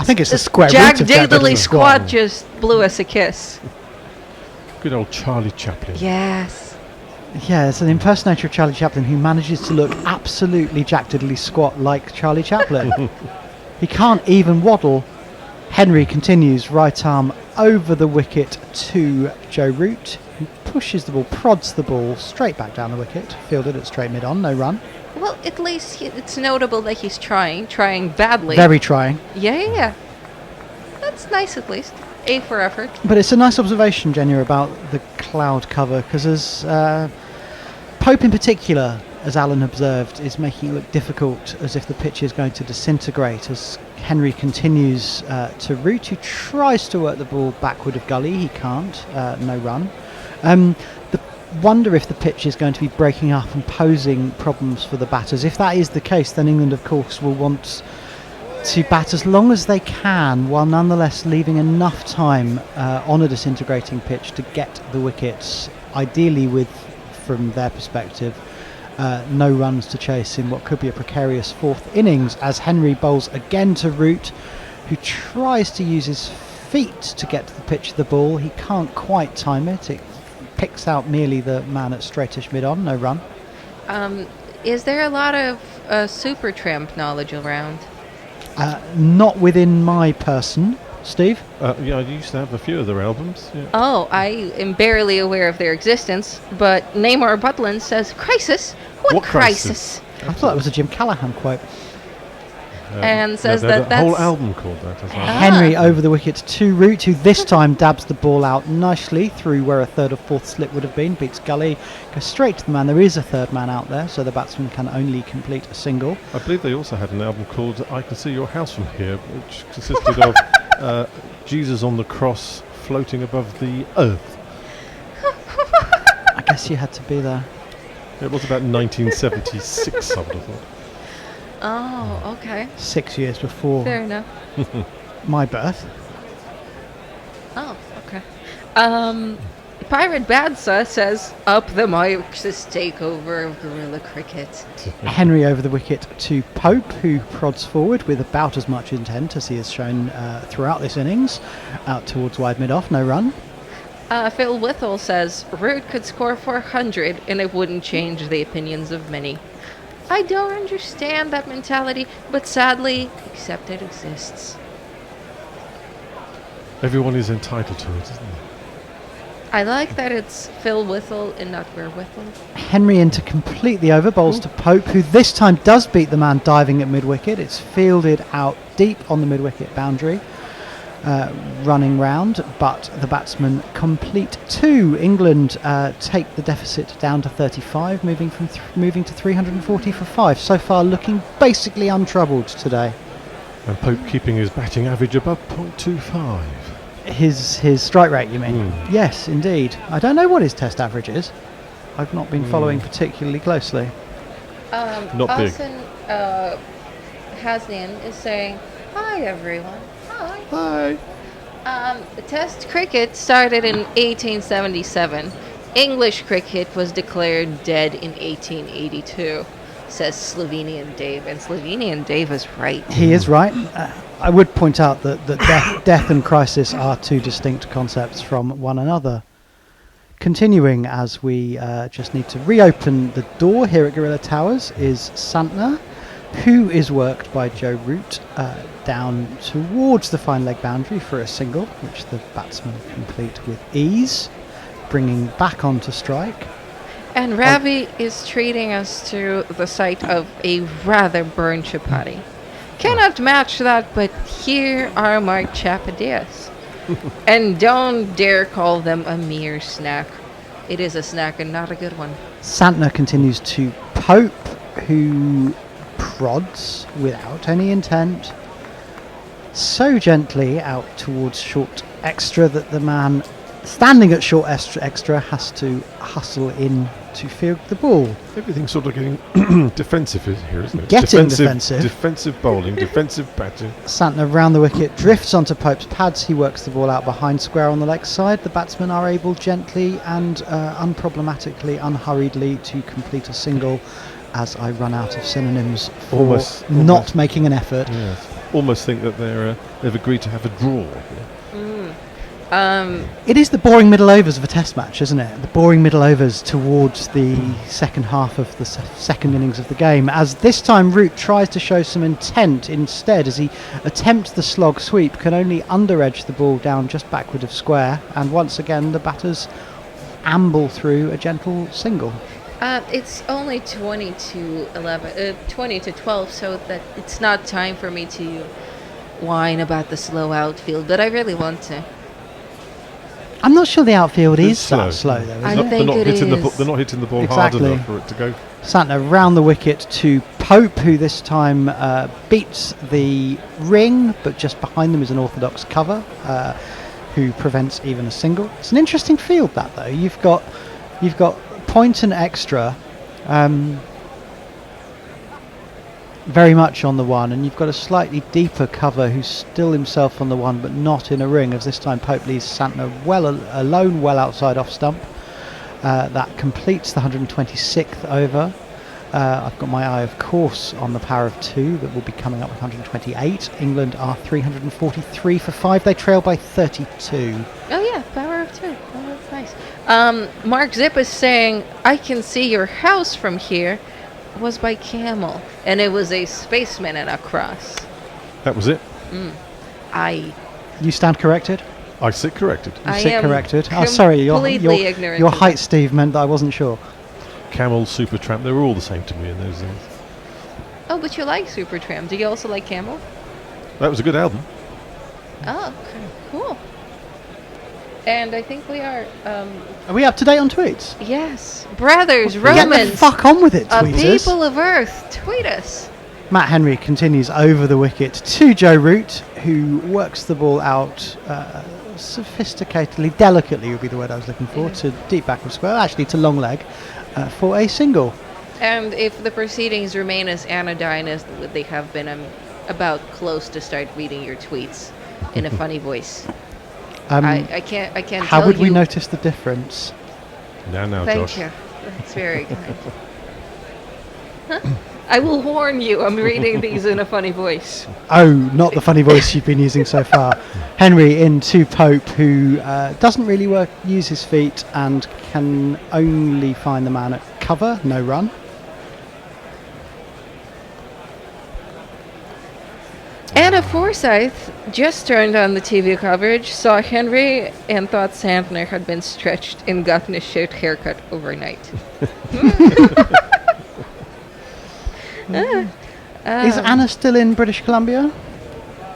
think it's the square Jack root of Jack Diddley Diddley squat just blew us a kiss. Good old Charlie Chaplin. Yes. Yeah, it's an impersonator of Charlie Chaplin who manages to look absolutely Jack Diddley squat like Charlie Chaplin. He can't even waddle. Henry continues, right arm over the wicket to Joe Root, who pushes the ball, prods the ball straight back down the wicket, fielded at straight mid on, no run. Well, at least it's notable that he's trying badly. Very trying. Yeah. That's nice at least. A for effort. But it's a nice observation, Jenya, about the cloud cover, because as Pope in particular, as Alan observed, is making it look difficult, as if the pitch is going to disintegrate, as Henry continues to root, who tries to work the ball backward of Gully. He can't. No run. Wonder if the pitch is going to be breaking up and posing problems for the batters. If that is the case, then England, of course, will want to bat as long as they can, while nonetheless leaving enough time on a disintegrating pitch to get the wickets, ideally with, from their perspective, no runs to chase in what could be a precarious fourth innings, as Henry bowls again to Root, who tries to use his feet to get to the pitch of the ball. He can't quite time it. It picks out merely the man at straightish mid-on, no run. Is there a lot of Super Tramp knowledge around? Not within my person. Steve? Yeah, I used to have a few of their albums. Yeah. Oh, I am barely aware of their existence, but Namor Butland says, "Crisis? What crisis?" I thought it was a Jim Callahan quote. And says there's that's a whole album called that as well. Henry over the wicket to Root, who this time dabs the ball out nicely through where a third or fourth slip would have been, beats Gully, goes straight to the man. There is a third man out there, so the batsman can only complete a single. I believe they also had an album called I Can See Your House From Here, which consisted of Jesus on the cross floating above the earth. I guess you had to be there. It was about 1976, I would have thought. Oh, okay. 6 years before Fair enough. my birth. Oh, okay. Pirate Badsa says, "Up the Marxist takeover of guerrilla cricket." Henry over the wicket to Pope, who prods forward with about as much intent as he has shown throughout this innings. Out towards wide mid-off, no run. Phil Withall says, "Root could score 400 and it wouldn't change the opinions of many." I don't understand that mentality, but sadly, accept it exists. Everyone is entitled to it, isn't they? I like that it's Phil Withall and not Greer Withall. Henry into completely over, bowls to Pope, who this time does beat the man diving at mid-wicket. It's fielded out deep on the mid-wicket boundary, running round, but the batsman complete two. England take the deficit down to 35, moving to 340 for 5. So far looking basically untroubled today. And Pope keeping his batting average above .25. His strike rate, you mean? Yes, indeed. I don't know what his test average is. I've not been following particularly closely. Not big. Alison Hasnian is saying, "Hi everyone." Hi. Hi. Test cricket started in 1877. English cricket was declared dead in 1882, says Slovenian Dave. And Slovenian Dave is right. He is right. I would point out that death and crisis are two distinct concepts from one another. Continuing, as we just need to reopen the door here at Guerrilla Towers, is Santner, who is worked by Joe Root down towards the fine leg boundary for a single, which the batsman complete with ease, bringing back onto strike. And Ravi is treating us to the sight of a rather burned chapati. Cannot match that, but here are my chapadillas. And don't dare call them a mere snack. It is a snack and not a good one. Santner continues to Pope, who prods without any intent so gently out towards short extra that the man standing at short extra has to hustle in to field the ball. Everything's sort of getting defensive here, isn't it? Getting defensive. Defensive bowling, defensive batting. Santner round the wicket, drifts onto Pope's pads. He works the ball out behind square on the leg side. The batsmen are able gently and unproblematically, unhurriedly to complete a single, as I run out of synonyms for Almost. not making an effort. Yes. Almost think that they've agreed to have a draw. It is the boring middle overs of a test match, isn't it? The boring middle overs towards the second half of the second innings of the game, as this time Root tries to show some intent instead, as he attempts the slog sweep, can only under-edge the ball down just backward of square, and once again the batters amble through a gentle single. It's only 20 to 12, so that it's not time for me to whine about the slow outfield, but I really want to. I'm not sure the outfield It's is that slow though, is I it? think it is. They're not hitting the ball Exactly. hard enough for it to go. Santner round the wicket to Pope, who this time beats the ring, but just behind them is an orthodox cover, who prevents even a single. It's an interesting field, that though. You've got point and extra, very much on the one, and you've got a slightly deeper cover who's still himself on the one, but not in a ring. As this time Pope leaves Santner well alone, well outside off stump. That completes the 126th over. I've got my eye, of course, on the power of 2 that will be coming up with 128. England are 343 for 5. They trail by 32. Oh yeah, power of 2. Oh, that's nice. Mark Zip is saying, I can see your house from here. Was by camel, and it was a spaceman and a cross. That was it. You stand corrected? I sit corrected. I sit am corrected. Oh, sorry, completely ignorant your of height, that. Steve, meant that I wasn't sure. Camel, Supertramp, they were all the same to me in those days. Oh, but you like Supertramp. Do you also like Camel? That was a good album. Oh, okay, cool. And I think we are, Are we up to date on tweets? yes, brothers, Get Romans, the fuck on with it, tweeters. people of Earth, tweet us. Matt Henry continues over the wicket to Joe Root, who works the ball out sophisticatedly, delicately would be the word I was looking for, to deep backward square, actually to long leg, for a single. And if the proceedings remain as anodyne as they have been, I'm about close to start reading your tweets in a funny voice. I can't How tell would we you- notice the difference? Now, Thank Josh. you. That's very kind. Huh? I will warn you, I'm reading these in a funny voice. Oh, not the funny voice you've been using so far. Henry into Pope, who doesn't really use his feet and can only find the man at cover, no run. Anna Forsyth just turned on the TV coverage, saw Henry, and thought Santner had been stretched and gotten a short haircut overnight. Is Anna still in British Columbia?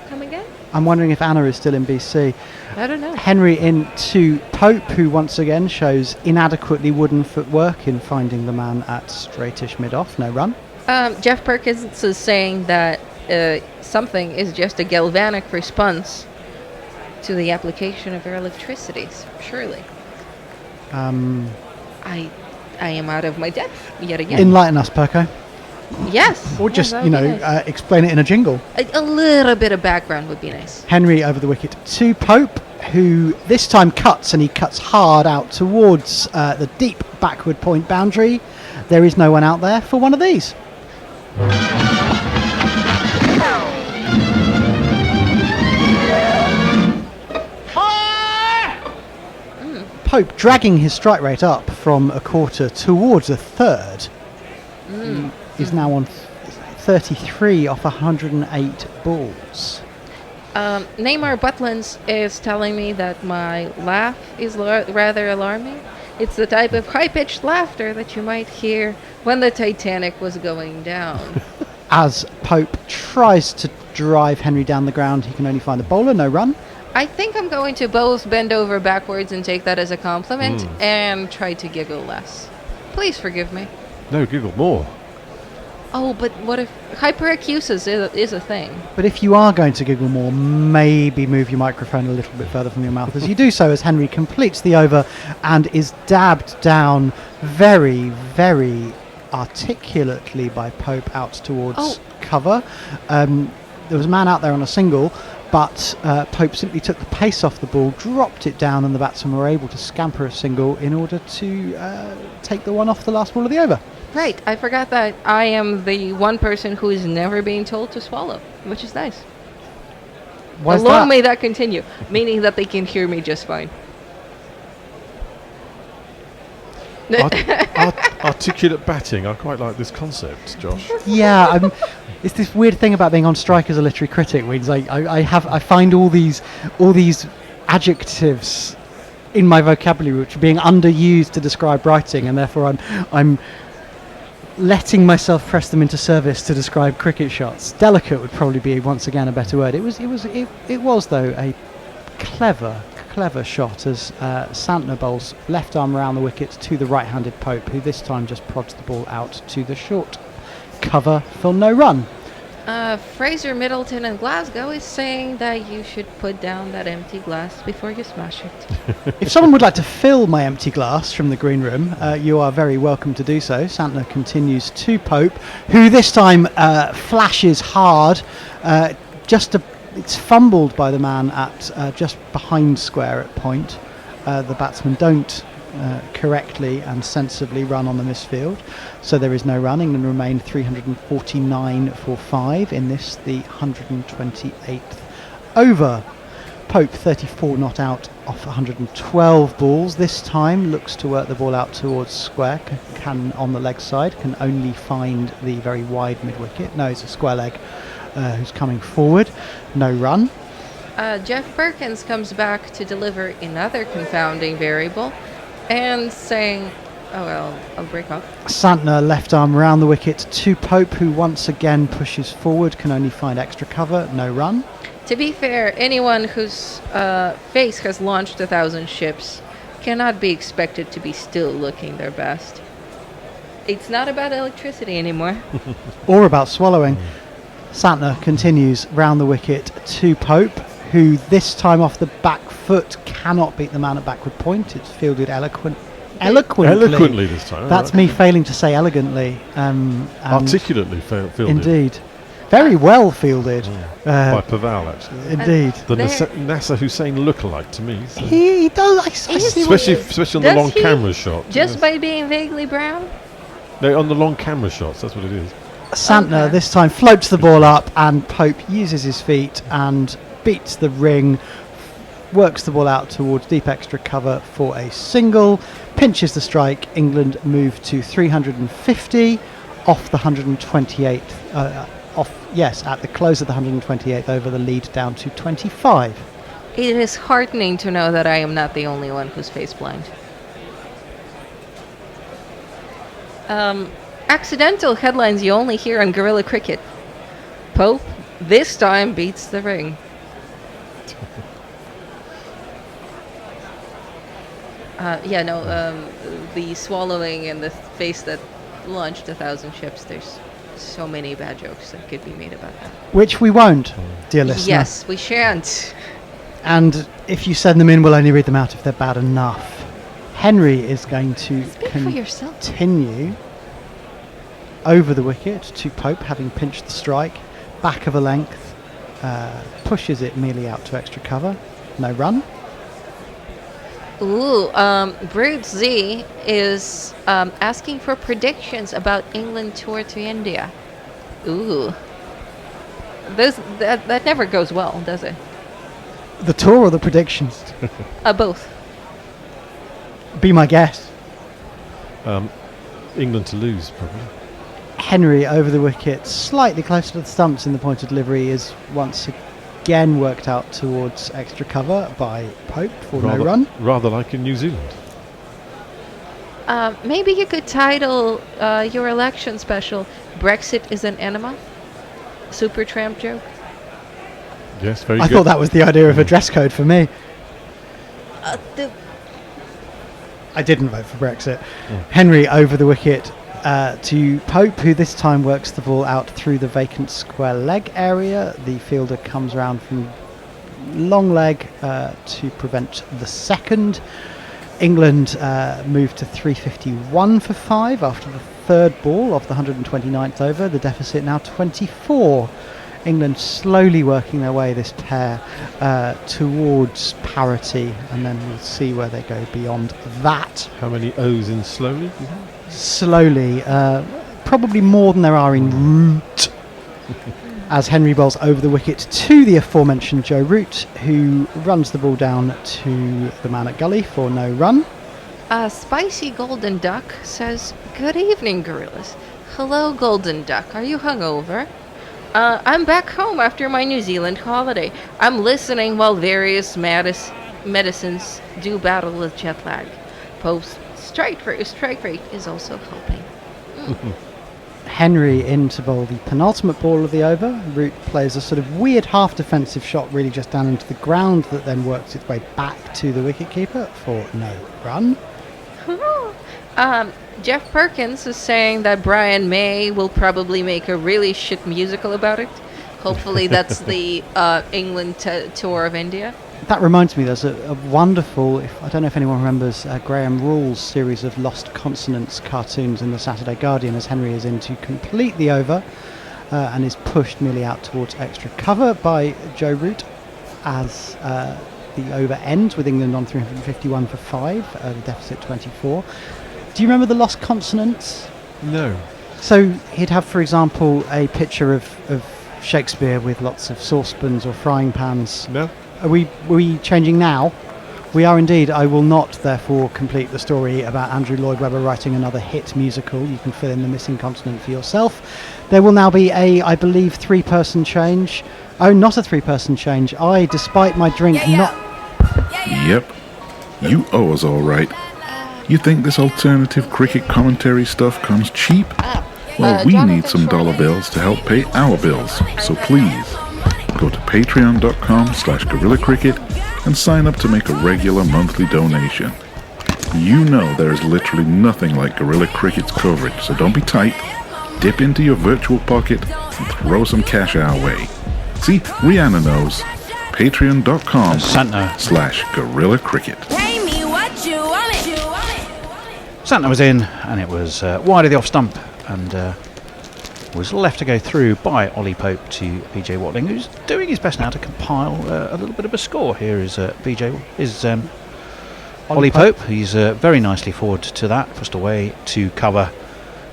Come again? I'm wondering if Anna is still in BC. I don't know. Henry into Pope, who once again shows inadequately wooden footwork in finding the man at straightish mid-off, no run. Jeff Perkins is saying that something is just a galvanic response to the application of electricity, surely. I am out of my depth yet again. Enlighten us, Perko. Yes. Or yes, just, that would be nice. explain it in a jingle. A little bit of background would be nice. Henry over the wicket to Pope, who this time cuts, and he cuts hard out towards the deep backward point boundary. There is no one out there for one of these. Pope dragging his strike rate up from a quarter towards a third. He's now on 33 off 108 balls. Neymar Butlins is telling me that my laugh is rather alarming. It's the type of high-pitched laughter that you might hear when the Titanic was going down. As Pope tries to drive Henry down the ground, he can only find the bowler, no run. I think I'm going to both bend over backwards and take that as a compliment and try to giggle less. Please forgive me. No, giggle more. Oh, but what if hyperacusis is a thing? But if you are going to giggle more, maybe move your microphone a little bit further from your mouth as you do so, as Henry completes the over and is dabbed down very, very articulately by Pope out towards cover. There was a man out there on a single, but Pope simply took the pace off the ball, dropped it down, and the batsmen were able to scamper a single in order to take the one off the last ball of the over. Right, I forgot that I am the one person who is never being told to swallow, which is nice. Why is Long that? may that continue, meaning that they can hear me just fine. Articulate batting. I quite like this concept, Josh. Yeah, it's this weird thing about being on strike as a literary critic, means I find all these adjectives in my vocabulary which are being underused to describe writing, and therefore I'm letting myself press them into service to describe cricket shots. Delicate would probably be once again a better word. It was though a clever shot as Santner bowls left arm around the wicket to the right-handed Pope, who this time just prods the ball out to the short cover for no run. Fraser Middleton in Glasgow is saying that you should put down that empty glass before you smash it. If someone would like to fill my empty glass from the green room, you are very welcome to do so. Santner continues to Pope, who this time flashes hard. It's fumbled by the man at just behind square at point. The batsmen don't correctly and sensibly run on the misfield, so there is no run. England remain 349 for 5 in this, the 128th over. Pope 34 not out off 112 balls. This time looks to work the ball out towards square. Can on the leg side, can only find the very wide mid wicket. No, it's a square leg who's coming forward. No run. Jeff Perkins comes back to deliver another confounding variable and saying, oh well, I'll break off. Santner left arm around the wicket to Pope, who once again pushes forward, can only find extra cover. No run. To be fair, anyone whose face has launched 1,000 ships cannot be expected to be still looking their best. It's not about electricity anymore. Or about swallowing. Santner continues round the wicket to Pope, who this time off the back foot cannot beat the man at backward point. It's fielded eloquently. Eloquently this time. That's me failing to say elegantly. Articulately fielded. Indeed. Very well fielded. By Paval, actually. Indeed. The Nasser Hussain lookalike to me. So. He does. I see Especially on the long camera shot. Just by being vaguely brown? No, on the long camera shots, that's what it is. Santner this time floats the ball up, and Pope uses his feet and beats the ring, works the ball out towards deep extra cover for a single, pinches the strike. England move to 350 off the 128th. At the close of the 128th over, the lead down to 25. It is heartening to know that I am not the only one who's face blind. Accidental headlines you only hear on Guerrilla Cricket. Pope this time beats the ring. The swallowing and the face that launched 1,000 ships, there's so many bad jokes that could be made about that. Which we won't, dear listener. Yes, we shan't. And if you send them in, we'll only read them out if they're bad enough. Henry is going to continue over the wicket to Pope, having pinched the strike, back of a length, pushes it merely out to extra cover. No run. Brood Z is asking for predictions about England tour to India. Ooh. That never goes well, does it? The tour or the predictions? Both. Be my guess. England to lose, probably. Henry over the wicket, slightly closer to the stumps in the point of delivery, is once again worked out towards extra cover by Pope for no run. Rather like in New Zealand. Maybe you could title your election special "Brexit is an Enema." Super tramp joke. Yes, very good. I thought that was the idea of a dress code for me. I didn't vote for Brexit. Henry over the wicket to Pope, who this time works the ball out through the vacant square leg area. The fielder comes round from long leg to prevent the second. England moved to 351 for 5 after the third ball of the 129th over. The deficit now 24. England slowly working their way, this pair, towards parity, and then we'll see where they go beyond that. How many O's in slowly? Slowly, probably more than there are in Root. As Henry bowls over the wicket to the aforementioned Joe Root, who runs the ball down to the man at gully for no run. Spicy Golden Duck says, "Good evening, gorillas. Hello, Golden Duck. Are you hungover? I'm back home after my New Zealand holiday. I'm listening while various medicines do battle with jet lag. Pope's strike rate is also helping." Henry in to bowl the penultimate ball of the over. Root plays a sort of weird half defensive shot really just down into the ground that then works its way back to the wicketkeeper for no run. Jeff Perkins is saying that Brian May will probably make a really shit musical about it. Hopefully, that's the England tour of India. That reminds me, there's a wonderful, I don't know if anyone remembers Graham Rule's series of Lost Consonants cartoons in the Saturday Guardian, as Henry is into completely over and is pushed merely out towards extra cover by Joe Root as the over ends with England on 351 for 5, the deficit 24. Do you remember the Lost Consonants? No. So he'd have, for example, a picture of Shakespeare with lots of saucepans or frying pans. No. Are we changing now? We are indeed. I will not, therefore, complete the story about Andrew Lloyd Webber writing another hit musical. You can fill in the missing consonant for yourself. There will now be a, I believe, 3-person change. Oh, not a 3-person change. I, despite my drink, not... Yep. You owe us all right. You think this alternative cricket commentary stuff comes cheap? Well, we need some dollar bills to help pay our bills. So please, go to patreon.com/Gorilla Cricket and sign up to make a regular monthly donation. You know there is literally nothing like Gorilla Cricket's coverage, so don't be tight. Dip into your virtual pocket and throw some cash our way. See, Rihanna knows. Patreon.com/Gorilla Cricket. Pay me what you want it. Santner was in, and it was wide of the off stump, and was left to go through by Ollie Pope to BJ Watling, who's doing his best now to compile a little bit of a score. Here is Ollie Pope. He's very nicely forward to that, pushed away to cover.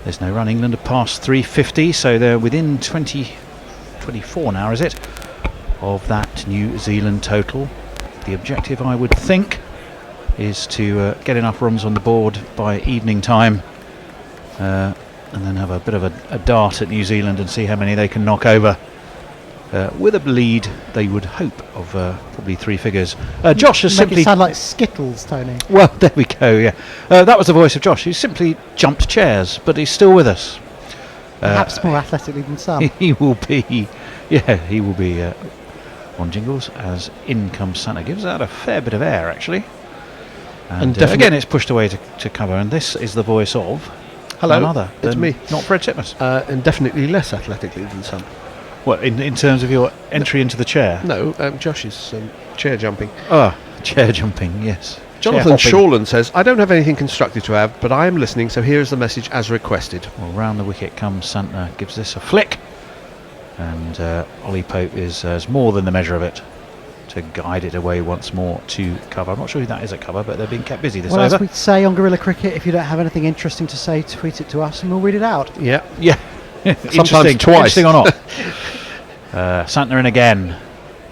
There's no run. England have passed 350, so they're within 24 now, is it, of that New Zealand total. The objective, I would think, is to get enough runs on the board by evening time, and then have a bit of a dart at New Zealand and see how many they can knock over. With a lead, they would hope of probably 3 figures. Josh has Make simply... it sound like Skittles, Tony. Well, there we go, yeah. That was the voice of Josh, who simply jumped chairs, but he's still with us. Perhaps more athletically than some. He will be on jingles as in comes Santa. Gives out a fair bit of air, actually. And again, it's pushed away to cover, and this is the voice of... Hello, none other it's than me. Not Fred Titmus. And definitely less athletically than some. What, in terms of your entry into the chair? No, Josh is chair jumping. Chair jumping, yes. Jonathan Chair Shawland says, I don't have anything constructive to add, but I am listening, so here is the message as requested. Well, round the wicket comes Santner, gives this a flick, and Ollie Pope is more than the measure of it to guide it away once more to cover. I'm not sure who that is at cover, but they're being kept busy this Well, over. as we say on Gorilla Cricket, if you don't have anything interesting to say, tweet it to us and we'll read it out. Yeah. Yeah. Sometimes twice. Interesting or not. Santner in again.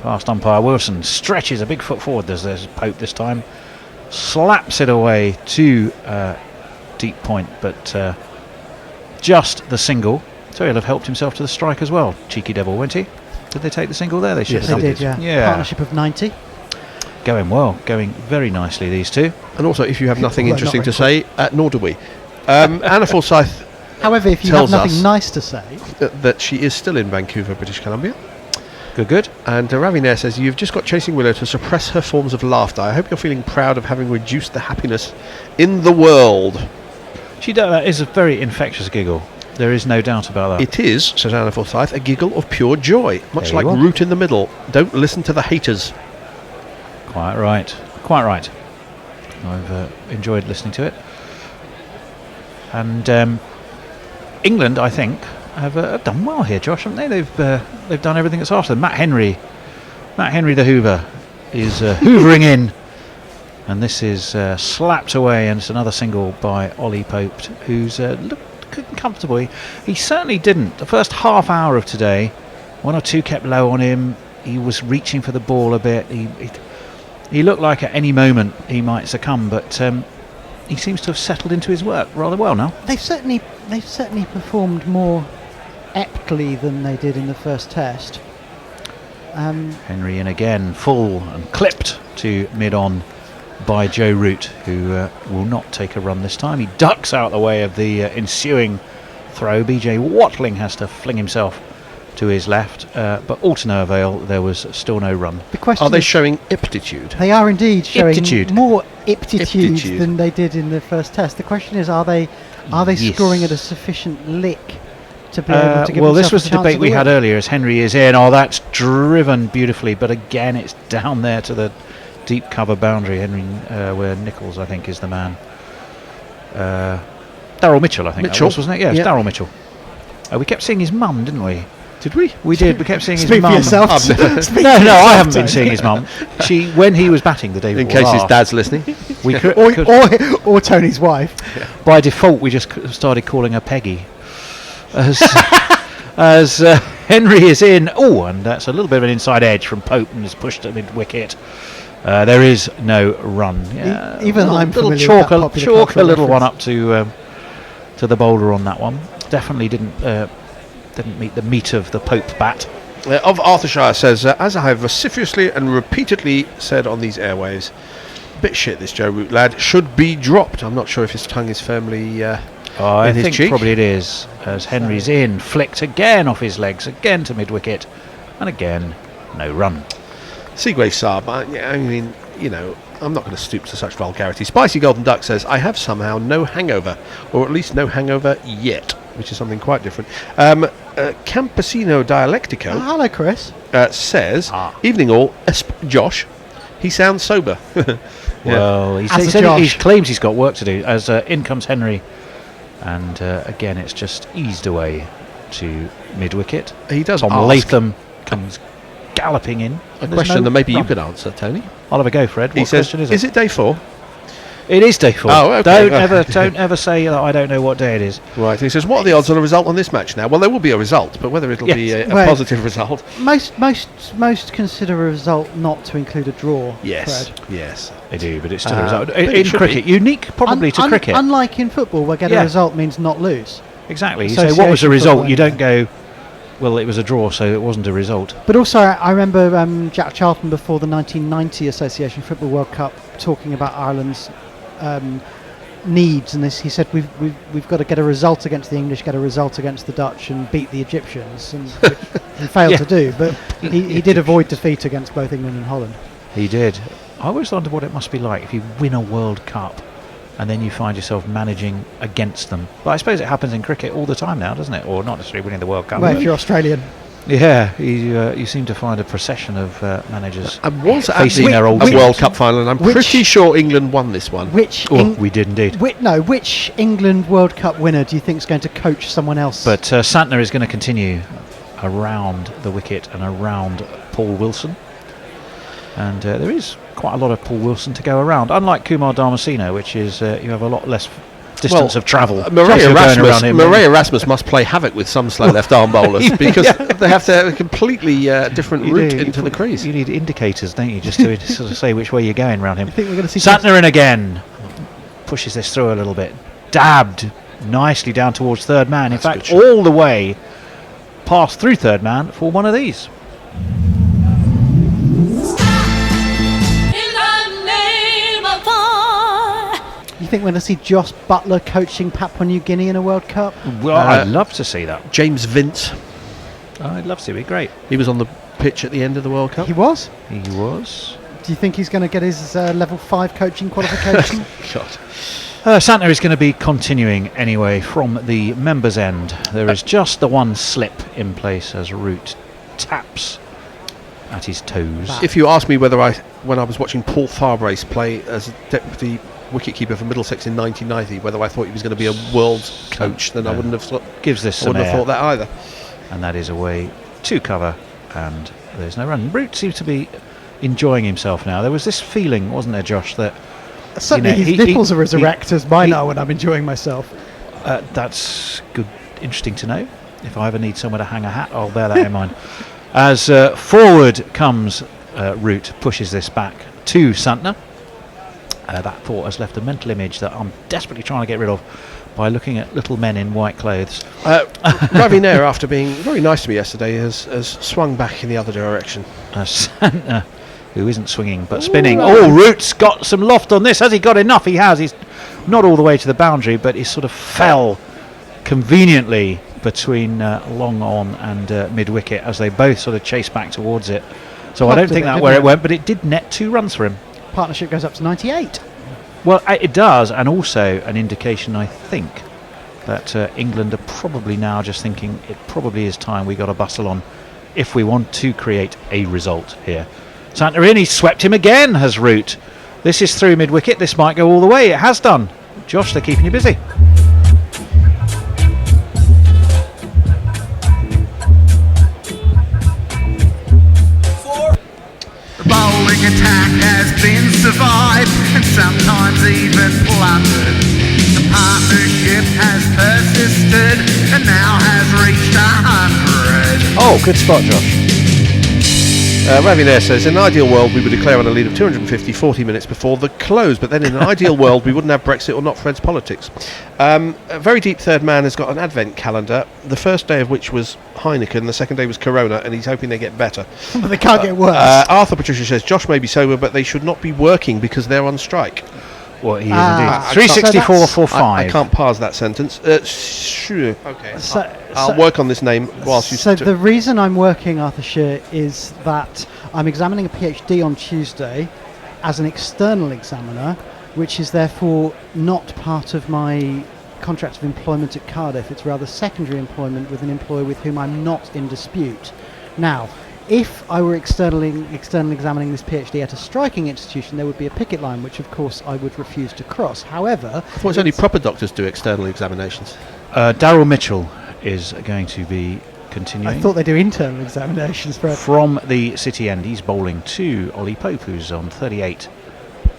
Past umpire Wilson stretches a big foot forward. There's Pope this time. Slaps it away to deep point, but just the single. So he'll have helped himself to the strike as well. Cheeky devil, won't he? Did they take the single there? They should Yes, have they done. did, yeah. Partnership of 90. Going well, going very nicely, these two. And also, if you have nothing Well, interesting not to very say, nor do we. Anna Forsyth However, if you have tells nothing us nice to say... that she is still in Vancouver, British Columbia. Good. And Ravi Nair says, you've just got Chasing Willow to suppress her forms of laughter. I hope you're feeling proud of having reduced the happiness in the world. That is a very infectious giggle. There is no doubt about that. It is, says Anna Forsyth, a giggle of pure joy, much There like you are. Root in the Middle. Don't listen to the haters. Quite right. I've enjoyed listening to it. And England, I think, have done well here, Josh, haven't they? They've done everything that's asked of them. Matt Henry the Hoover is hoovering in, and this is slapped away, and it's another single by Ollie Pope, who's looked comfortable. He certainly didn't. The first half hour of today, 1 or 2 kept low on him. He was reaching for the ball a bit. He looked like at any moment he might succumb, but he seems to have settled into his work rather well now. They've certainly performed more aptly than they did in the first test. Henry in again, full and clipped to mid-on by Joe Root, who will not take a run this time. He ducks out the way of the ensuing throw. BJ Watling has to fling himself to his left, but all to no avail. There was still no run. The question Are they is, showing aptitude? they are indeed showing Aptitude. more iptitude than they did in the first test. The question is, are they Yes. scoring at a sufficient lick to be able to give well, this themselves was a the chance debate of we the had win? earlier as Henry is in. Oh, that's driven beautifully, but again, it's down there to the deep cover boundary. Henry, where Nichols, I think, is the man. Darryl Mitchell, I think Mitchell. that was, wasn't it? Yeah, Yeah. Darryl Mitchell. We kept seeing his mum, didn't we? Did we? We did. We kept seeing his Speak for mum. yourself. Speak No, for I yourself, haven't been Tony. seeing his mum. She, when he was batting the day In before case his last, dad's listening. we could, or Tony's wife. by default, we just started calling her Peggy. As Henry is in. Oh, and that's a little bit of an inside edge from Pope and is pushed to mid-wicket. There is no run. Yeah, Even I'm little familiar chalk, with that popular chalk a cultural little one reference. up to the bowler on that one. Definitely didn't meet the meat of the Pope bat. Of Arthurshire says, as I have vociferously and repeatedly said on these airwaves, bit shit this Joe Root lad, should be dropped. I'm not sure if his tongue is firmly I in his think cheek. probably it is. As Henry's in, flicked again off his legs, again to mid-wicket, and again no run. Seagrave Saab, I mean, you know, I'm not going to stoop to such vulgarity. Spicy Golden Duck says, I have somehow no hangover, or at least no hangover yet, which is something quite different. Campesino Dialectico Hello, Chris. says, evening all, Josh, he sounds sober. Well, he As a said he Josh. claims he's got work to do. As in comes Henry, and again it's just eased away to mid-wicket. He does Tom ask Latham comes galloping in. a There's question no that maybe you run. could answer, Tony. I'll have a go, Fred. He What says, question is it? it day 4? It is day 4. Oh, okay. Don't ever say that I don't know what day it is. Right, he says, what are the odds on a result on this match now? Well, there will be a result, but whether it'll Yes. be a Well, positive result. Most consider a result not to include a draw. Yes, Fred. yes. They do, but it's still a result. but it In should cricket, be. unique probably to cricket. Unlike in football, where get Yeah. a result means not lose. Exactly. You say, what was the Association result? football You don't go, well, it was a draw, so it wasn't a result. But also, I remember Jack Charlton before the 1990 Association Football World Cup talking about Ireland's needs, and this he said we've got to get a result against the English, get a result against the Dutch, and beat the Egyptians, and which he failed Yeah. to do. But he did avoid defeat against both England and Holland. He did. I always wondered what it must be like if you win a World Cup and then you find yourself managing against them. But I suppose it happens in cricket all the time now, doesn't it? Or not necessarily winning the World Cup. Well, but- if you're Australian, yeah, you seem to find a procession of managers I was at facing the their old a teams. World Cup final, and I'm Which- pretty sure England won this one. which We did indeed. which England World Cup winner do you think is going to coach someone else? But Santner is going to continue around the wicket and around Paul Wilson. And there is quite a lot of Paul Wilson to go around. Unlike Kumar Dharmasena, which is you have a lot less distance of travel. Murray If you're going Erasmus, around him. Erasmus must play havoc with some slow left arm bowlers because they have to have a completely different You route do, into the crease. You need indicators, don't you, just to sort of say which way you're going around him. I think we're going to see Santner in again. Pushes this through a little bit. Dabbed nicely down towards third man. In fact, good shot. all the way past through third man for one of these. You think we're going to see Josh Butler coaching Papua New Guinea in a World Cup? Well, I'd love to see that. James Vince, I'd love to see it. It'd be great. he was on the pitch at the end of the World Cup. He was. He was. Do you think he's going to get his level 5 coaching qualification? God. Santner is going to be continuing anyway from the members' end. There is just the one slip in place as Root taps at his toes. If you asked me whether when I was watching Paul Farbrace play as deputy wicketkeeper for Middlesex in 1990, whether I thought he was going to be a world coach, then I wouldn't have Gives this I some wouldn't have air. thought that either. And that is away to cover, and there's no run. Root seems to be enjoying himself now. There was this feeling, wasn't there, Josh, that Suddenly You know, his he- nipples are as he- erect as mine he- are when I'm enjoying myself. that's good, interesting to know. If I ever need somewhere to hang a hat, I'll bear that in mind. As forward comes Root, pushes this back to Santner. That thought has left a mental image that I'm desperately trying to get rid of by looking at little men in white clothes. Ravi Nair, after being very nice to me yesterday, has swung back in the other direction. Santner, who isn't swinging but spinning. Oh, Root's got some loft on this. Has he got enough? He has. He's not all the way to the boundary, but he sort of fell conveniently between long on and mid-wicket as they both sort of chased back towards it. So I Loft don't a think bit, that's didn't where it? it went, but it did net 2 runs for him. Partnership goes up to 98. Well, it does, and also an indication, I think, that England are probably now just thinking it probably is time we got to bustle on if we want to create a result here. Santorini swept him again, has Root. This is through mid-wicket. This might go all the way. It has done. Josh, they're keeping you busy. The bowling attack has been survived and sometimes even plundered. The partnership has persisted and now has reached 100. Oh, good spot, Josh. Ravi there says, in an ideal world we would declare on a lead of 250 40 minutes before the close, but then in an ideal world we wouldn't have Brexit or not Fred's politics. A very deep third man has got an advent calendar, the first day of which was Heineken, the second day was Corona, and he's hoping they get better. But they can't get worse. Arthur Patricia says, Josh may be sober, but they should not be working because they're on strike. Well, he is Ah, indeed. 364 so for 5. I can't parse that sentence. Sure. Okay. So- I'll so- work on this name whilst you... So the reason I'm working, Arthur Shear, is that I'm examining a PhD on Tuesday as an external examiner, which is therefore not part of my contract of employment at Cardiff. It's rather secondary employment with an employer with whom I'm not in dispute. Now, if I were externally examining this PhD at a striking institution, there would be a picket line, which of course I would refuse to cross. However, I thought it's only proper doctors do external examinations. Daryl Mitchell is going to be continuing. I thought they do internal examinations for From the City end, he's bowling to Ollie Pope, who's on 38.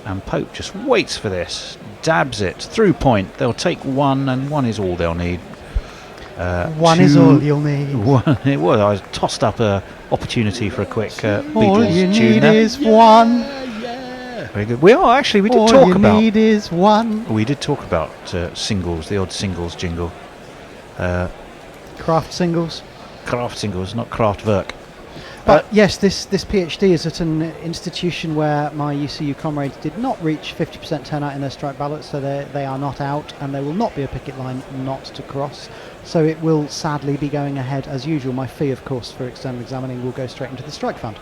And Pope just waits for this, dabs it through point. They'll take one, and one is all they'll need. one is all you'll need. One, it was. I tossed up a opportunity for a quick All Beatles you tune need there. is one. Very good. We did All talk you about. need is one. We did talk about singles, the odd singles jingle. Craft singles. Craft singles, not craft work. But yes, this PhD is at an institution where my UCU comrades did not reach 50% turnout in their strike ballots, so they are not out, and there will not be a picket line not to cross. So it will sadly be going ahead as usual. My fee, of course, for external examining will go straight into the strike fund.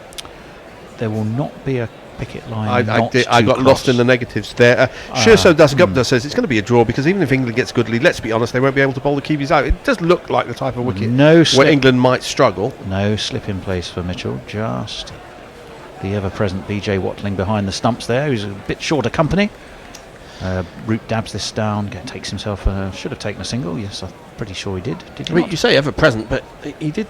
There will not be a picket line. I got cross. lost in the negatives there. Gupta says it's going to be a draw because even if England gets Goodley, let's be honest, they won't be able to bowl the Kiwis out. It does look like the type of wicket where England might struggle. No slip in place for Mitchell. Just the ever-present BJ Watling behind the stumps there, who's a bit short of company. Root dabs this down, takes himself. Should have taken a single. Yes, I'm pretty sure he did. Did he? I mean, not? you say ever present, but he did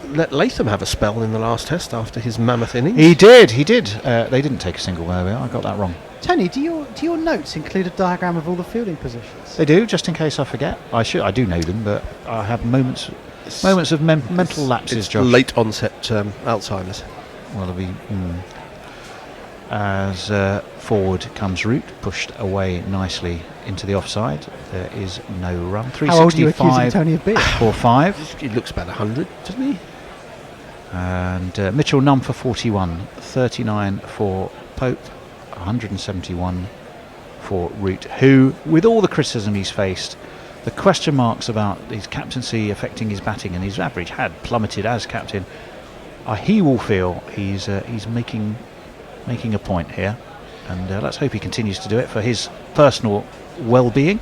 let Latham have a spell in the last test after his mammoth innings. He did. They didn't take a single. There we are. I got that wrong. Tony, do your notes include a diagram of all the fielding positions? They do, just in case I forget. I do know them, but I have moments of mental lapses. It's Josh. late onset Alzheimer's. Well, it'll be. As forward comes Root, pushed away nicely into the offside. There is no run. How old are you accusing 365 Tony of being? for 5. He looks about 100, doesn't he? And Mitchell none for 41, 39 for Pope, 171 for Root, who, with all the criticism he's faced, the question marks about his captaincy affecting his batting and his average had plummeted as captain, he will feel he's making a point here, and let's hope he continues to do it for his personal well-being.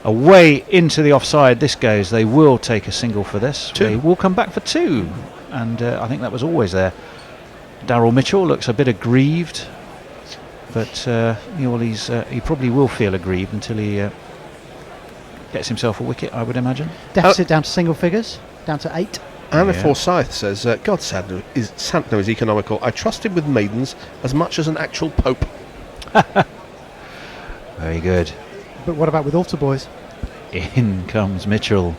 Away into the offside this goes. They will take a single for this. 2. They will come back for 2, and I think that was always there. Daryl Mitchell looks a bit aggrieved, but he probably will feel aggrieved until he gets himself a wicket, I would imagine. Deficit down to single figures, down to 8. Anna Yeah. Forsyth says, God, Santner is economical. I trust him with maidens as much as an actual pope. Very good. But what about with altar boys? In comes Mitchell.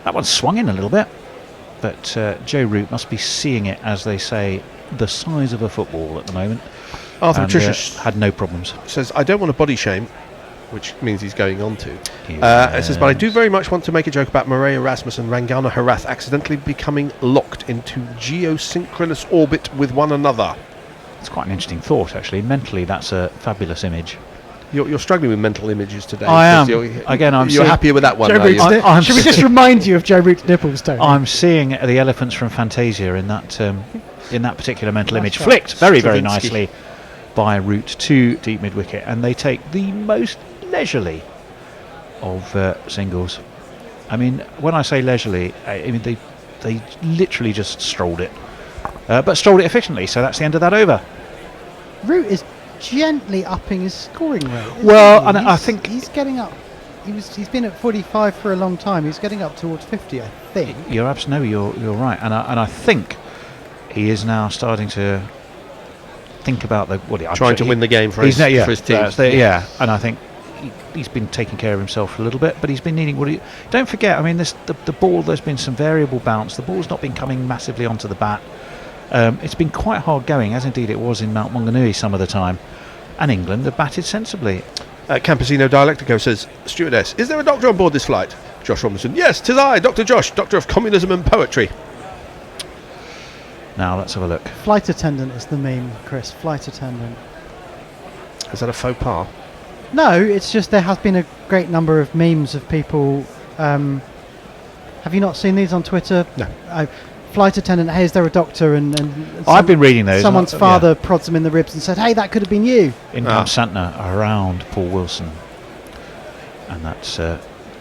That one swung in a little bit, but Joe Root must be seeing it, as they say, the size of a football at the moment. Arthur and, Patricia had no problems. says, I don't want to body shame, which means he's going on to. Yeah. It says, but I do very much want to make a joke about Murray Erasmus and Rangana Harath accidentally becoming locked into geosynchronous orbit with one another. It's quite an interesting thought, actually. Mentally, that's a fabulous image. You're struggling with mental images today. I am. Again, I'm you're seeing happier with that one, Joe are you? Root's Should we just remind you of Joe Root's nipples, Tony? I'm seeing the elephants from Fantasia in that particular mental That's image, right. flicked very, very Stravinsky. nicely by Root to deep mid wicket, and they take the most leisurely of singles. I mean, when I say leisurely, I mean they literally just strolled it, but strolled it efficiently. So that's the end of that over. Root is gently upping his scoring rate. Well, isn't he? and I think he's getting up. He's been at 45 for a long time. He's getting up towards 50, I think. You're absolutely you're right, and I think he is now starting to think about Trying to win the game for his team. And I think he's been taking care of himself a little bit, but he's been needing. Don't forget, I mean, the ball. There's been some variable bounce. The ball's not been coming massively onto the bat. It's been quite hard going, as indeed it was in Mount Maunganui some of the time, and England have batted sensibly. Campesino Dialectico says, stewardess, is there a doctor on board this flight? Josh Robinson, yes, 'tis I, Dr. Josh, Doctor of Communism and Poetry. Now let's have a look. Flight attendant is the meme, Chris. Flight attendant. Is that a faux pas? No, it's just there has been a great number of memes of people. Have you not seen these on Twitter? No. Flight attendant, hey, is there a doctor? And I've been reading those. Someone's father prods them in the ribs and said, hey, that could have been you. In comes Santner around Paul Wilson, and that's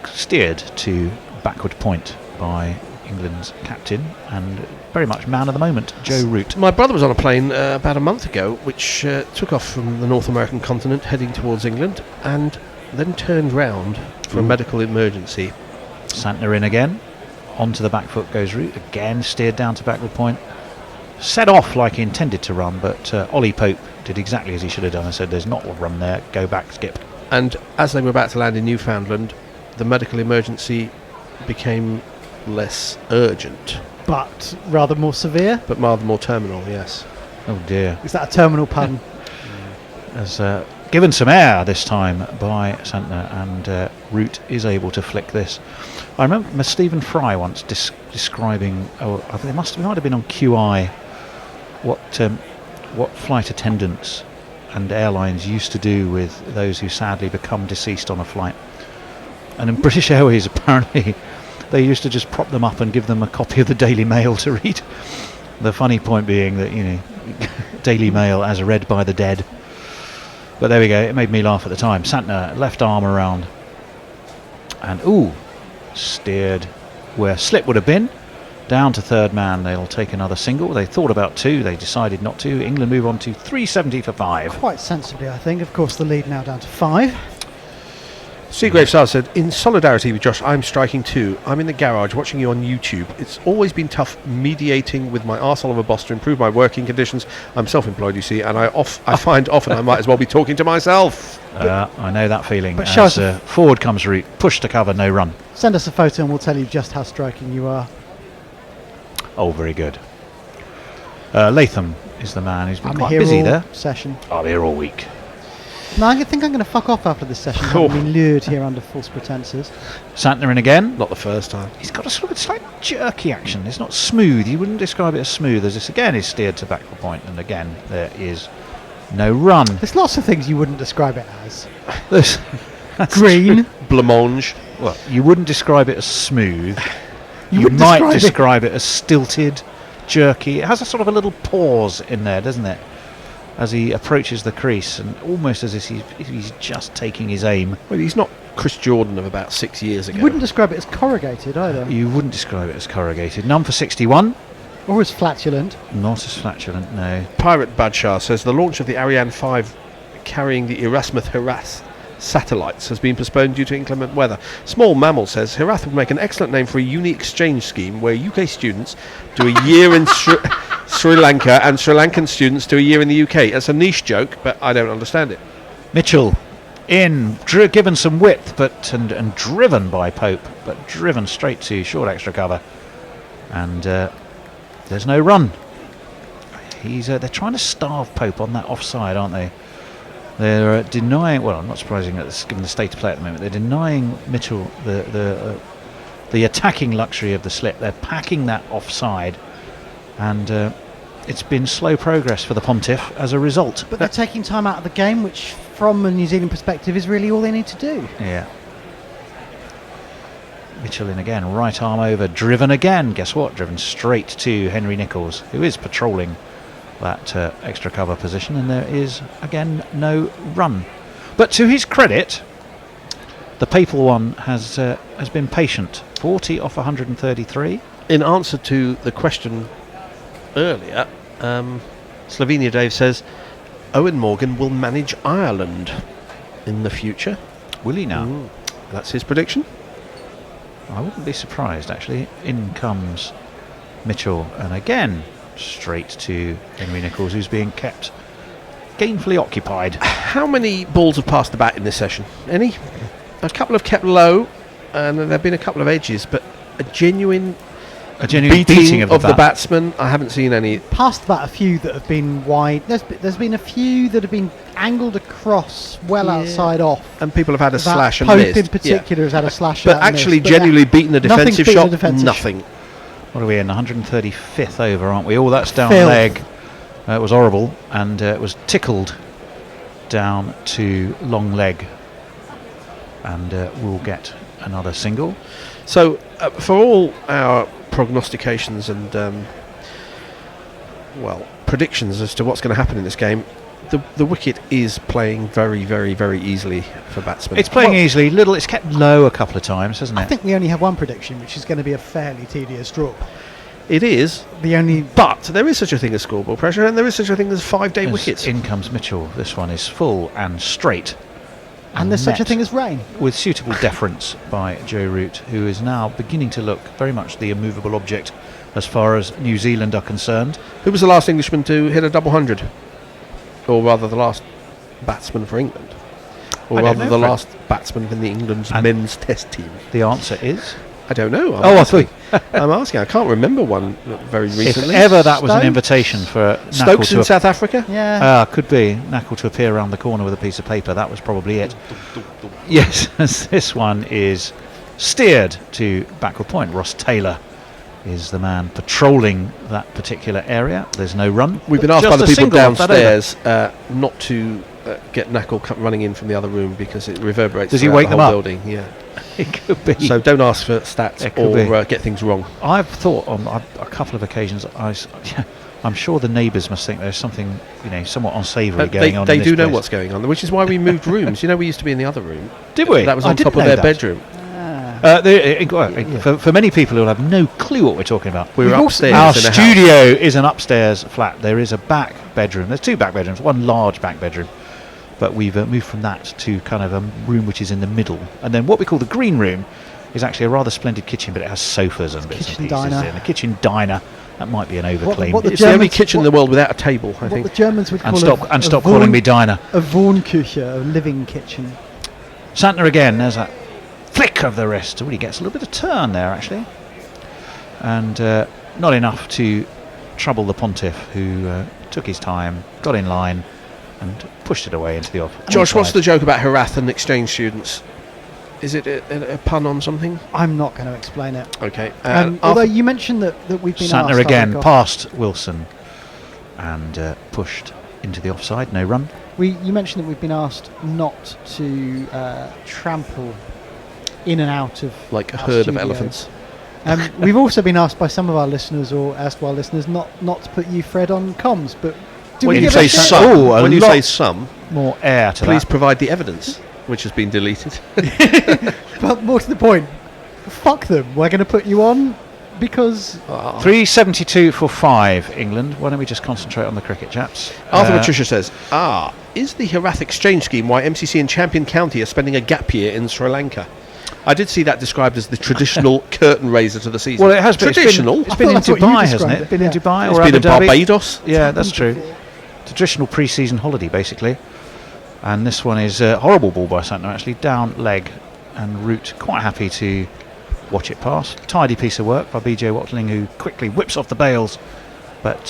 steered to backward point by England's captain and very much man of the moment, Joe Root. My brother was on a plane about a month ago which took off from the North American continent heading towards England and then turned round for a medical emergency. Santner in again. Onto the back foot goes Root, again steered down to backward point. Set off like he intended to run, but Ollie Pope did exactly as he should have done and said, there's not a run there, go back, skip. And as they were about to land in Newfoundland, the medical emergency became less urgent. But rather more severe? But rather more terminal, yes. Oh dear. Is that a terminal pun? As given some air this time by Santner, and Root is able to flick this. I remember Stephen Fry once describing, I think it might have been on QI, what flight attendants and airlines used to do with those who sadly become deceased on a flight. And in British Airways, apparently, they used to just prop them up and give them a copy of the Daily Mail to read. The funny point being that, Daily Mail as read by the dead. But there we go, it made me laugh at the time. Santner, left arm around. And, steered where slip would have been. Down to third man, they'll take another single. They thought about two, they decided not to. England move on to 370 for 5. Quite sensibly, I think. Of course, the lead now down to 5. Seagrave Star said, in solidarity with Josh, I'm striking too. I'm in the garage watching you on YouTube. It's always been tough mediating with my arsehole of a boss to improve my working conditions. I'm self-employed, you see, and I find often I might as well be talking to myself. I know that feeling. But show us forward comes Root, push to cover, no run. Send us a photo and we'll tell you just how striking you are. Oh, very good. Latham is the man who's been I'm quite here busy all there. Session. I'm here all week. No, I think I'm going to fuck off after this session. Having been lured here under false pretences. Santner in again. Not the first time. He's got a sort of slight jerky action. It's not smooth. You wouldn't describe it as smooth, as this again is steered to backward point, and again there is no run. There's lots of things you wouldn't describe it as. That's Green. Blancmange. Well, you wouldn't describe it as smooth. You You wouldn't might describe describe it as stilted, jerky. It has a sort of a little pause in there, doesn't it? As he approaches the crease, and almost as if he's just taking his aim. Well, he's not Chris Jordan of about 6 years ago. You wouldn't describe it as corrugated either. You wouldn't describe it as corrugated. None for 61. Or as flatulent. Not as flatulent, no. Pirate Badshah says the launch of the Ariane 5 carrying the Erasmus Herath satellites has been postponed due to inclement weather. Small Mammal says Herath would make an excellent name for a uni exchange scheme where UK students do a year in Sri Lanka and Sri Lankan students do a year in the UK. It's a niche joke, but I don't understand it. Mitchell in, given some width, but and driven by Pope, but driven straight to short extra cover. And there's no run. They're trying to starve Pope on that offside, aren't they? They're denying. Well, not surprising given the state of play at the moment. They're denying Mitchell the attacking luxury of the slip. They're packing that offside, and it's been slow progress for the Pontiff as a result. But they're taking time out of the game, which, from a New Zealand perspective, is really all they need to do. Yeah. Mitchell in again, right arm over, driven again. Guess what? Driven straight to Henry Nichols, who is patrolling that extra cover position, and there is again no run. But to his credit, the Papal one has been patient. 40 off 133. In answer to the question earlier, Slovenia Dave says Owen Morgan will manage Ireland in the future. Will he now? That's his prediction. I wouldn't be surprised, actually. In comes Mitchell, and again straight to Henry Nichols, who's being kept gainfully occupied. How many balls have passed the bat in this session? Any? A couple have kept low, and there have been a couple of edges, but a genuine beating of the batsman, I haven't seen any. Past about a few that have been wide. There's been a few that have been angled across, well outside off. And people have had a slash and Pope missed. in particular has had a slash But out and actually missed. genuinely beaten a nothing's defensive beaten a shot, defensive nothing. What are we in? 135th over, aren't we? Oh, that's down Filth. leg. It was horrible, and it was tickled down to long leg, and we'll get another single. So, for all our prognostications and predictions as to what's going to happen in this game, the wicket is playing very, very, very easily for batsmen. It's playing easily. It's kept low a couple of times, hasn't it? I think we only have one prediction, which is going to be a fairly tedious draw. It is, but there is such a thing as scoreboard pressure, and there is such a thing as 5-day wickets. In comes Mitchell. This one is full and straight. And there's such a met thing as rain. With suitable deference by Joe Root, who is now beginning to look very much the immovable object as far as New Zealand are concerned. Who was the last Englishman to hit a double hundred? Or rather, the last batsman for England? Or rather, the last batsman in the England's men's test team? The answer is? I don't know. I thought I'm asking. I can't remember one very recently. If ever that was an invitation for Stokes in South Africa? Yeah. Could be. Knackle to appear around the corner with a piece of paper. That was probably it. Yes, this one is steered to backward point. Ross Taylor is the man patrolling that particular area. There's no run. We've been asked by the people downstairs not to get Knackle running in from the other room because it reverberates. Does he wake the them whole up? Building. Yeah. It could be. So don't ask for stats or get things wrong. I've thought on a couple of occasions, I'm sure the neighbours must think there's something, somewhat unsavoury going on. They in do this know place. what's going on, which is why we moved rooms. We used to be in the other room. Did we? That was I on didn't top of know their that. bedroom. For many people who have no clue what we're talking about, We're upstairs. Our in a studio house. is an upstairs flat. There is a back bedroom. There's two back bedrooms, one large back bedroom. But we've moved from that to kind of a room which is in the middle. And then what we call the green room is actually a rather splendid kitchen, but it has sofas and bits and pieces diner. in. A kitchen diner. That might be an overclaim. It's the only kitchen in the world without a table, I think. What the Germans would call Stop calling me diner. A Wohnküche, a living kitchen. Santner again. There's a flick of the wrist. Really gets a little bit of turn there, actually. And not enough to trouble the Pontiff, who took his time, got in line, and pushed it away into the off. Josh, what's the joke about Herath and exchange students? Is it a pun on something? I'm not going to explain it. Okay. Although you mentioned that we've been Santner asked, again past Wilson and pushed into the offside. No run. You mentioned that we've been asked not to trample in and out of like a our herd of studio. elephants. We've also been asked by some of our listeners or erstwhile listeners not to put you, Fred, on comms. But When we you give say a shout- some, a when you lot say some, more air to please that. provide the evidence, which has been deleted. But more to the point, fuck them. We're going to put you on because 372 for 5, England. Why don't we just concentrate on the cricket, chaps? Arthur Patricia says, is the Herath exchange scheme why MCC and Champion County are spending a gap year in Sri Lanka? I did see that described as the traditional curtain raiser to the season. Well, it has been. Traditional. It's been in that's what you Dubai, hasn't described it? it, Been in yeah. Dubai It's or been Abu in Dhabi? Barbados. Yeah, that's true. Traditional pre-season holiday, basically. And this one is a horrible ball by Santner, actually, down leg, and Root quite happy to watch it pass. Tidy piece of work by BJ Watling, who quickly whips off the bails, but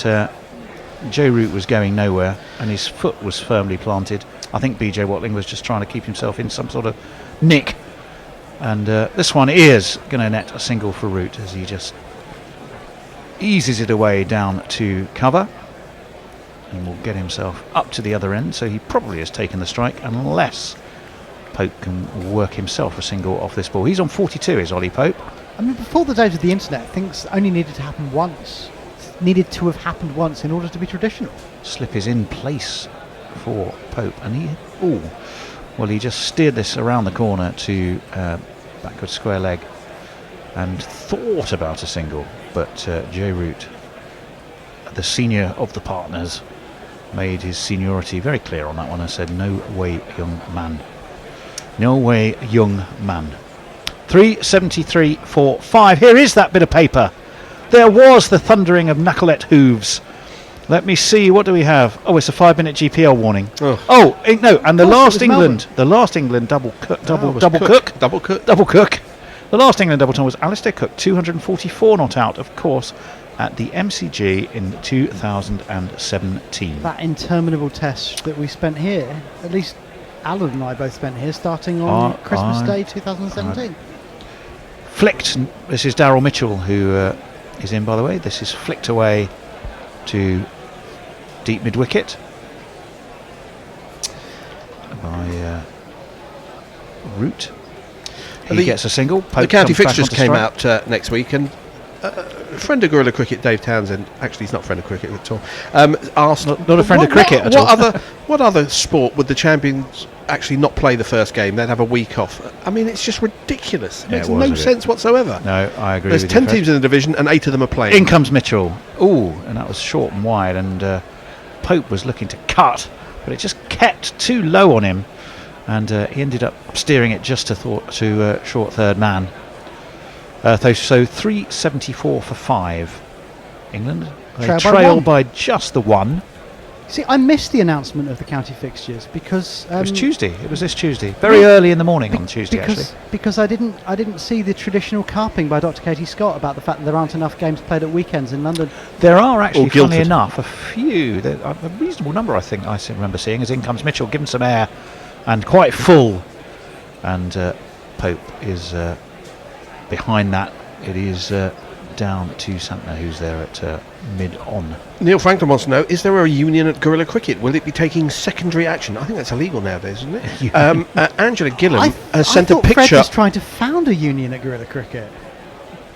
Joe Root was going nowhere, and his foot was firmly planted. I think BJ Watling was just trying to keep himself in some sort of nick, and this one is going to net a single for Root as he just eases it away down to cover. And will get himself up to the other end, so he probably has taken the strike unless Pope can work himself a single off this ball. He's on 42, is Ollie Pope. I mean, before the days of the internet, things only needed to happen once needed to have happened once in order to be traditional. Slip is in place for Pope, and he just steered this around the corner to backward square leg and thought about a single, but Joe Root, the senior of the partners, made his seniority very clear on that one and said, "No way, young man. No way, young man." 373 for 5. Here is that bit of paper. There was the thundering of knucklehead hooves. Let me see, what do we have? Oh, it's a 5-minute GPL warning. No, and the last England double cook. The last England double time was Alistair Cook, 244 not out, of course, at the MCG in 2017. That interminable test that we spent here, at least Alan and I both spent here, starting on Christmas Day 2017. Flicked, this is Daryl Mitchell who is in, by the way. This is flicked away to deep mid-wicket by Root. He gets a single. The Pope county comes back fixtures onto came strike. out next week, and friend of Guerrilla Cricket, Dave Townsend, actually he's not a friend of cricket at all, asked... Not a friend of cricket at all. What other sport would the champions actually not play the first game? They'd have a week off. I mean, it's just ridiculous. It makes no sense whatsoever. No, I agree There's with 10 you, teams in the division, and 8 of them are playing. In comes Mitchell. Ooh, and that was short and wide, and Pope was looking to cut, but it just kept too low on him, and he ended up steering it just to short third man. So 374 for 5. England they trail by just the 1. See, I missed the announcement of the county fixtures because it was Tuesday. It was this Tuesday, very early in the morning on Tuesday, because I didn't see the traditional carping by Dr. Katie Scott about the fact that there aren't enough games played at weekends in London. There are actually, funnily enough, a few. A reasonable number, I think. I remember seeing as in comes Mitchell, given some air, and quite full. And Pope is behind that. It is down to Santner, who's there at mid-on. Neil Franklin wants to know, is there a union at Guerrilla Cricket? Will it be taking secondary action? I think that's illegal nowadays, isn't it? Angela Gillam has sent a picture... Fred was trying to found a union at Guerrilla Cricket.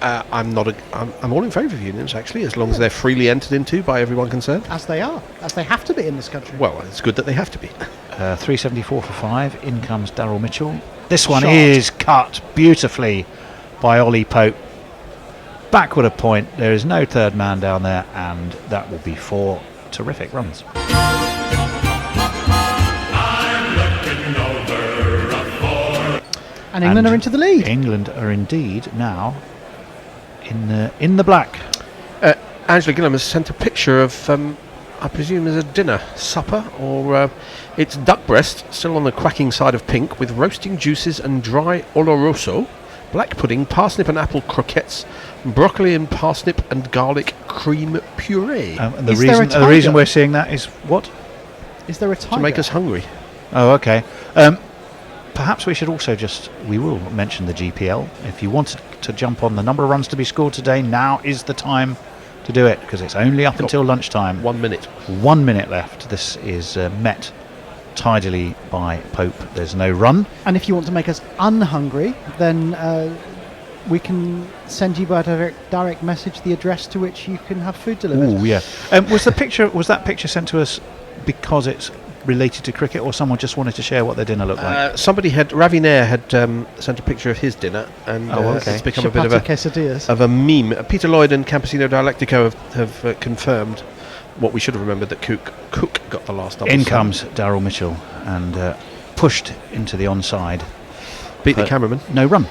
I'm all in favour of unions, actually, as long as they're freely entered into by everyone concerned. As they are. As they have to be in this country. Well, it's good that they have to be. 374 for 5. In comes Daryl Mitchell. This one is cut beautifully by Ollie Pope. Backward a point. There is no third man down there, and that will be 4 terrific runs. And England are into the lead. England are indeed now in the black. Angela Gillam has sent a picture of, I presume, as a dinner, supper, or it's duck breast, still on the quacking side of pink, with roasting juices and dry oloroso, black pudding, parsnip and apple croquettes, broccoli and parsnip and garlic cream puree. And the reason we're seeing that is what? Is there a tiger? To make us hungry. Oh, okay. Perhaps we should also we will mention the GPL. If you wanted to jump on the number of runs to be scored today, now is the time to do it, because it's only up until lunchtime. 1 minute. 1 minute left. This is met tidily by Pope. There's no run. And if you want to make us unhungry, then we can send you by direct message the address to which you can have food delivered. Oh yeah. Was that picture sent to us because it's related to cricket, or someone just wanted to share what their dinner looked like? Somebody Ravi Nair had sent a picture of his dinner, and it's become a bit of a meme. Peter Lloyd and Campesino Dialectico have confirmed what we should have remembered, that Cook got the last double. In comes Daryl Mitchell and pushed into the onside. Beat the cameraman. No run.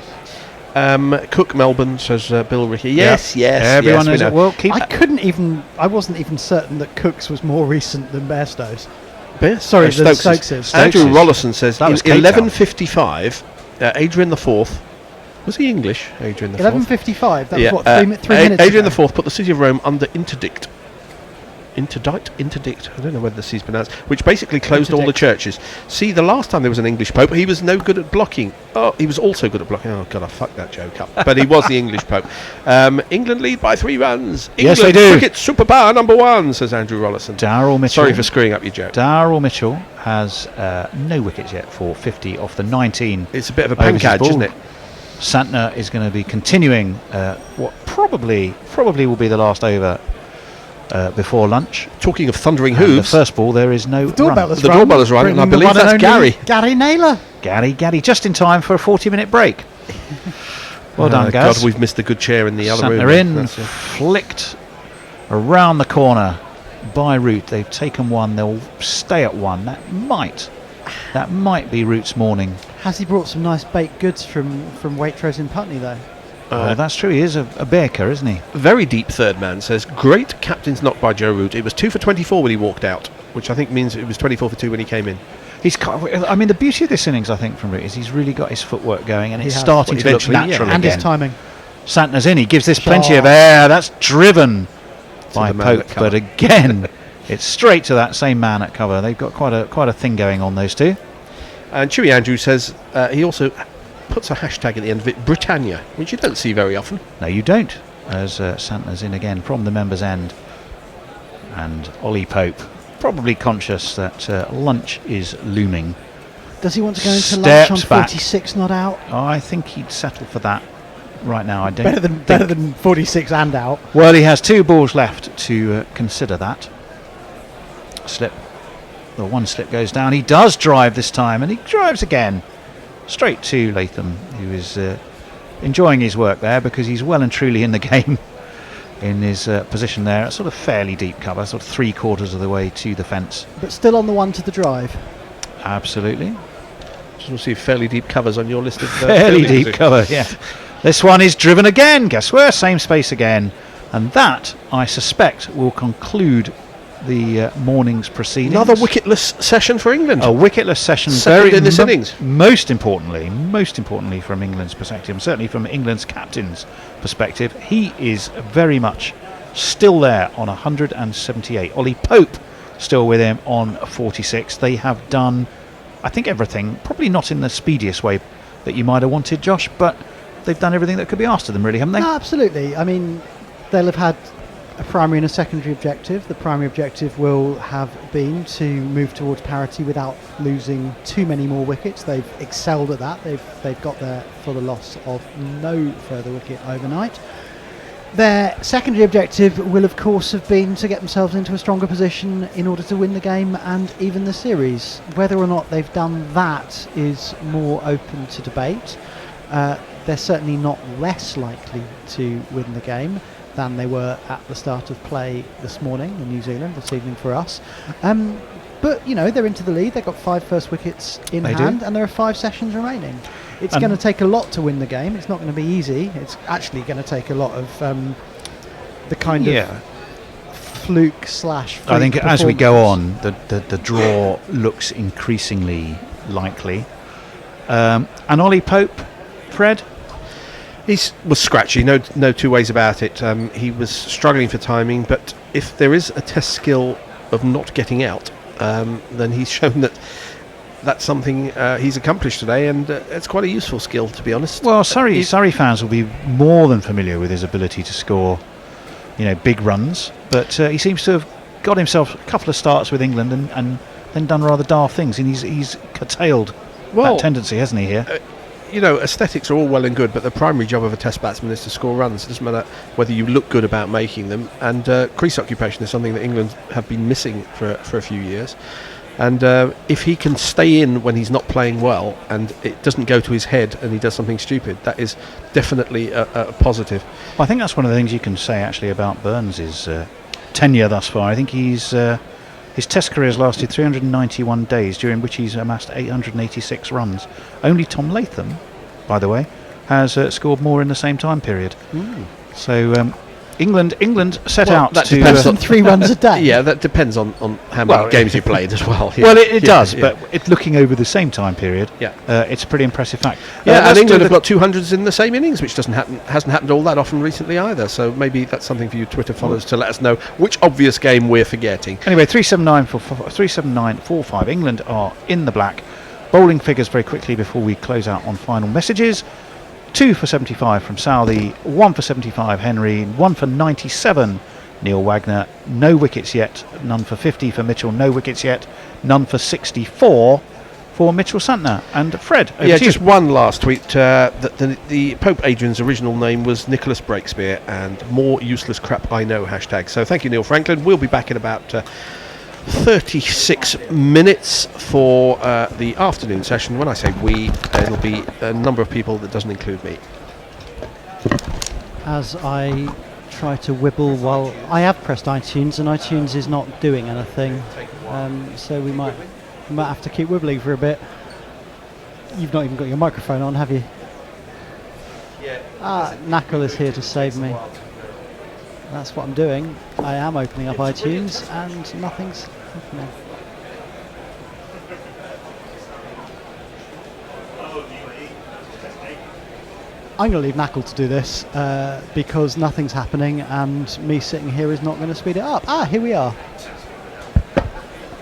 Cook Melbourne, says Bill Ricky. Yes. Everyone knows it. Well, I wasn't even certain that Cook's was more recent than Bairstow's. Sorry, Stokes' Andrew Rollison says in 11:55, Adrian the Fourth. Was he English, Adrian the Fourth? 11:55. That was what, 3 minutes Adrian ago. the Fourth put the city of Rome under interdict. Interdict. I don't know whether the C's pronounced. Which basically closed all the churches. See, the last time there was an English Pope, he was no good at blocking. Oh, he was also good at blocking. Oh, God, I fucked that joke up. But he was the English Pope. England lead by 3 runs. Yes, they do. Cricket superpower #1, says Andrew Rollison. Daryl Mitchell. Sorry for screwing up your joke. Daryl Mitchell has no wickets yet for 50 off the 19. It's a bit of a pancake, isn't it? Santner is going to be continuing what probably will be the last over before lunch. Talking of thundering And the hooves, first ball, there is no Doorbell run. has the rung, doorbell has rung, and I bringing the believe one that's only Gary. Gary Naylor. Gary, just in time for a 40-minute break. Well done, guys. God, we've missed a good chair in the other room. They're in, That's it. flicked around the corner by Root. They've taken one. They'll stay at one. That might be Root's morning. Has he brought some nice baked goods from Waitrose in Putney though? That's true. He is a baker, isn't he? Very deep third man says, great captain's knock by Joe Root. It was 2 for 24 when he walked out, which I think means it was 24 for 2 when he came in. I mean, the beauty of this innings, I think, from Root is he's really got his footwork going, and He it's has. starting Well, to look eventually, yeah. natural And again. his timing. Santner's in. He gives this plenty Sure. of air. That's driven by the man at Pope, cover. but again, it's straight to that same man at cover. They've got quite a thing going on, those two. And Chewy Andrew says he also puts a hashtag at the end of it, Britannia, which you don't see very often. No, you don't. As Santner's in again from the members' end, and Ollie Pope probably conscious that lunch is looming. Does he want to go into lunch on Steps back. 46 not out? Oh, I think he'd settle for that right now. I don't. Better than 46 and out. Well, he has 2 balls left to consider that. Slip. The one slip goes down. He does drive this time, and he drives again. Straight to Latham, who is enjoying his work there because he's well and truly in the game in his position there. At sort of fairly deep cover, sort of 3/4 of the way to the fence. But still on the one to the drive. Absolutely. Just want to see fairly deep covers on your list of Fairly fielding deep positions. cover, yeah. This one is driven again. Guess where? Same space again. And that, I suspect, will conclude the morning's proceedings. Another wicketless session for England. A wicketless session. Second in this innings. Most importantly from England's perspective, and certainly from England's captain's perspective, he is very much still there on 178. Ollie Pope still with him on 46. They have done, I think, everything, probably not in the speediest way that you might have wanted, Josh, but they've done everything that could be asked of them, really, haven't they? No, absolutely. I mean, they'll have had a primary and a secondary objective. The primary objective will have been to move towards parity without losing too many more wickets. They've excelled at that. They've got there for the loss of no further wicket overnight. Their secondary objective will, of course, have been to get themselves into a stronger position in order to win the game and even the series. Whether or not they've done that is more open to debate. They're certainly not less likely to win the game than they were at the start of play this morning in New Zealand, this evening for us. But, you know, they're into the lead. They've got 5 first wickets in hand, and there are 5 sessions remaining. It's going to take a lot to win the game. It's not going to be easy. It's actually going to take a lot of the kind of fluke slash. I think as we go on, the draw looks increasingly likely. And Ollie Pope, Fred? He was scratchy, no two ways about it. He was struggling for timing, but if there is a test skill of not getting out, then he's shown that that's something he's accomplished today, and it's quite a useful skill, to be honest. Well, Surrey fans will be more than familiar with his ability to score, big runs, but he seems to have got himself a couple of starts with England and then done rather daft things, and he's curtailed that tendency, hasn't he, here? Aesthetics are all well and good, but the primary job of a test batsman is to score runs. It doesn't matter whether you look good about making them, and crease occupation is something that England have been missing for a few years. And if he can stay in when he's not playing well and it doesn't go to his head and he does something stupid, that is definitely a positive. Well, I think that's one of the things you can say actually about Burns' tenure thus far. I think his test career has lasted 391 days, during which he's amassed 886 runs. Only Tom Latham, by the way, has scored more in the same time period. So England set out that to depends on 3 runs a day. Yeah, that depends on how many games you played as well. Well, it does, but looking over the same time period, it's a pretty impressive fact. Yeah, and let's England do have got 200s in the same innings, which hasn't happened all that often recently either. So maybe that's something for you Twitter followers to let us know which obvious game we're forgetting. Anyway, 379.45. England are in the black. Bowling figures very quickly before we close out on final messages. 2 for 75 from Southey, 1 for 75 Henry, 1 for 97 Neil Wagner. No wickets yet, none for 50 for Mitchell, no wickets yet, none for 64 for Mitchell Santner. And Fred, over Yeah, to you. just one last tweet. The Pope Adrian's original name was Nicholas Breakspear, and more useless crap I know hashtag. So thank you, Neil Franklin. We'll be back in about 36 minutes for the afternoon session. When I say we, it'll be a number of people that doesn't include me. As I try to wibble while I have pressed iTunes and iTunes is not doing anything, so we might have to keep wibbling for a bit. You've not even got your microphone on, have you? Knuckle is here to save me. That's what I'm doing. I am opening up iTunes and nothing's happening. I'm going to leave Knuckle to do this because nothing's happening and me sitting here is not going to speed it up. Here we are.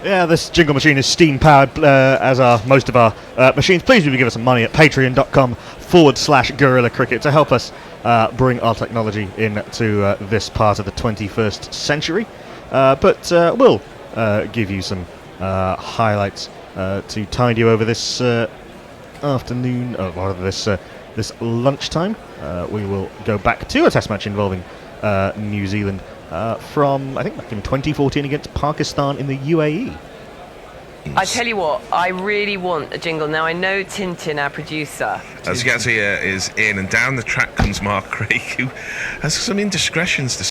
Yeah, this jingle machine is steam powered, as are most of our machines. Please do give us some money at patreon.com/Gorilla Cricket to help us bring our technology into this part of the 21st century. But we'll give you some highlights to tide you over this afternoon, or rather this lunchtime. We will go back to a test match involving New Zealand from, I think, back in 2014 against Pakistan in the UAE. I tell you what, I really want a jingle. Now, I know Tintin, our producer. As you can see here is in, and down the track comes Mark Craig, who has some indiscretions to